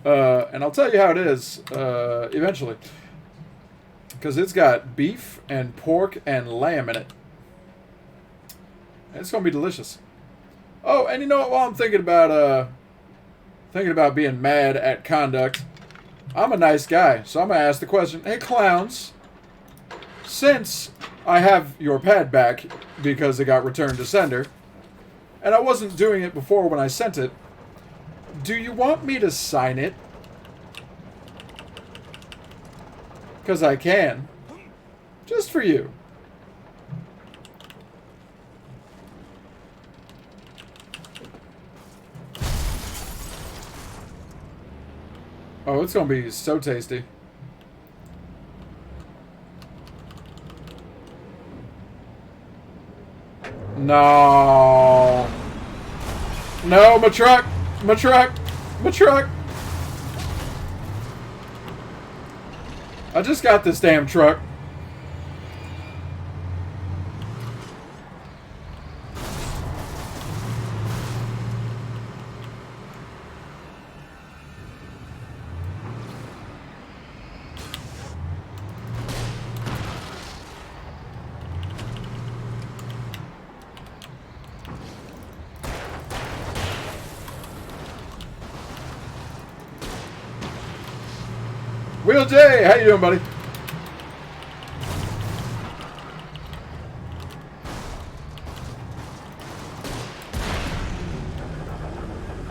Speaker 1: And I'll tell you how it is, eventually. Because it's got beef and pork and lamb in it. And it's going to be delicious. Oh, and you know what? While I'm thinking about being mad at conduct, I'm a nice guy. So I'm going to ask the question, hey, clowns, since I have your pad back because it got returned to sender, and I wasn't doing it before when I sent it, do you want me to sign it? Because I can. Just for you. Oh, it's going to be so tasty. No. No, my truck. My truck. My truck. I just got this damn truck. Will J, how you doing, buddy?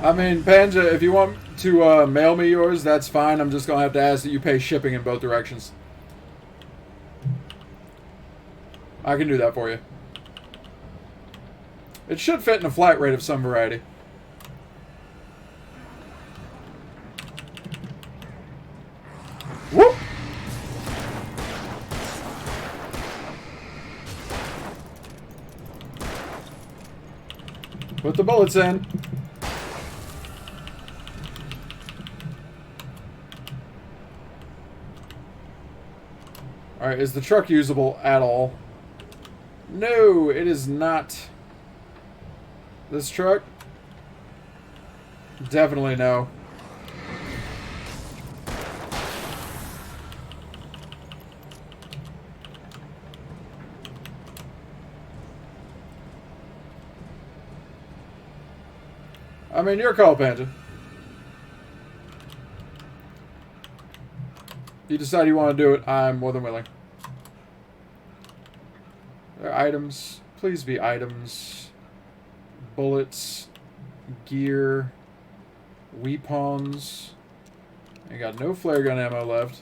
Speaker 1: I mean, Panja, if you want to mail me yours, that's fine. I'm just going to have to ask that you pay shipping in both directions. I can do that for you. It should fit in a flat rate of some variety. Whoop! Put the bullets in. Alright, is the truck usable at all? No, it is not. This truck? Definitely no. I mean, your call, Panja. You decide you want to do it, I'm more than willing. There are items. Please be items. Bullets. Gear. Weapons. I got no flare gun ammo left.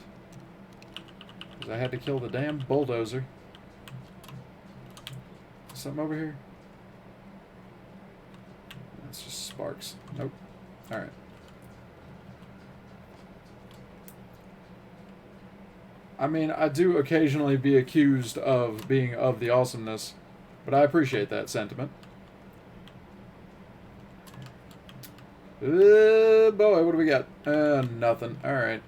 Speaker 1: Because I had to kill the damn bulldozer. Something over here? It's just sparks. Nope. Alright. I mean, I do occasionally be accused of being of the awesomeness, but I appreciate that sentiment. Boy, what do we got? Nothing. Alright.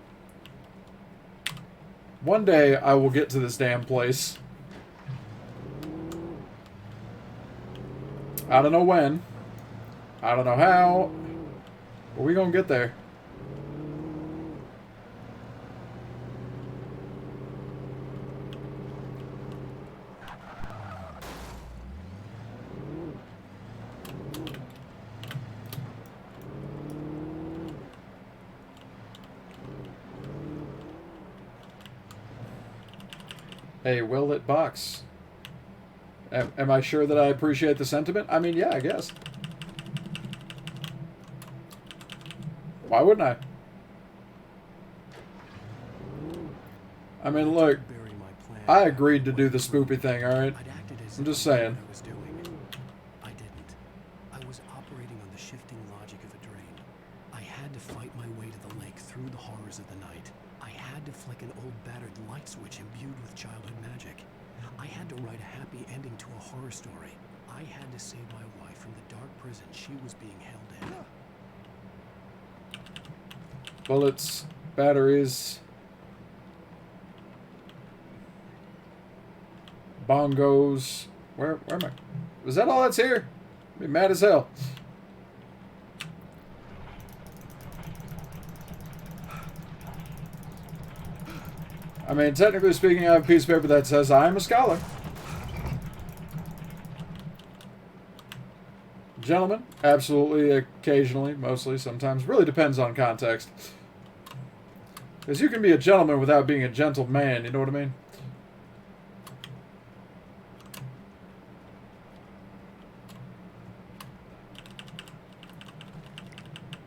Speaker 1: One day, I will get to this damn place. I don't know when. I don't know how. But we gonna get there. A well-lit box. Am I sure that I appreciate the sentiment? I mean, yeah, I guess. Why wouldn't I? I mean, look. I agreed to do the spoopy thing, alright? I'm just saying.
Speaker 2: I didn't. I was operating on the shifting logic of a dream. I had to fight my way to the lake through the horrors of the night. I had to flick an old battered light switch imbued with childhood magic. I had to write a happy ending to a horror story. I had to save my wife from the dark prison she was being held in.
Speaker 1: bullets, batteries, bongos. Where am I? Was that all that's here? I'd be mad as hell. I mean, technically speaking, I have a piece of paper that says I am a scholar. Gentlemen, absolutely, occasionally, mostly, sometimes. Really depends on context. Because you can be a gentleman without being a gentleman, you know what I mean?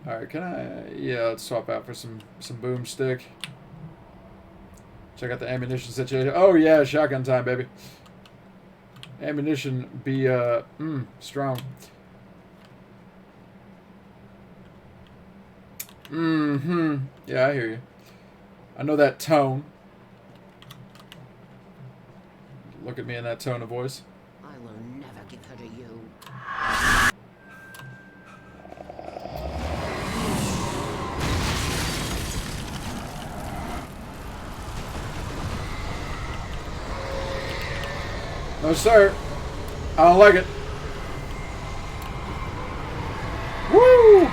Speaker 1: Alright, can I... Yeah, let's swap out for some boomstick. Check out the ammunition situation. Oh, yeah, shotgun time, baby. Ammunition be, strong. Mm-hmm. Yeah, I hear you. I know that tone. Look at me in that tone of voice.
Speaker 6: I will never give her to you.
Speaker 1: No, sir. I don't like it. Woo!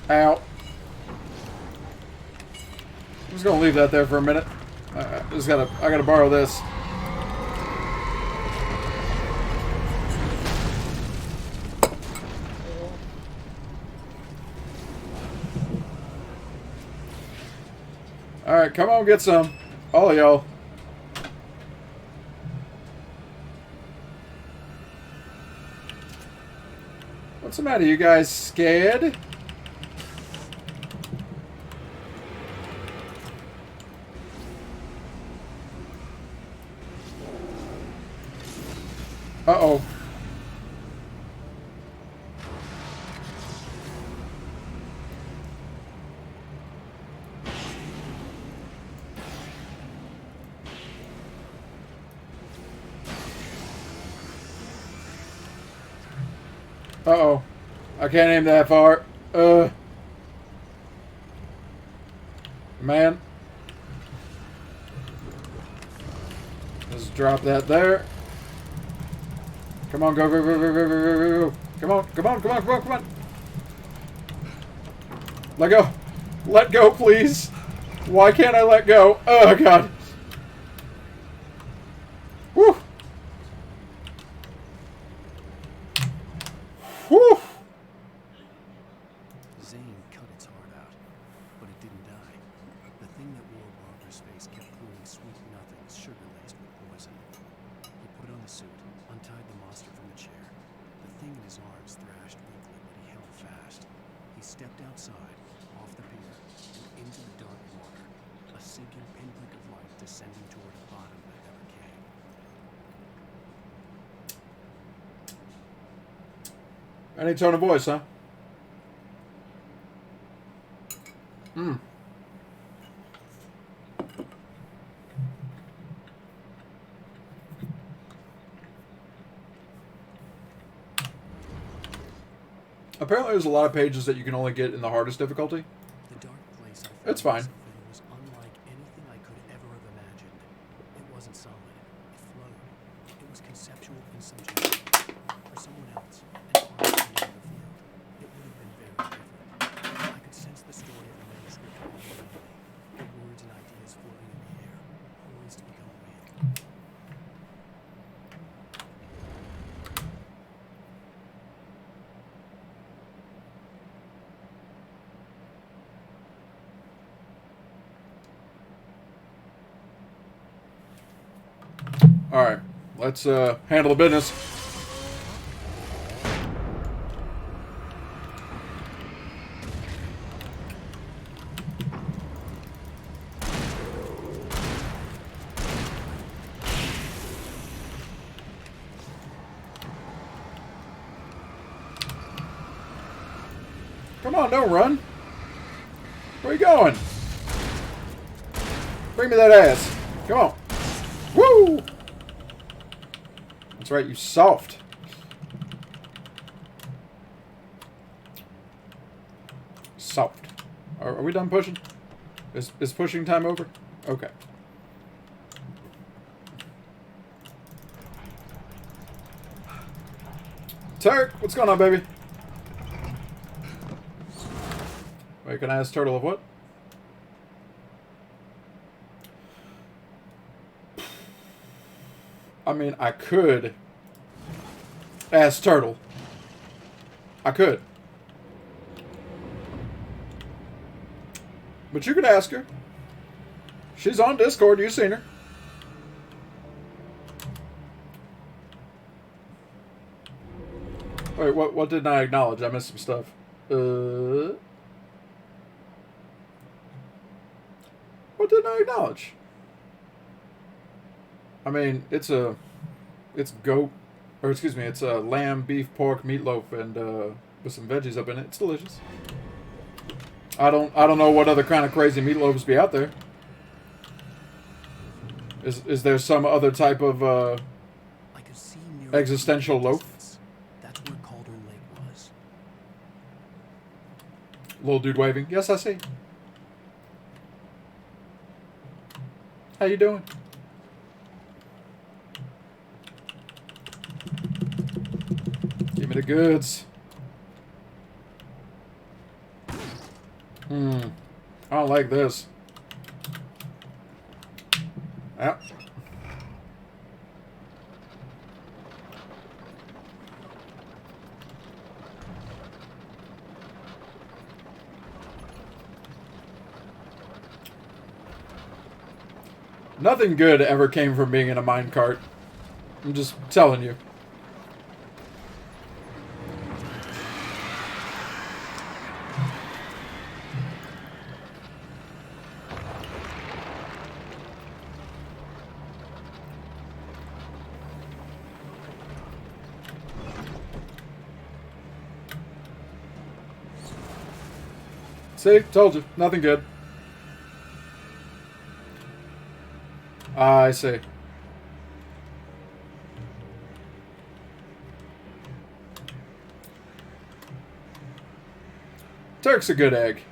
Speaker 1: Ow. I'm just gonna leave that there for a minute. I gotta borrow this. Alright, come on, get some. All of y'all. What's the matter? You guys scared? Uh-oh. Uh-oh. I can't aim that far. Man. Just drop that there. Come on, go, go, go, go, go, go, go, go. Come on, come on, come on, come on, come on. Let go. Let go, please. Why can't I let go? Oh, God. Whew. Whew.
Speaker 2: Zane cut its heart out, but it didn't die. The thing that wore Barbara's face kept pulling sweet nothings, sugar-laced with poison. He put on the suit, untied the monster from the chair. The thing in his arms thrashed weakly, but he held fast. He stepped outside, off the pier, and into the dark water, a sinking pinprick of light descending toward a bottom that never came.
Speaker 1: Any tone of voice, huh? Hmm. Apparently there's a lot of pages that you can only get in the hardest difficulty.
Speaker 2: The dark place I found
Speaker 1: It's fine.
Speaker 2: myself in was unlike anything I could ever have imagined. It wasn't solid. It flowed. It was conceptual and subjective. For someone else, and far from the field, it would have been very different. I could sense the story of the manuscript unfolding, the words and ideas floating in the air, poised to become real.
Speaker 1: Alright, let's handle the business. Come on, don't run. Where are you going? Bring me that ass. Come on. Woo! That's right, you soft. Soft. Are we done pushing? Is pushing time over? Okay. Turk, what's going on, baby? Wait, can I ask Turtle of what? I mean, I could ask Turtle. I could. But you could ask her. She's on Discord. You've seen her. Wait, what didn't I acknowledge? I missed some stuff. What didn't I acknowledge? I mean, it's goat, or excuse me, it's a lamb, beef, pork, meatloaf, and with some veggies up in it. It's delicious. I don't know what other kind of crazy meatloaves be out there. Is there some other type of existential loaf?
Speaker 2: That's where Cauldron Lake was.
Speaker 1: Little dude waving. Yes, I see. How you doing? Give me the goods. I don't like this. Yep. Nothing good ever came from being in a minecart. I'm just telling you. See? Told you. Nothing good. I see. Turk's a good egg.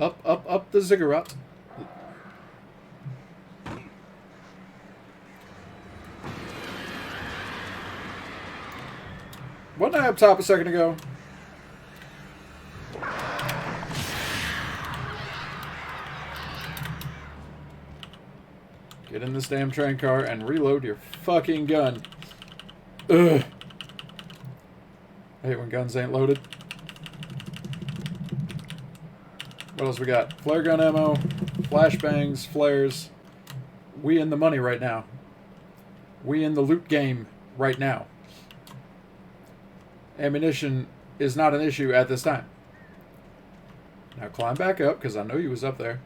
Speaker 1: Up the ziggurat. Wasn't I up top a second ago? Get in this damn train car and reload your fucking gun. Ugh. I hate when guns ain't loaded. What else we got? Flare gun ammo, flashbangs, flares. We in the money right now. We in the loot game right now. Ammunition is not an issue at this time. Now climb back up, because I know you was up there.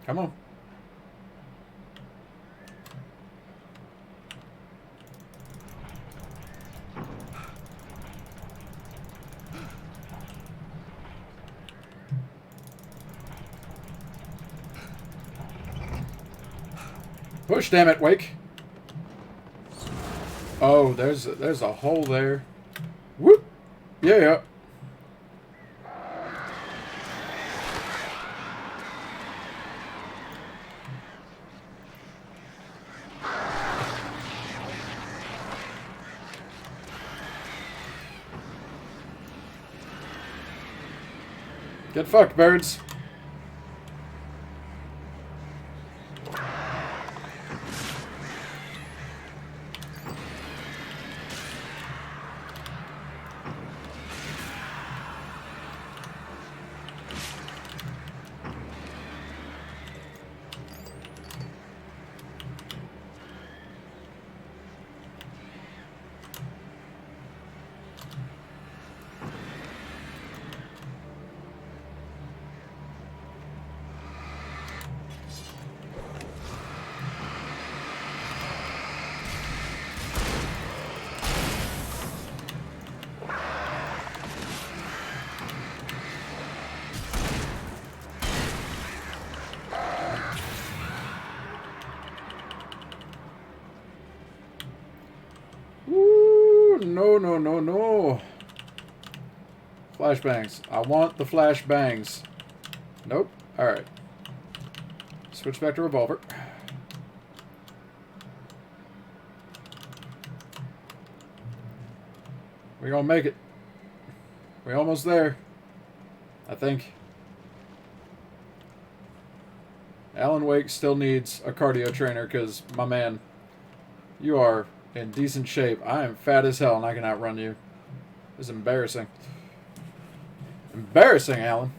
Speaker 1: Come on. Push, damn it, Wake. Oh, there's a hole there. Whoop! Yeah. Get fucked, birds. No, no, no, no. Flashbangs. I want the flashbangs. Nope. Alright. Switch back to revolver. We're gonna make it. We're almost there. I think. Alan Wake still needs a cardio trainer because, my man, you are in decent shape. I am fat as hell and I can outrun you. This is embarrassing. Embarrassing, Alan.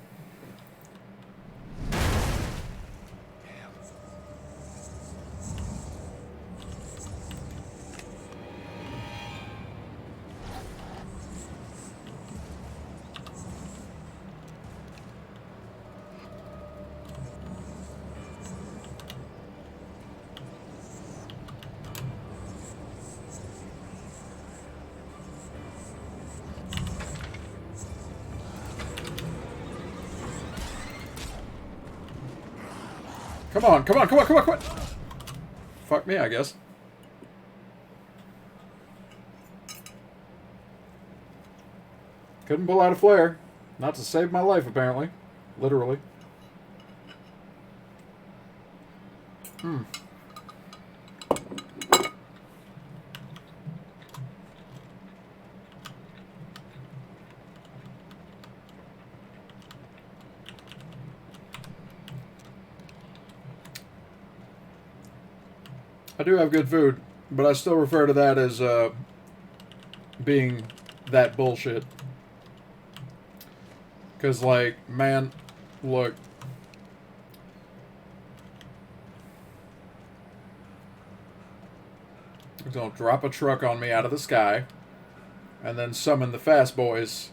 Speaker 1: Come on, come on, come on, come on, come on! Fuck me, I guess. Couldn't pull out a flare. Not to save my life, apparently. Literally. I do have good food, but I still refer to that as being that bullshit. Because, like, man, look. He's gonna drop a truck on me out of the sky, and then summon the fast boys,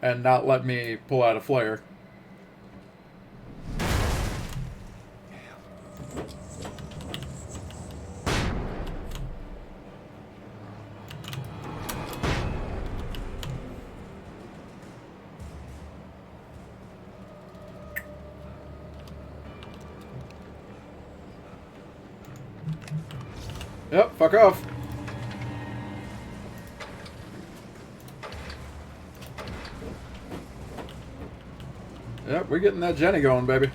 Speaker 1: and not let me pull out a flare. Yep, fuck off. Yep, we're getting that Jenny going, baby.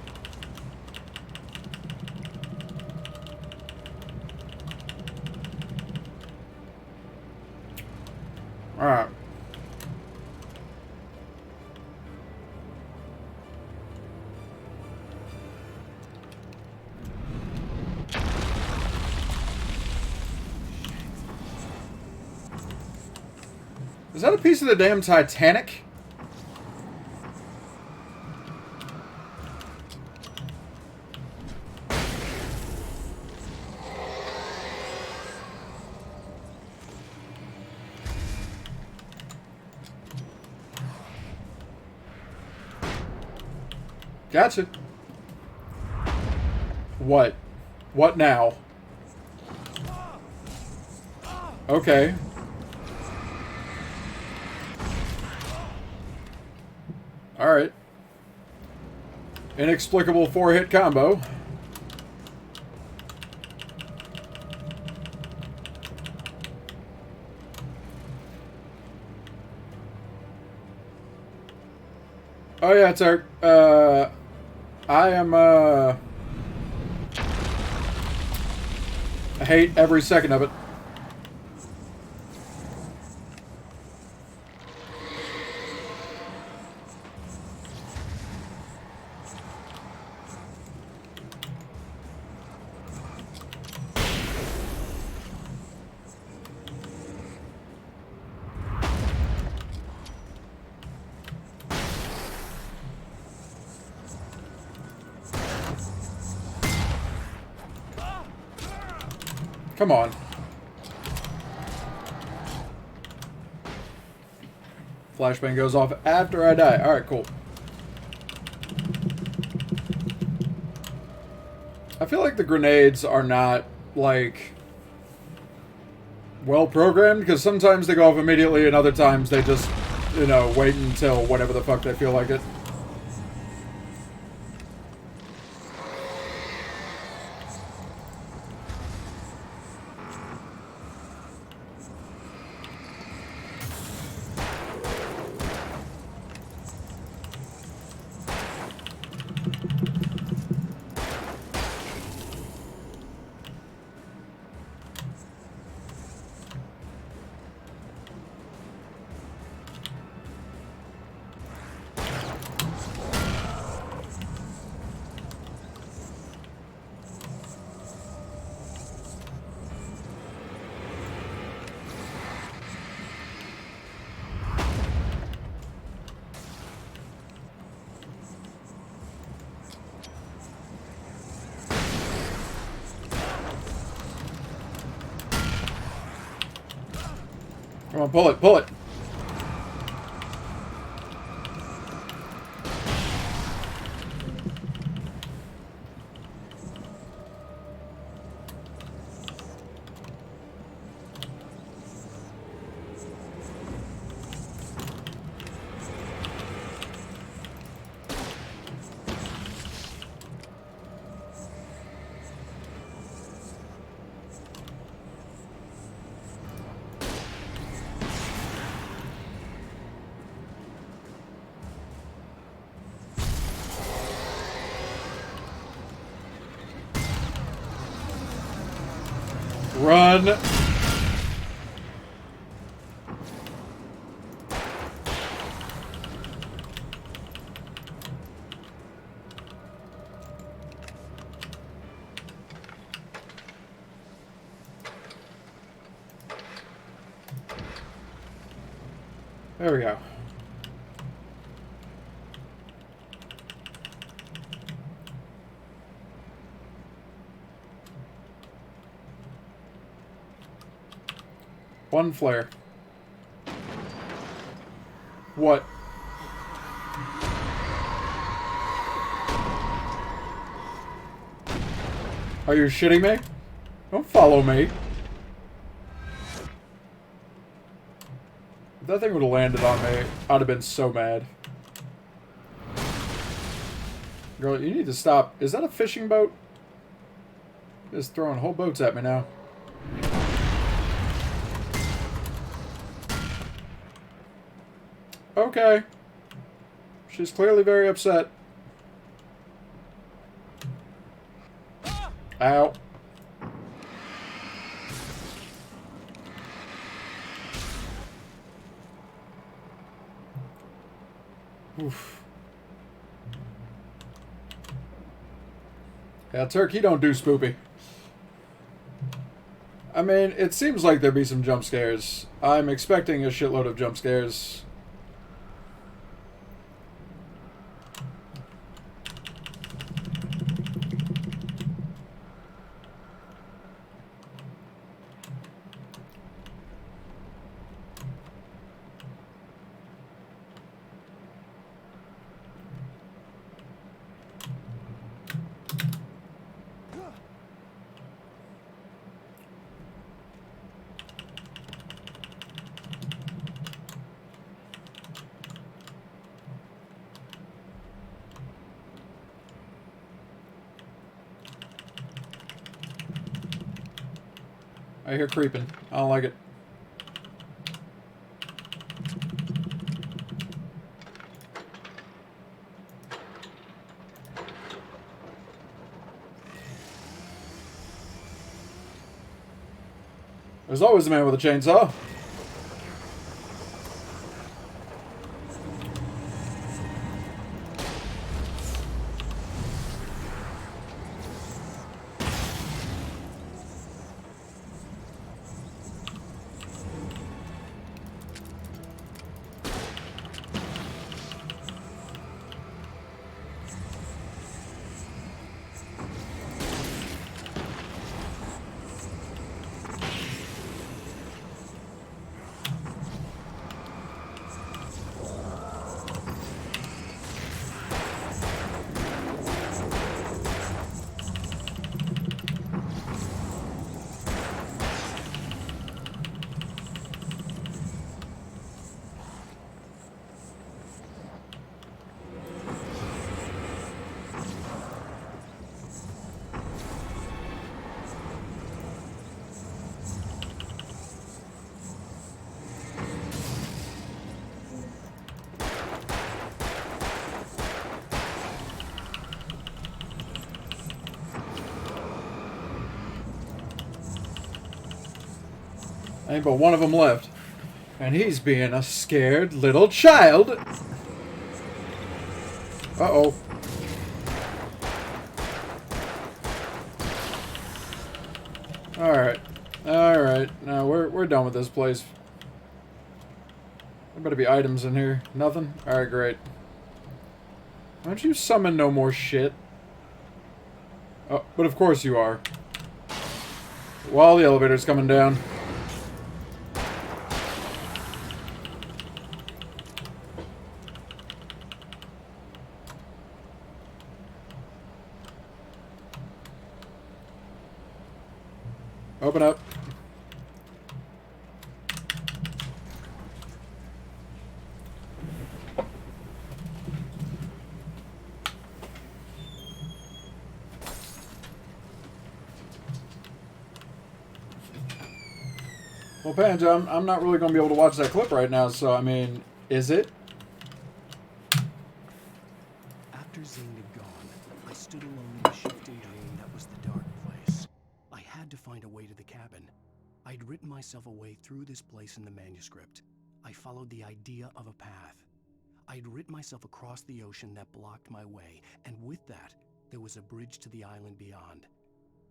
Speaker 1: Alright. Is that a piece of the damn Titanic? Gotcha. What? What now? Okay. Alright. Inexplicable 4-hit combo. Oh yeah, it's our, I am, I hate every second of it. Come on. Flashbang goes off after I die. Alright, cool. I feel like the grenades are not, like, well programmed, because sometimes they go off immediately and other times they just, you know, wait until whenever the fuck they feel like it. Come on, pull it, pull it. Run! There we go. One flare. What? Are you shitting me? Don't follow me. If that thing would have landed on me, I'd have been so mad. Girl, you need to stop. Is that a fishing boat? Just throwing whole boats at me now. Okay. She's clearly very upset. Ow. Oof. Yeah, Turkey don't do spoopy. I mean, it seems like there'd be some jump scares. I'm expecting a shitload of jump scares. I hear creeping. I don't like it. There's always a man with a chainsaw. Ain't but one of them left. And he's being a scared little child. Uh-oh. Alright. Alright. Now we're done with this place. There better be items in here. Nothing? Alright, great. Why don't you summon no more shit? Oh, but of course you are. While the elevator's coming down. Open up. Well, Panja, I'm not really going to be able to watch that clip right now, so, I mean, is it?
Speaker 2: After Zane had gone, I stood alone in the shifting dream that was the dark place. I had to find a way to the cabin. I'd written myself a way through this place in the manuscript. I followed the idea of a path. I'd written myself across the ocean that blocked my way, and with that, there was a bridge to the island beyond.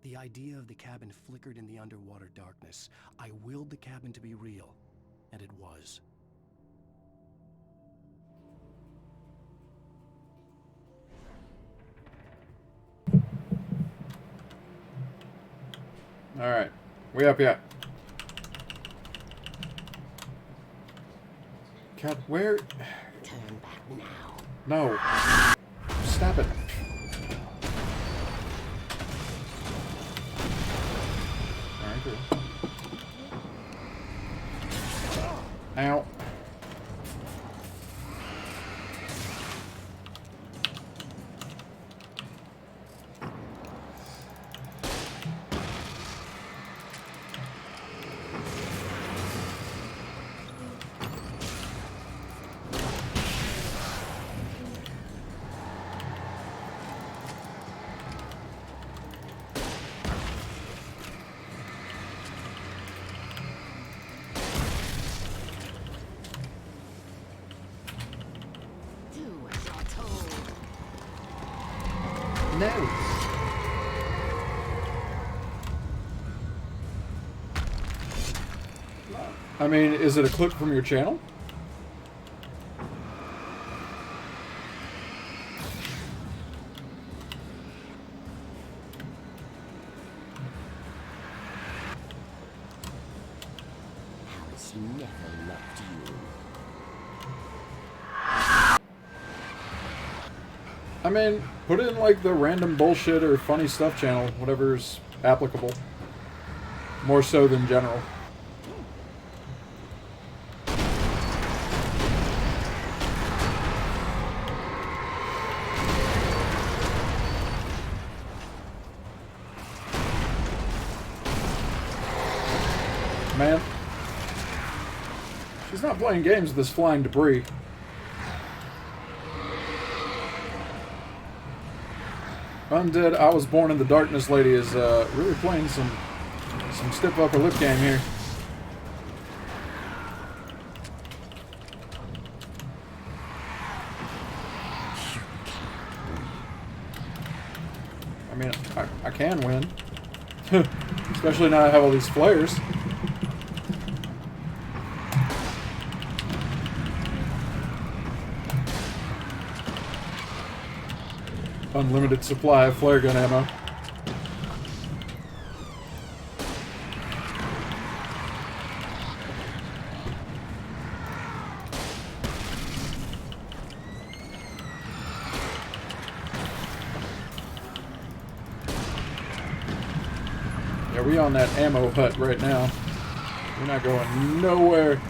Speaker 2: The idea of the cabin flickered in the underwater darkness. I willed the cabin to be real, and it was.
Speaker 1: Alright. We up yet? God, where...
Speaker 6: Turn back now.
Speaker 1: No. Stop it. Alright, good. Ow. No. I mean, is it a clip from your channel?
Speaker 6: Alice never loved you.
Speaker 1: I mean, put it in like the random bullshit or funny stuff channel, whatever's applicable. More so than general. Man. She's not playing games with this flying debris. Undead, I Was Born in the Darkness lady is really playing some stiff upper lip game here. I mean, I can win. Especially now I have all these flares. Unlimited supply of flare gun ammo. Yeah, we on that ammo hut right now. We're not going nowhere.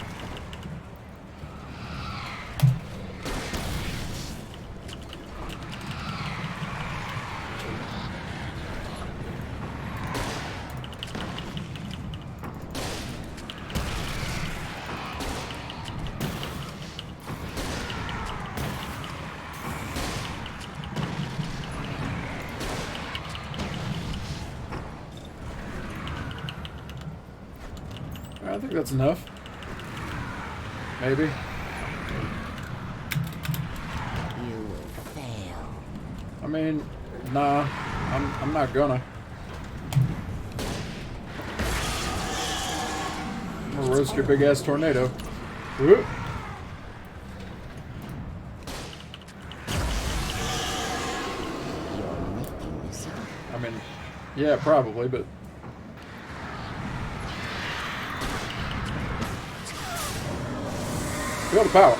Speaker 1: I think that's enough. Maybe.
Speaker 6: You will fail.
Speaker 1: I mean, nah. I'm not gonna. I'm gonna roast your big ass tornado. Whoop. I mean, yeah, probably, but. Feel the power.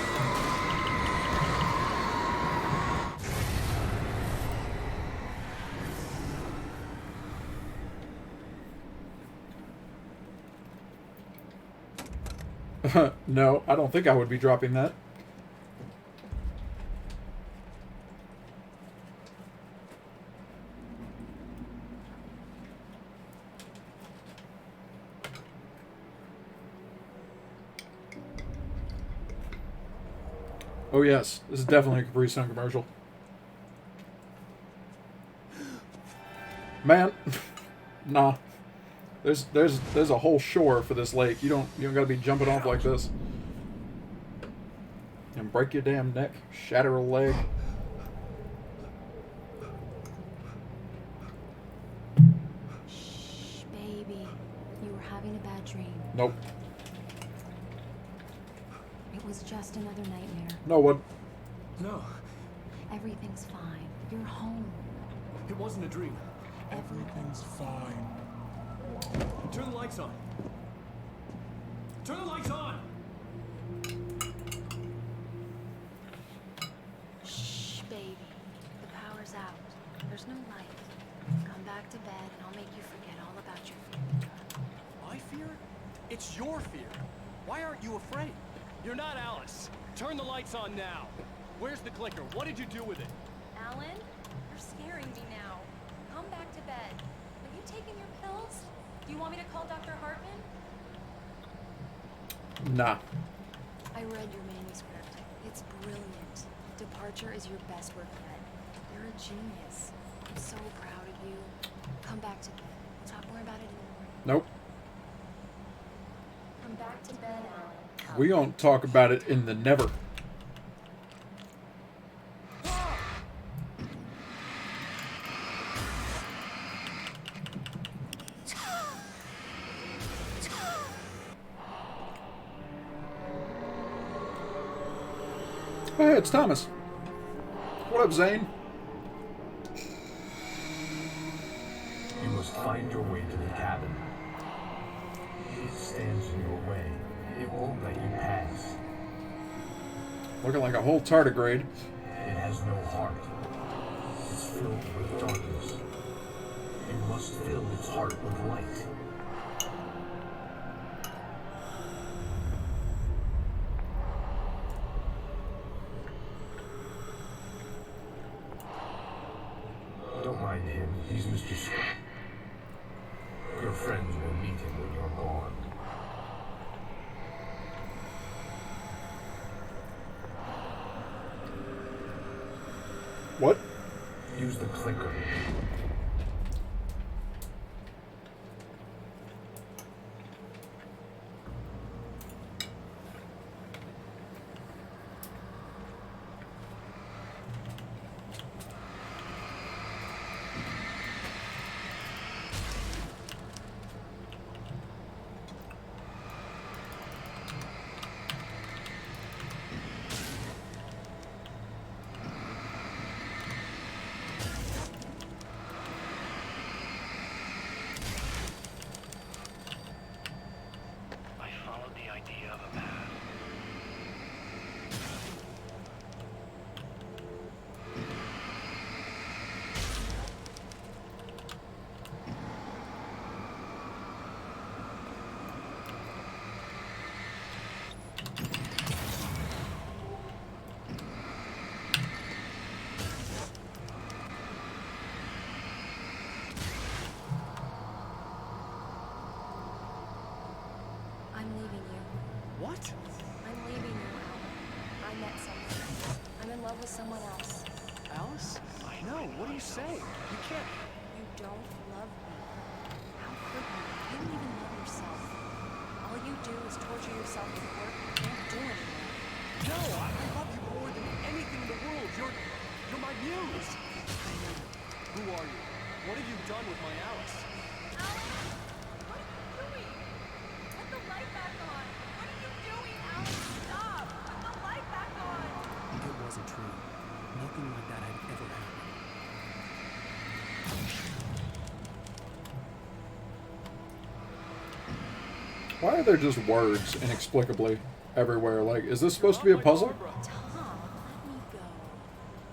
Speaker 1: No, I don't think I would be dropping that. Oh yes, this is definitely a Capri Sun commercial. Man, nah. There's a whole shore for this lake. You don't gotta be jumping off like this. And break your damn neck, shatter a leg.
Speaker 14: Shh, baby. You were having a bad dream.
Speaker 1: Nope.
Speaker 14: It was just another nightmare.
Speaker 1: No what?
Speaker 8: No,
Speaker 14: Everything's fine. You're home.
Speaker 8: it wasn't a dream.
Speaker 14: Everything's fine.
Speaker 8: Turn the lights on. Turn the lights on!
Speaker 14: Shh, baby. The power's out. There's no light. Come back to bed and I'll make you forget all about your fear.
Speaker 8: My fear? It's your fear. Why aren't you afraid? You're not Alice. Turn the lights on now. Where's the clicker? What did you do with it?
Speaker 14: Alan, you're scaring me now. Come back to bed. Are you taking your pills? Do you want me to call Dr. Hartman?
Speaker 1: Nah.
Speaker 14: I read your manuscript. It's brilliant. Departure is your best work yet. You're a genius. I'm so proud of you. Come back to bed. We'll talk more about it in the morning.
Speaker 1: Nope.
Speaker 14: Come back to bed, Alan.
Speaker 1: We don't talk about it in the never. Hey, it's Thomas. What up, Zane?
Speaker 13: You must find your way to the cabin. It stands in your way. It won't let you pass.
Speaker 1: Looking like a whole tardigrade.
Speaker 13: It has no heart. It's filled with darkness. You must fill its heart with light. Don't mind him. He's Mr. Scott. Your friends will meet him when you're gone.
Speaker 1: What?
Speaker 13: Use the clicker.
Speaker 5: I followed the idea of a path.
Speaker 14: I'm leaving you.
Speaker 8: What?
Speaker 14: I'm leaving you, Alan. I met someone. I'm in love with someone else.
Speaker 8: Alice? No, what are you saying? You can't.
Speaker 14: You don't love me. How could you? You don't even love yourself. All you do is torture yourself with work you can't do anymore.
Speaker 8: No, I love you more than anything in the world. You're my muse.
Speaker 14: I know.
Speaker 8: Who are you? What have you done with my Alice?
Speaker 7: What are you doing? Put the light back on. What are you doing, Alex? Stop. Put the light back on.
Speaker 2: It wasn't true. Nothing like that had ever happened.
Speaker 1: Why are there just words inexplicably everywhere? Like, is this supposed to be a puzzle?
Speaker 14: Tom, let me go.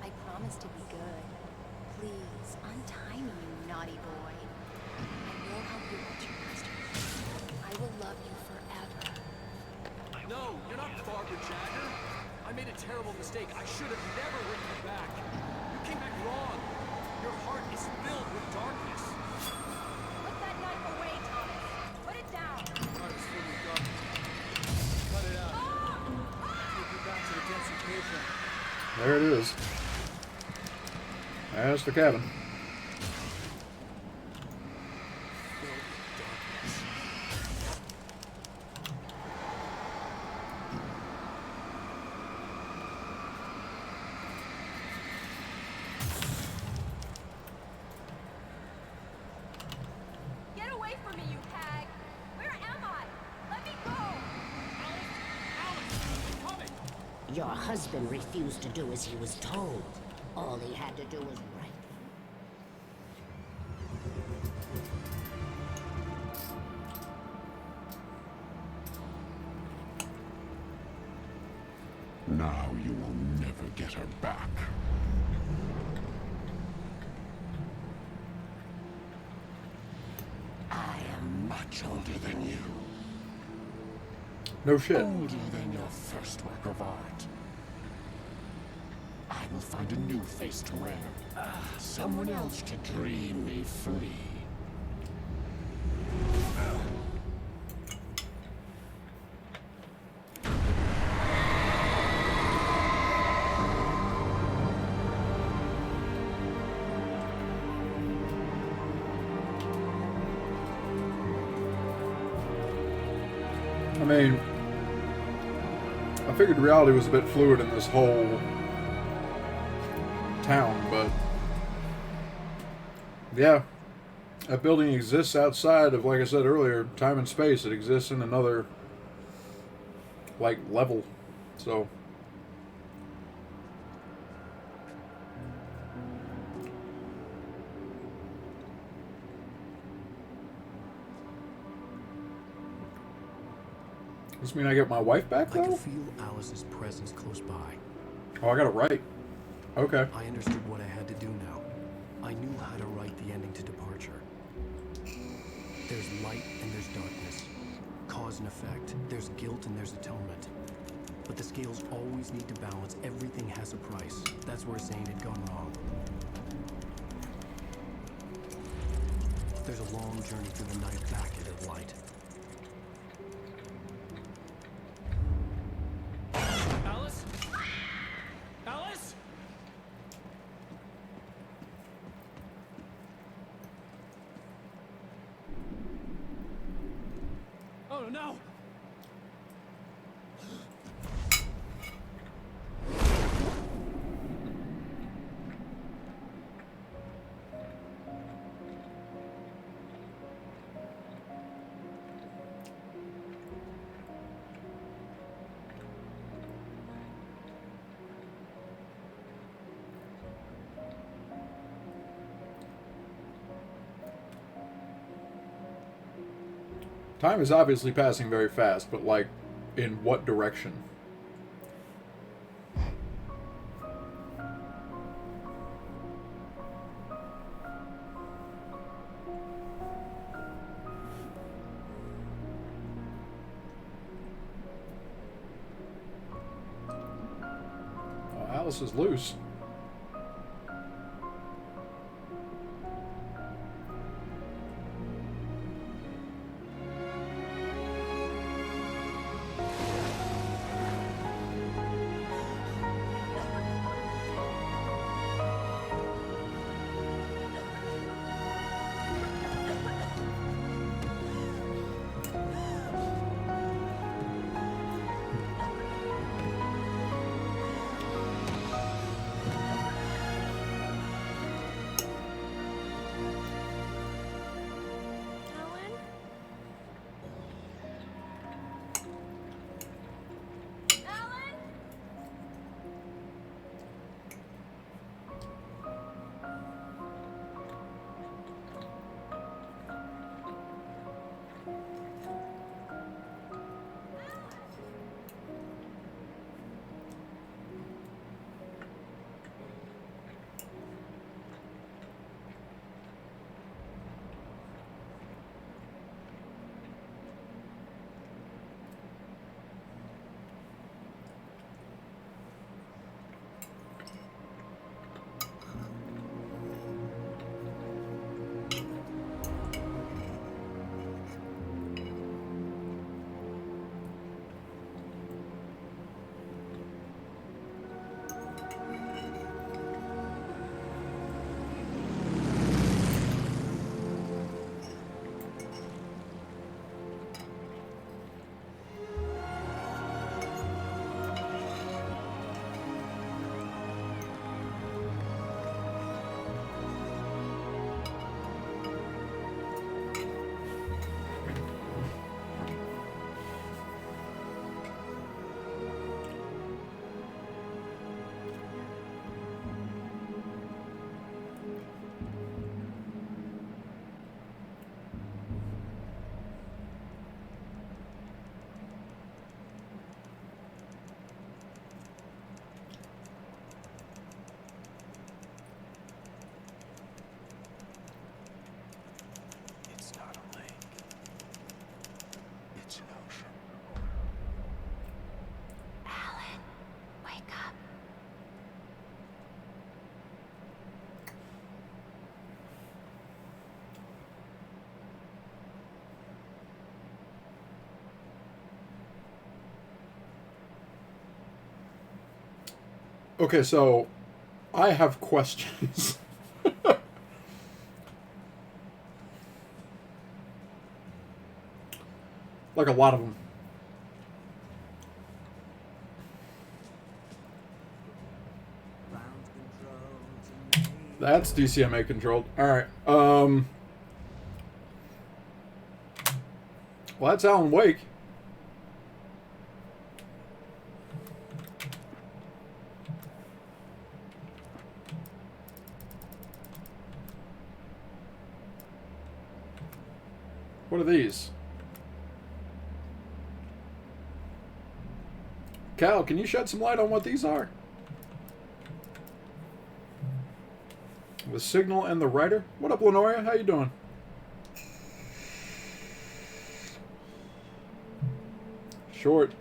Speaker 14: I promise to be good. Please, untie me, you naughty boy. I will help you reach your master. I will love you forever.
Speaker 5: I
Speaker 8: No, you're not Barbara Jagger. I made a terrible mistake. I should have never written you back. You came back wrong. Your heart is filled with darkness.
Speaker 7: Put that knife away, Thomas. Put it down.
Speaker 8: Heart is filled with darkness. Cut it out. Take you back to the densification.
Speaker 1: There it is. That's the cabin.
Speaker 7: Get away from me, you hag! Where am I? Let me go!
Speaker 6: Your husband refused to do as he was told. All he had to do was write.
Speaker 15: Now you will never get her back. I am much older than you.
Speaker 1: No shit.
Speaker 15: Older than your first work of art. I will find a new face to wear. Someone else to dream me free.
Speaker 1: I mean, I figured reality was a bit fluid in this whole town, but yeah, that building exists outside of, like I said earlier, time and space. It exists in another, like, level, so. Does this mean I get my wife back,
Speaker 2: I
Speaker 1: though?
Speaker 2: could feel Alice's presence close by.
Speaker 1: Oh, I got it right. Okay.
Speaker 2: I understood what I had to do now. I knew how to write the ending to Departure. There's light and there's darkness. Cause and effect. There's guilt and there's atonement. But the scales always need to balance. Everything has a price. That's where Zane had gone wrong. There's a long journey through the night back into light.
Speaker 8: Alice? Alice? Oh no!
Speaker 1: Time is obviously passing very fast, but, like, in what direction? Oh, Alice is loose. Okay, so I have questions. Like a lot of them. That's DCMA controlled. Alright. Well, that's Alan Wake. What are these? Cal, can you shed some light on what these are? The Signal and the Writer? What up, Lenoria? How you doing? Short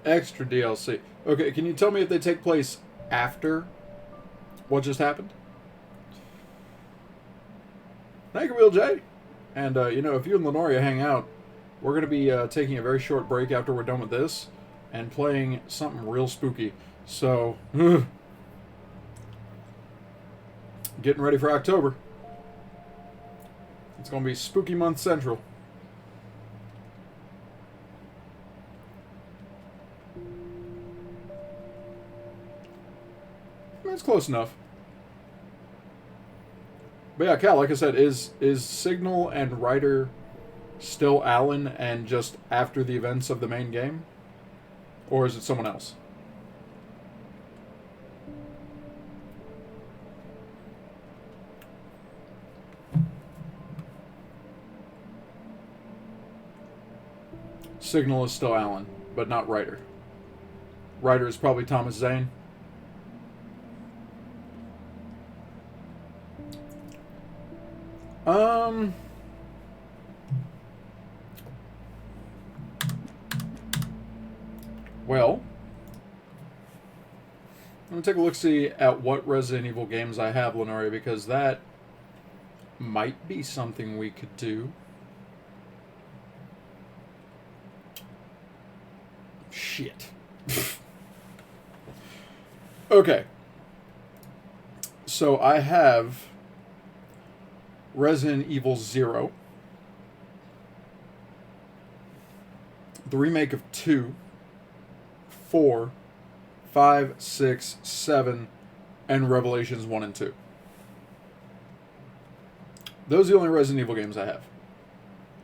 Speaker 1: extra DLC. Okay, can you tell me if they take place after what just happened? Thank you, Will J. And, you know, if you and Lenoria hang out, we're going to be taking a very short break after we're done with this and playing something real spooky. So, getting ready for October. It's going to be Spooky Month Central. It's close enough. But yeah, Cal, like I said, is Signal and Writer still Alan and just after the events of the main game? Or is it someone else? Signal is still Alan, but not Writer. Writer is probably Thomas Zane. Well, I'm going to take a look-see at what Resident Evil games I have, Lenoria, because that might be something we could do. Shit. Okay. So I have Resident Evil 0, the remake of 2, 4, 5, 6, 7, and Revelations 1 and 2. Those are the only Resident Evil games I have.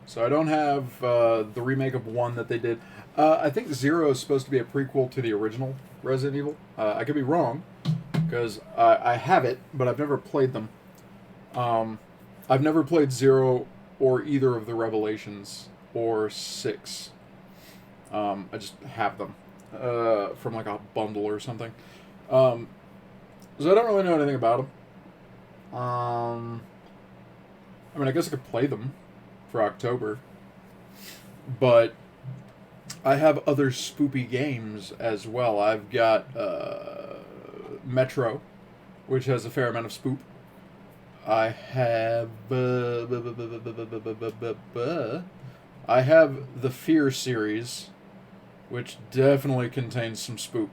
Speaker 1: So I don't have the remake of 1 that they did. I think 0 is supposed to be a prequel to the original Resident Evil. I could be wrong, because I have it, but I've never played them. I've never played 0 or either of the Revelations or 6. I just have them from like a bundle or something. So I don't really know anything about them. I mean, I guess I could play them for October, but I have other spoopy games as well. I've got Metro, which has a fair amount of spoop. I have I have the Fear series, which definitely contains some spoop.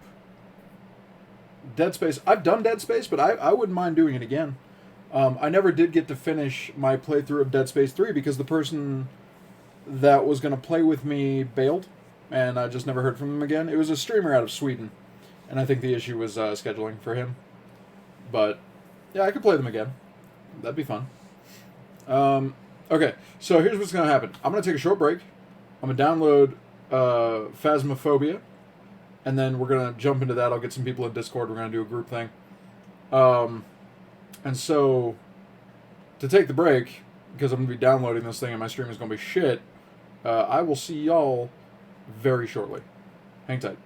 Speaker 1: Dead Space. I've done Dead Space, but I wouldn't mind doing it again. I never did get to finish my playthrough of Dead Space 3 because the person that was going to play with me bailed, and I just never heard from him again. It was a streamer out of Sweden, and I think the issue was scheduling for him. But, yeah, I could play them again. That'd be fun. Okay, so here's what's going to happen. I'm going to take a short break. I'm going to download Phasmophobia, and then we're going to jump into that. I'll get some people in Discord. We're going to do a group thing. And so, to take the break, because I'm going to be downloading this thing and my stream is going to be shit, I will see y'all very shortly. Hang tight.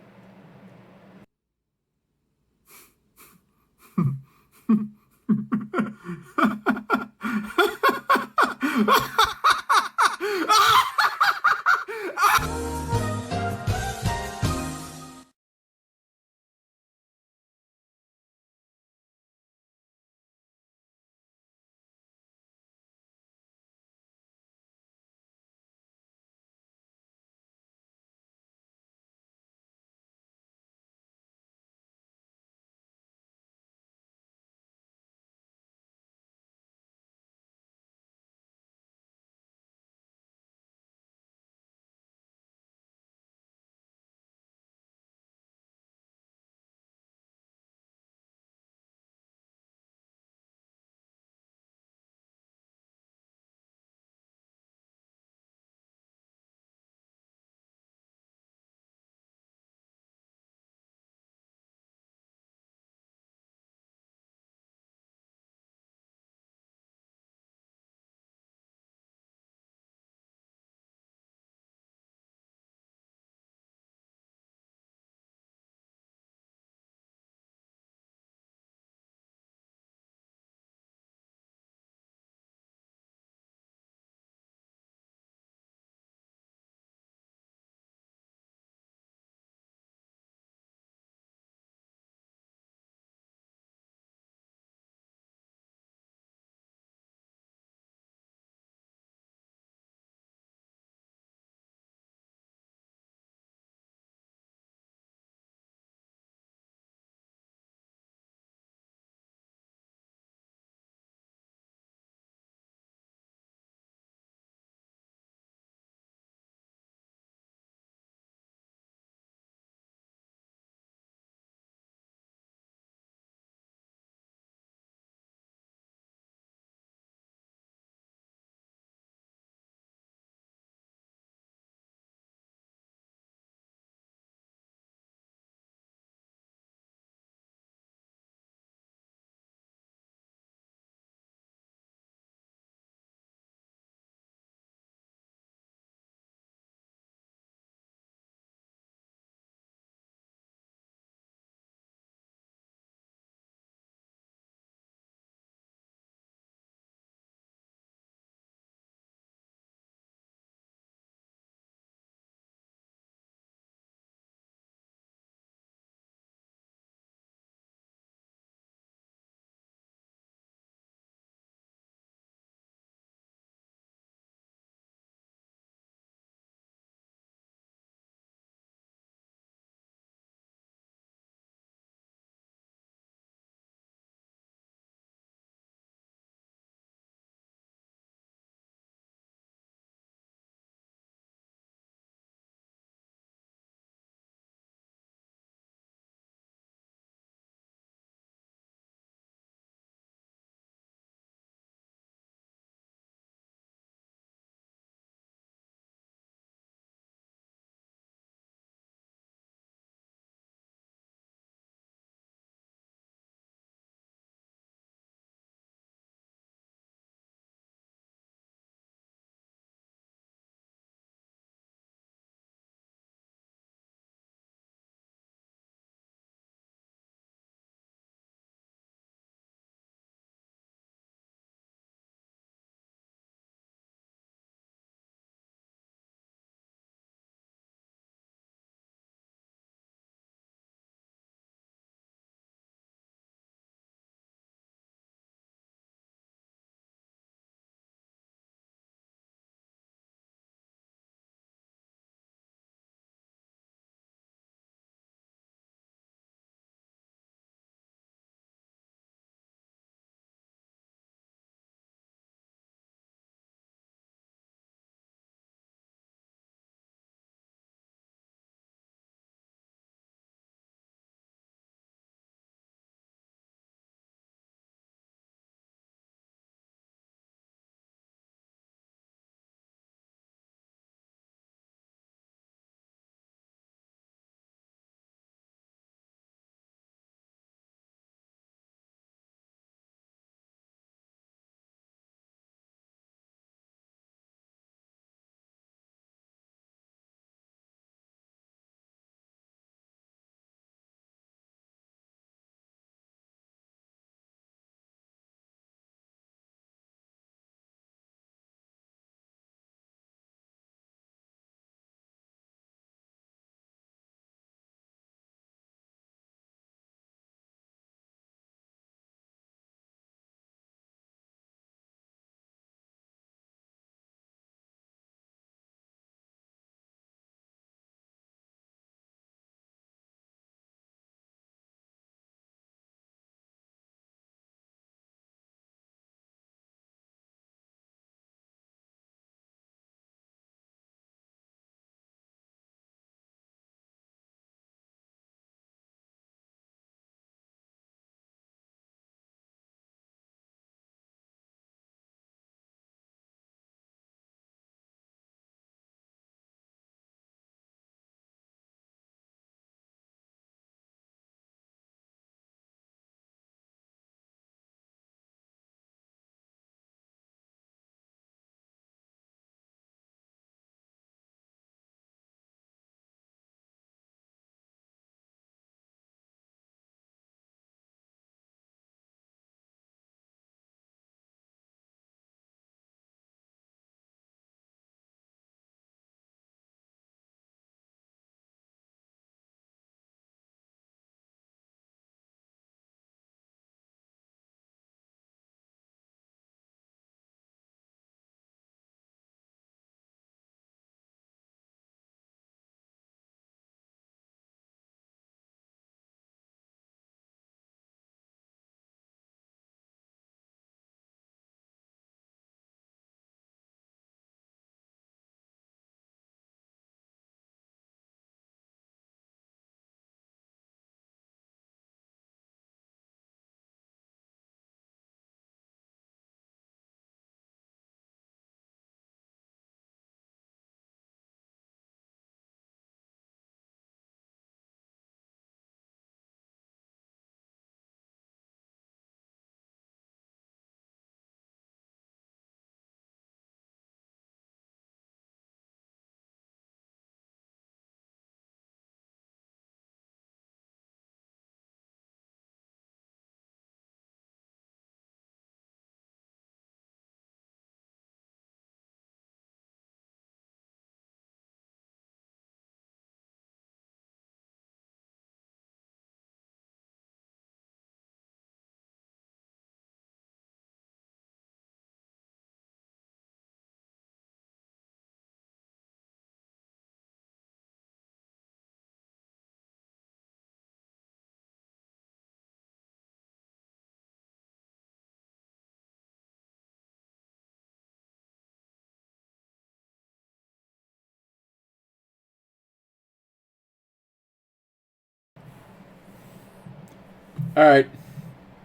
Speaker 1: Alright.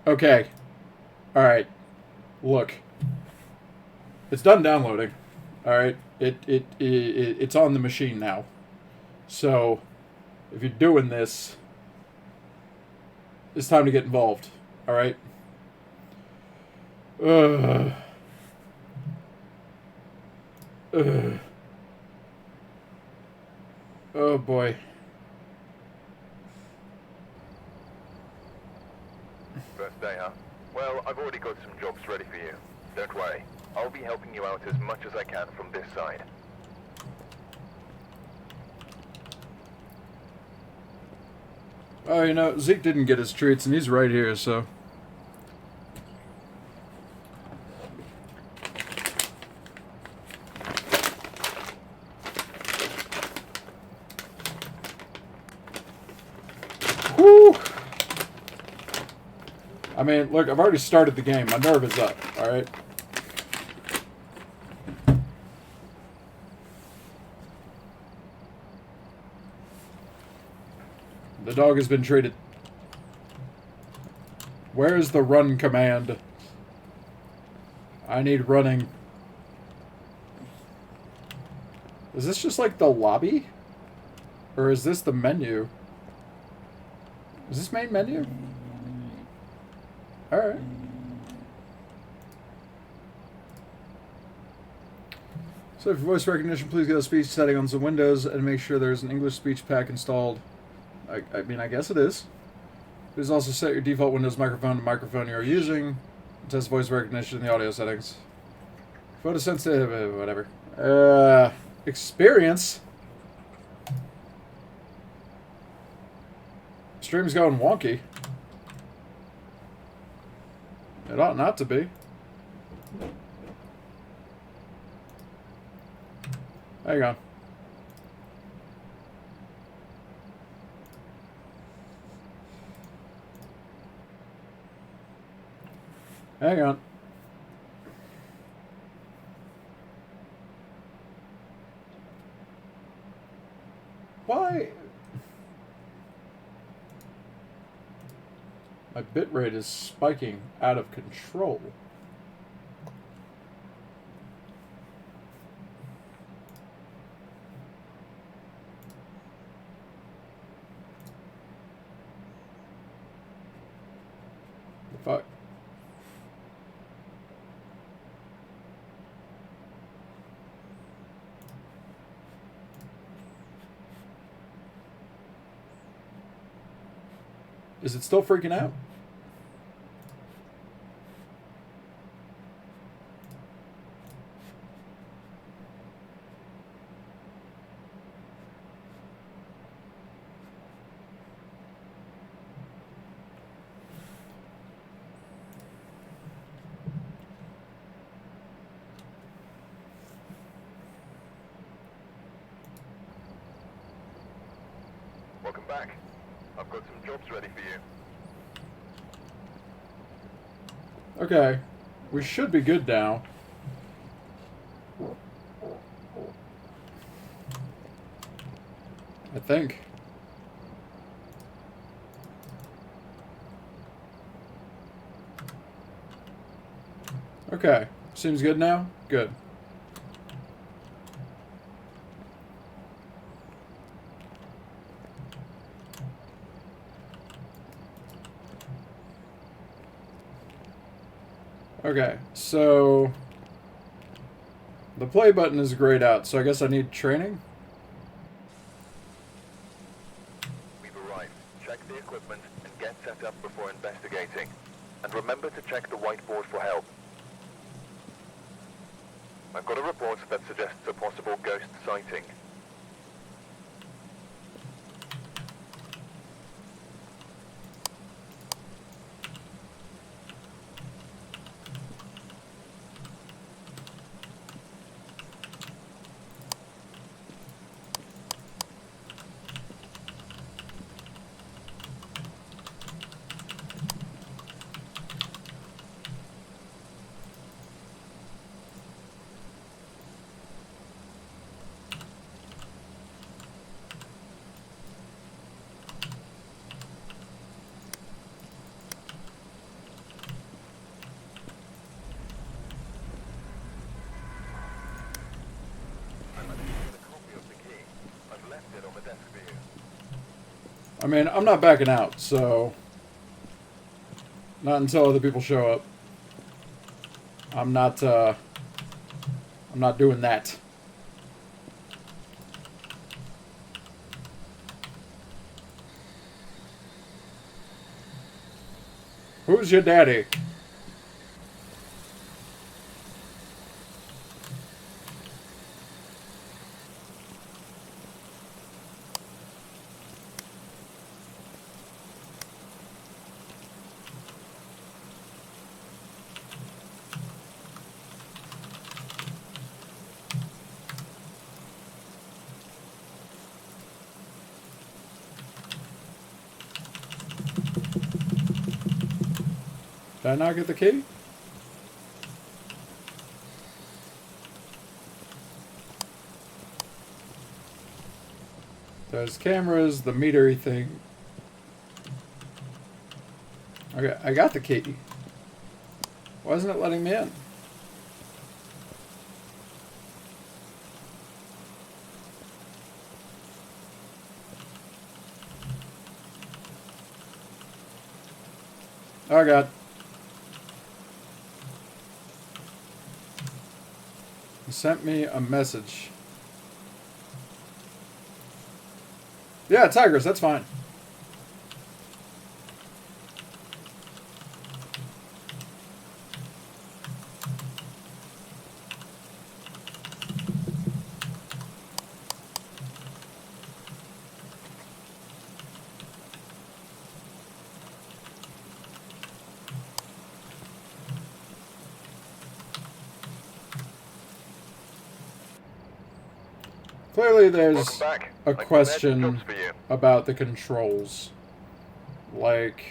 Speaker 1: Okay. Alright. Look. It's done downloading. Alright? It's on the machine now. So, if you're doing this, it's time to get involved. Alright? Ugh. Ugh. Oh boy.
Speaker 16: First day, huh? Well, I've already got some jobs ready for you. Don't worry. I'll be helping you out as much as I can from this side.
Speaker 1: Oh, you know, Zeke didn't get his treats, and he's right here, so... Whew! I mean, look, I've already started the game. My nerve is up, alright? The dog has been treated. Where is the run command? I need running. Is this just like the lobby? Or is this the menu? Is this main menu? Alright. So for voice recognition, please go to speech setting on some windows and make sure there's an English speech pack installed. I mean, I guess it is. Please also set your default Windows microphone to microphone you are using. Test voice recognition in the audio settings. Photosensitive, whatever. Experience. Stream's going wonky. It ought not to be. Hang on. Hang on. Why? My bitrate is spiking out of control. The fuck? Is it still freaking out?
Speaker 16: Welcome back. I've got some jobs ready for you.
Speaker 1: Okay. We should be good now. I think. Okay. Seems good now? Good. Okay, so the play button is grayed out, so I guess I need training?
Speaker 16: We've arrived. Check the equipment and get set up before investigating. And remember to check the whiteboard for help. I've got a report that suggests a possible ghost sighting.
Speaker 1: mean, I'm not backing out, so... Not until other people show up. I'm not doing that. Who's your daddy? Did I not get the key? There's cameras, the metery thing. Okay, I got the key. Why isn't it letting me in? Oh God. He sent me a message. Yeah, Tigers, that's fine. Clearly there's a question about the controls. Like...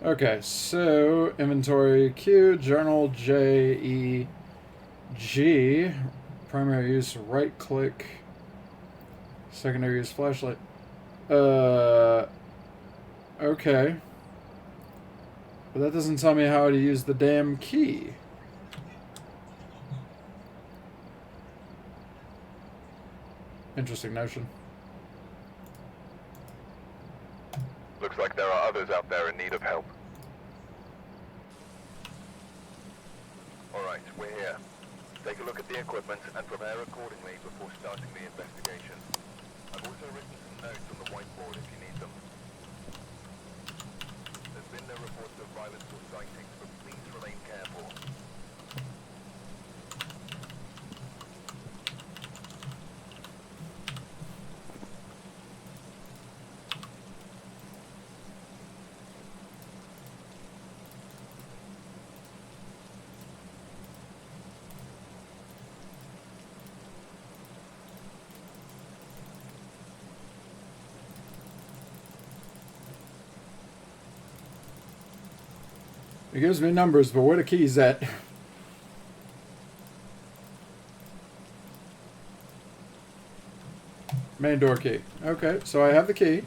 Speaker 1: Okay, so inventory Q, journal J, E, G, primary use right click, secondary use flashlight. Okay. But that doesn't tell me how to use the damn key. Interesting notion.
Speaker 16: Looks like there are others out there in need of help. Alright, we're here. Take a look at the equipment and prepare accordingly before starting the investigation. I've also written some notes on the whiteboard if you need them. There's been no reports of violence or sightings, but please remain careful.
Speaker 1: It gives me numbers, but where the key's at? Main door key. Okay, so I have the key.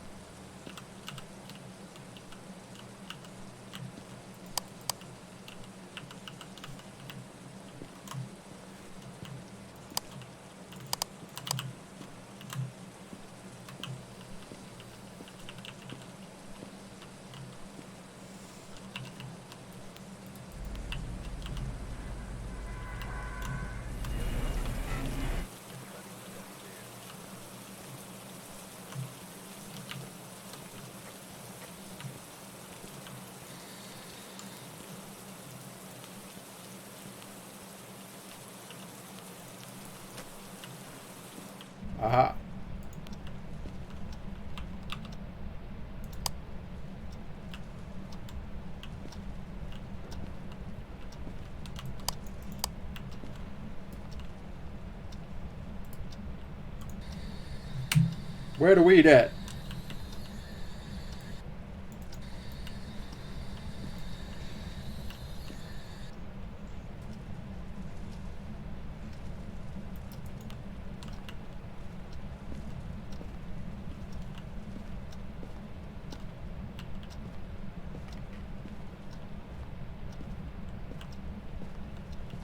Speaker 1: Aha. Where the weed at?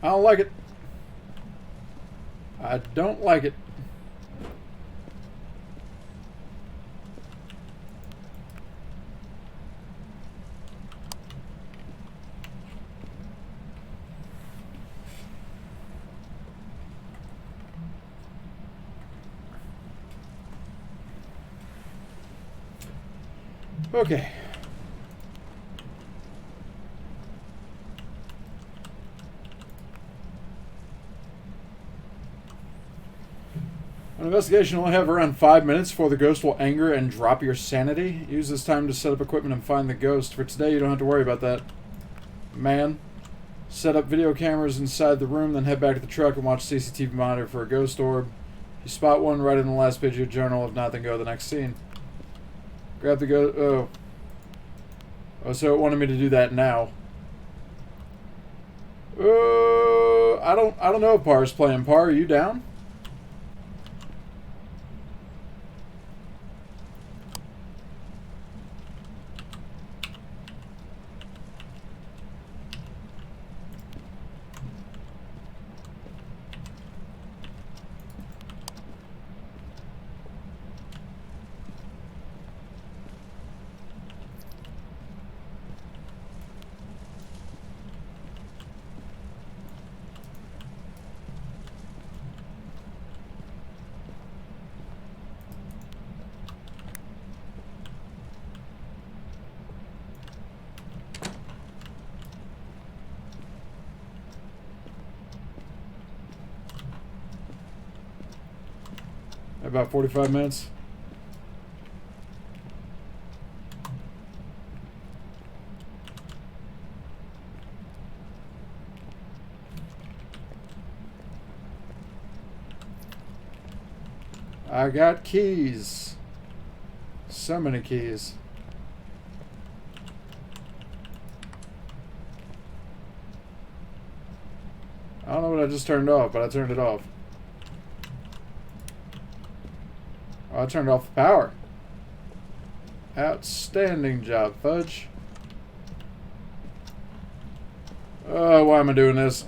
Speaker 1: I don't like it. I don't like it. Okay. An investigation will have around 5 minutes before the ghost will anger and drop your sanity. Use this time to set up equipment and find the ghost. For today, you don't have to worry about that. Man, set up video cameras inside the room, then head back to the truck and watch CCTV monitor for a ghost orb. If you spot one, write it in the last page of your journal. If not, then go to the next scene. Grab the ghost. Oh, so it wanted me to do that now. I don't know if Par's playing. Par, are you down? About 45 minutes. I got keys. So many keys. I don't know what I just turned off, but I turned it off. Oh, I turned off the power. Outstanding job, Fudge. Oh, why am I doing this?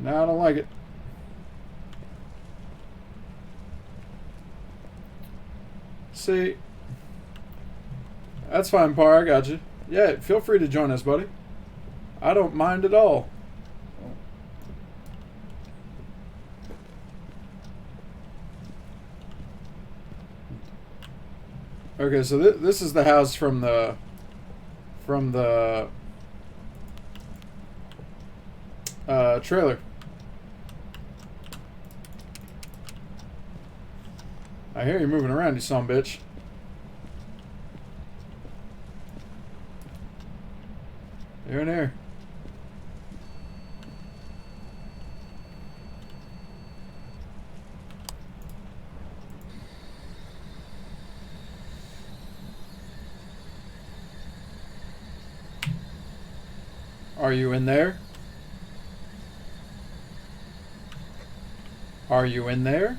Speaker 1: No, I don't like it. See, that's fine, Par. I got you. Yeah, feel free to join us, buddy. I don't mind at all. Okay, so this is the house from the trailer. I hear you moving around, you son of a bitch. You're in here. Are you in there? Are you in there?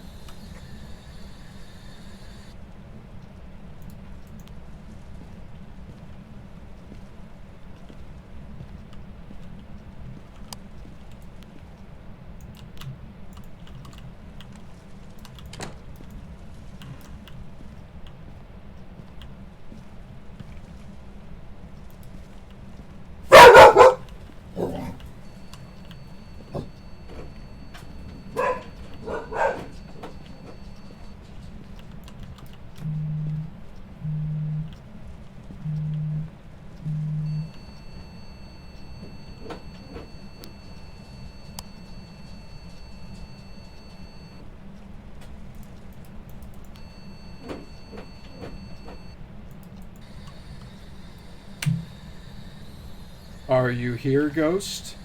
Speaker 1: Are you here, Ghost?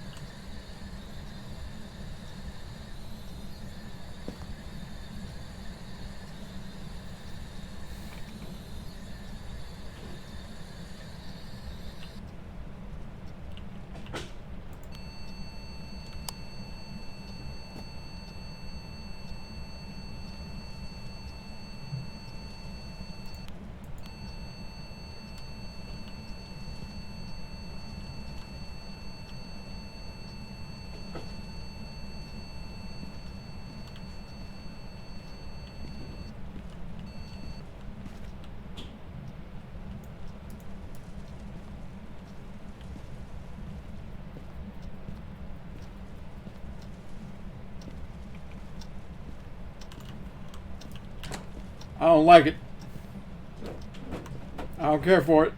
Speaker 1: I don't like it. I don't care for it.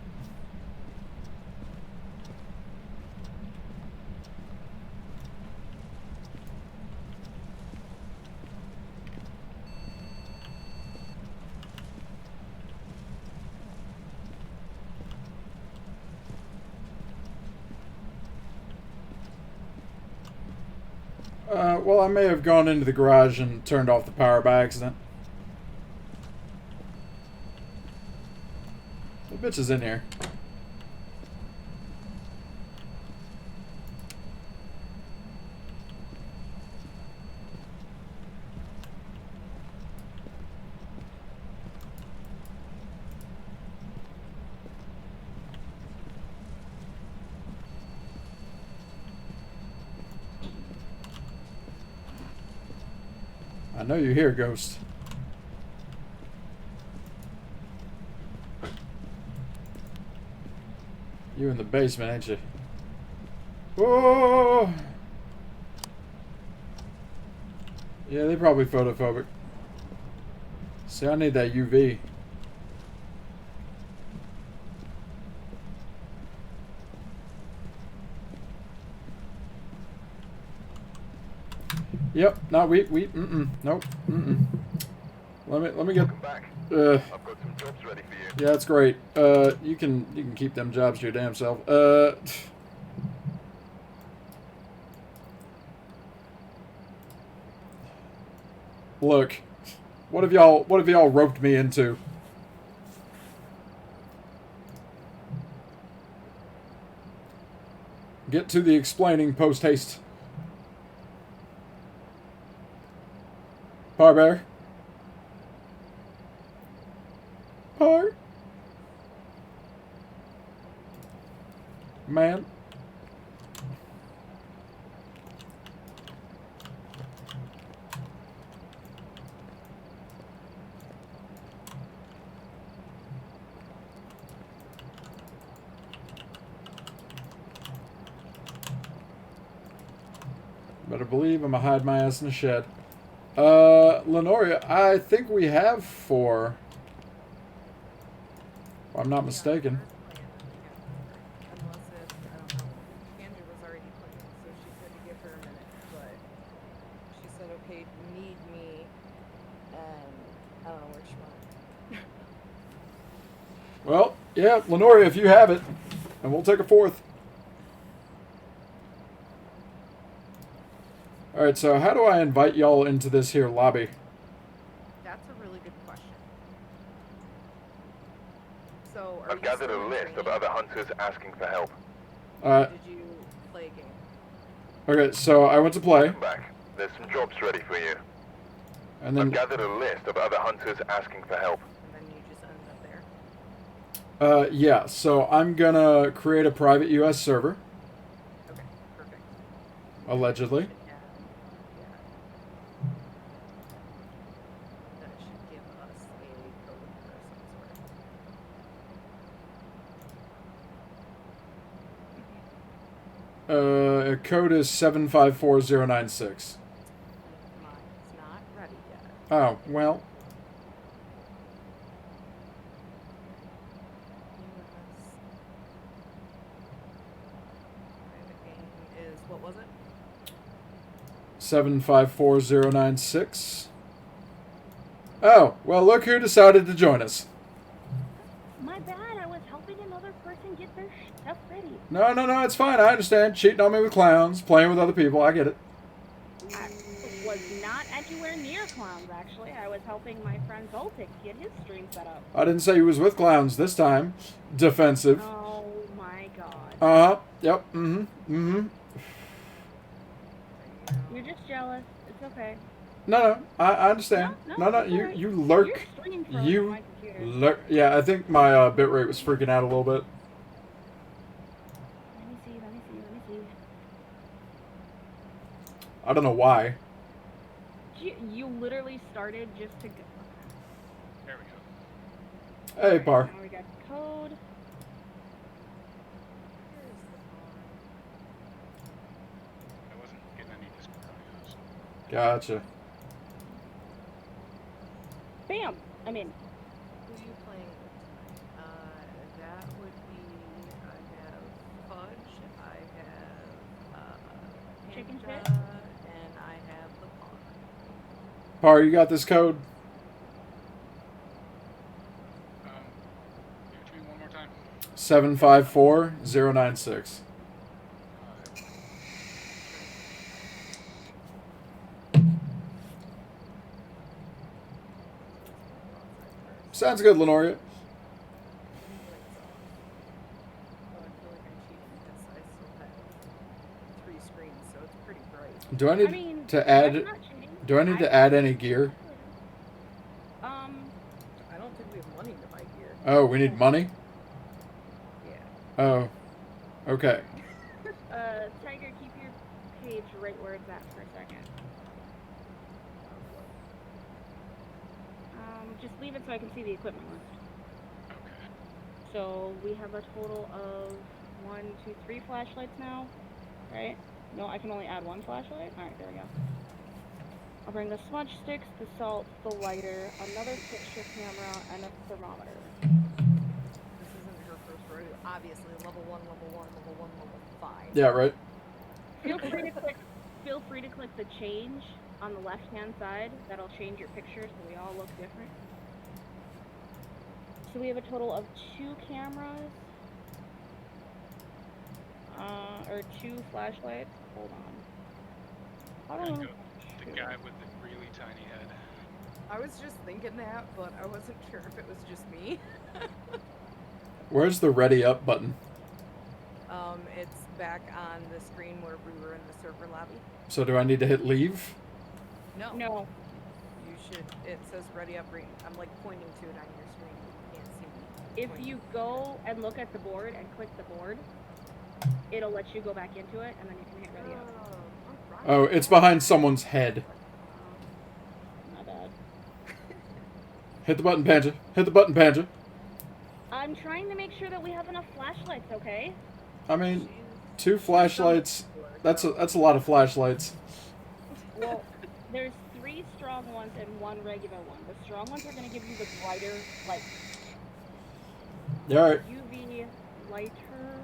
Speaker 1: Well, I may have gone into the garage and turned off the power by accident. The bitch is in here. I know you're here, Ghost. You in the basement, ain't you? Whoa! Yeah, they're probably photophobic. See, I need that UV. Yep, no, nope, Let me get.
Speaker 16: I've got some jobs ready for you.
Speaker 1: Yeah, that's great. You can keep them jobs to your damn self. Look, what have y'all roped me into? Get to the explaining post haste. Parbear. Par. Man. Better believe I'm gonna hide my ass in the shed. Lenoria, I think we have 4. If I'm not mistaken.
Speaker 17: Unless if, I don't know, Andrew was already playing, so she said to give her a minute, but she said, okay, need me, and I don't know where she went.
Speaker 1: Well, yeah, Lenoria, if you have it, and we'll take a 4th. Alright, so how do I invite y'all into this here lobby?
Speaker 17: That's a really good question. So, are
Speaker 16: I've gathered a list of other hunters asking for help.
Speaker 17: did you play a game?
Speaker 1: Okay, so I went to play.
Speaker 16: Come back. There's some jobs ready for you.
Speaker 1: And then
Speaker 16: I've gathered a list of other hunters asking for help.
Speaker 17: And then you just ended up there?
Speaker 1: Yeah, so I'm gonna create a private US server.
Speaker 17: Okay, perfect.
Speaker 1: Allegedly.
Speaker 17: That should give us a code or some sort.
Speaker 1: Code is 754096.
Speaker 17: Mine's not ready yet.
Speaker 1: Oh, well.
Speaker 17: Private game is, what was it?
Speaker 1: 754096. Oh, well, look who decided to join us.
Speaker 18: My bad, I was helping another person get their stuff ready.
Speaker 1: No, no, no, it's fine. I understand. Cheating on me with clowns, playing with other people. I get it.
Speaker 18: I was not anywhere near clowns, actually. I was helping my friend Baltic get his stream set up.
Speaker 1: I didn't say he was with clowns this time. Defensive.
Speaker 18: Oh my god.
Speaker 1: Uh-huh. Yep. Mm-hmm. Mm-hmm.
Speaker 18: You're just jealous. It's okay.
Speaker 1: No, I understand. No, you
Speaker 18: alright.
Speaker 1: you lurk.
Speaker 18: Your screen froze on
Speaker 1: You
Speaker 18: my computer.
Speaker 1: lurk. Yeah, I think my bitrate was freaking out a little bit.
Speaker 18: Let me see, let me see, let me see.
Speaker 1: I don't know why.
Speaker 18: You literally started just to go.
Speaker 11: There we go.
Speaker 1: Hey, Par.
Speaker 18: Now we got code.
Speaker 11: I wasn't getting any Discord audio, so.
Speaker 1: Gotcha.
Speaker 18: Bam! I'm in.
Speaker 17: Who are you playing with tonight? That would be, I have Fudge, I have,
Speaker 18: Chicken
Speaker 17: Panda,
Speaker 18: Fit?
Speaker 17: and I have the Pawn.
Speaker 1: Par, you got this code?
Speaker 11: Give it to me one more time.
Speaker 1: 754096. Sounds good, Lenoria.
Speaker 17: Oh, I feel like I'm cheating because I still have 3 screens, so it's pretty bright.
Speaker 1: Do I need
Speaker 18: mean,
Speaker 1: to add?
Speaker 18: that's not cheating.
Speaker 1: Do I need to add any gear?
Speaker 17: I don't think we have money to buy gear.
Speaker 1: Oh, we need money.
Speaker 17: Yeah.
Speaker 1: Oh, okay.
Speaker 18: Tiger, keep your page right where it's at for a second. Just leave it so I can see the equipment list.
Speaker 11: Okay.
Speaker 18: So we have a total of 1, 2, 3 flashlights now, right? No, I can only add 1 flashlight. All right, there we go. I'll bring the smudge sticks, the salt, the lighter, another picture camera, and a thermometer.
Speaker 17: This isn't her first rodeo. Obviously, level 1, level 1, level 1, level 5.
Speaker 1: Yeah, right.
Speaker 18: Feel free to click the change on the left-hand side. That'll change your picture so we all look different. So we have a total of 2 cameras, or 2 flashlights. Hold on.
Speaker 11: There you go. The guy with the really tiny head.
Speaker 17: I was just thinking that, but I wasn't sure if it was just me.
Speaker 1: Where's the ready up button?
Speaker 17: It's back on the screen where we were in the server lobby.
Speaker 1: So do I need to hit leave?
Speaker 17: No.
Speaker 18: No.
Speaker 17: You should. It says ready up green. I'm like pointing to it on your screen. You can't see me.
Speaker 18: If
Speaker 17: pointing
Speaker 18: you
Speaker 17: to it.
Speaker 18: go and look at the board and click the board, it'll let you go back into it, and then you can hit ready up.
Speaker 1: Oh, it's behind someone's head.
Speaker 18: My bad.
Speaker 1: Hit the button, Panja. Hit the button, Panja.
Speaker 18: I'm trying to make sure that we have enough flashlights, okay?
Speaker 1: I mean, 2 flashlights. That's a lot of flashlights.
Speaker 18: Well, there's 3 strong ones and 1 regular one. The strong ones are going to give you the brighter light.
Speaker 1: Yeah, all right.
Speaker 18: UV lighter,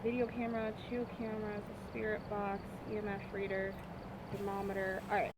Speaker 18: video camera, 2 cameras, a spirit box, EMF reader, thermometer. All right.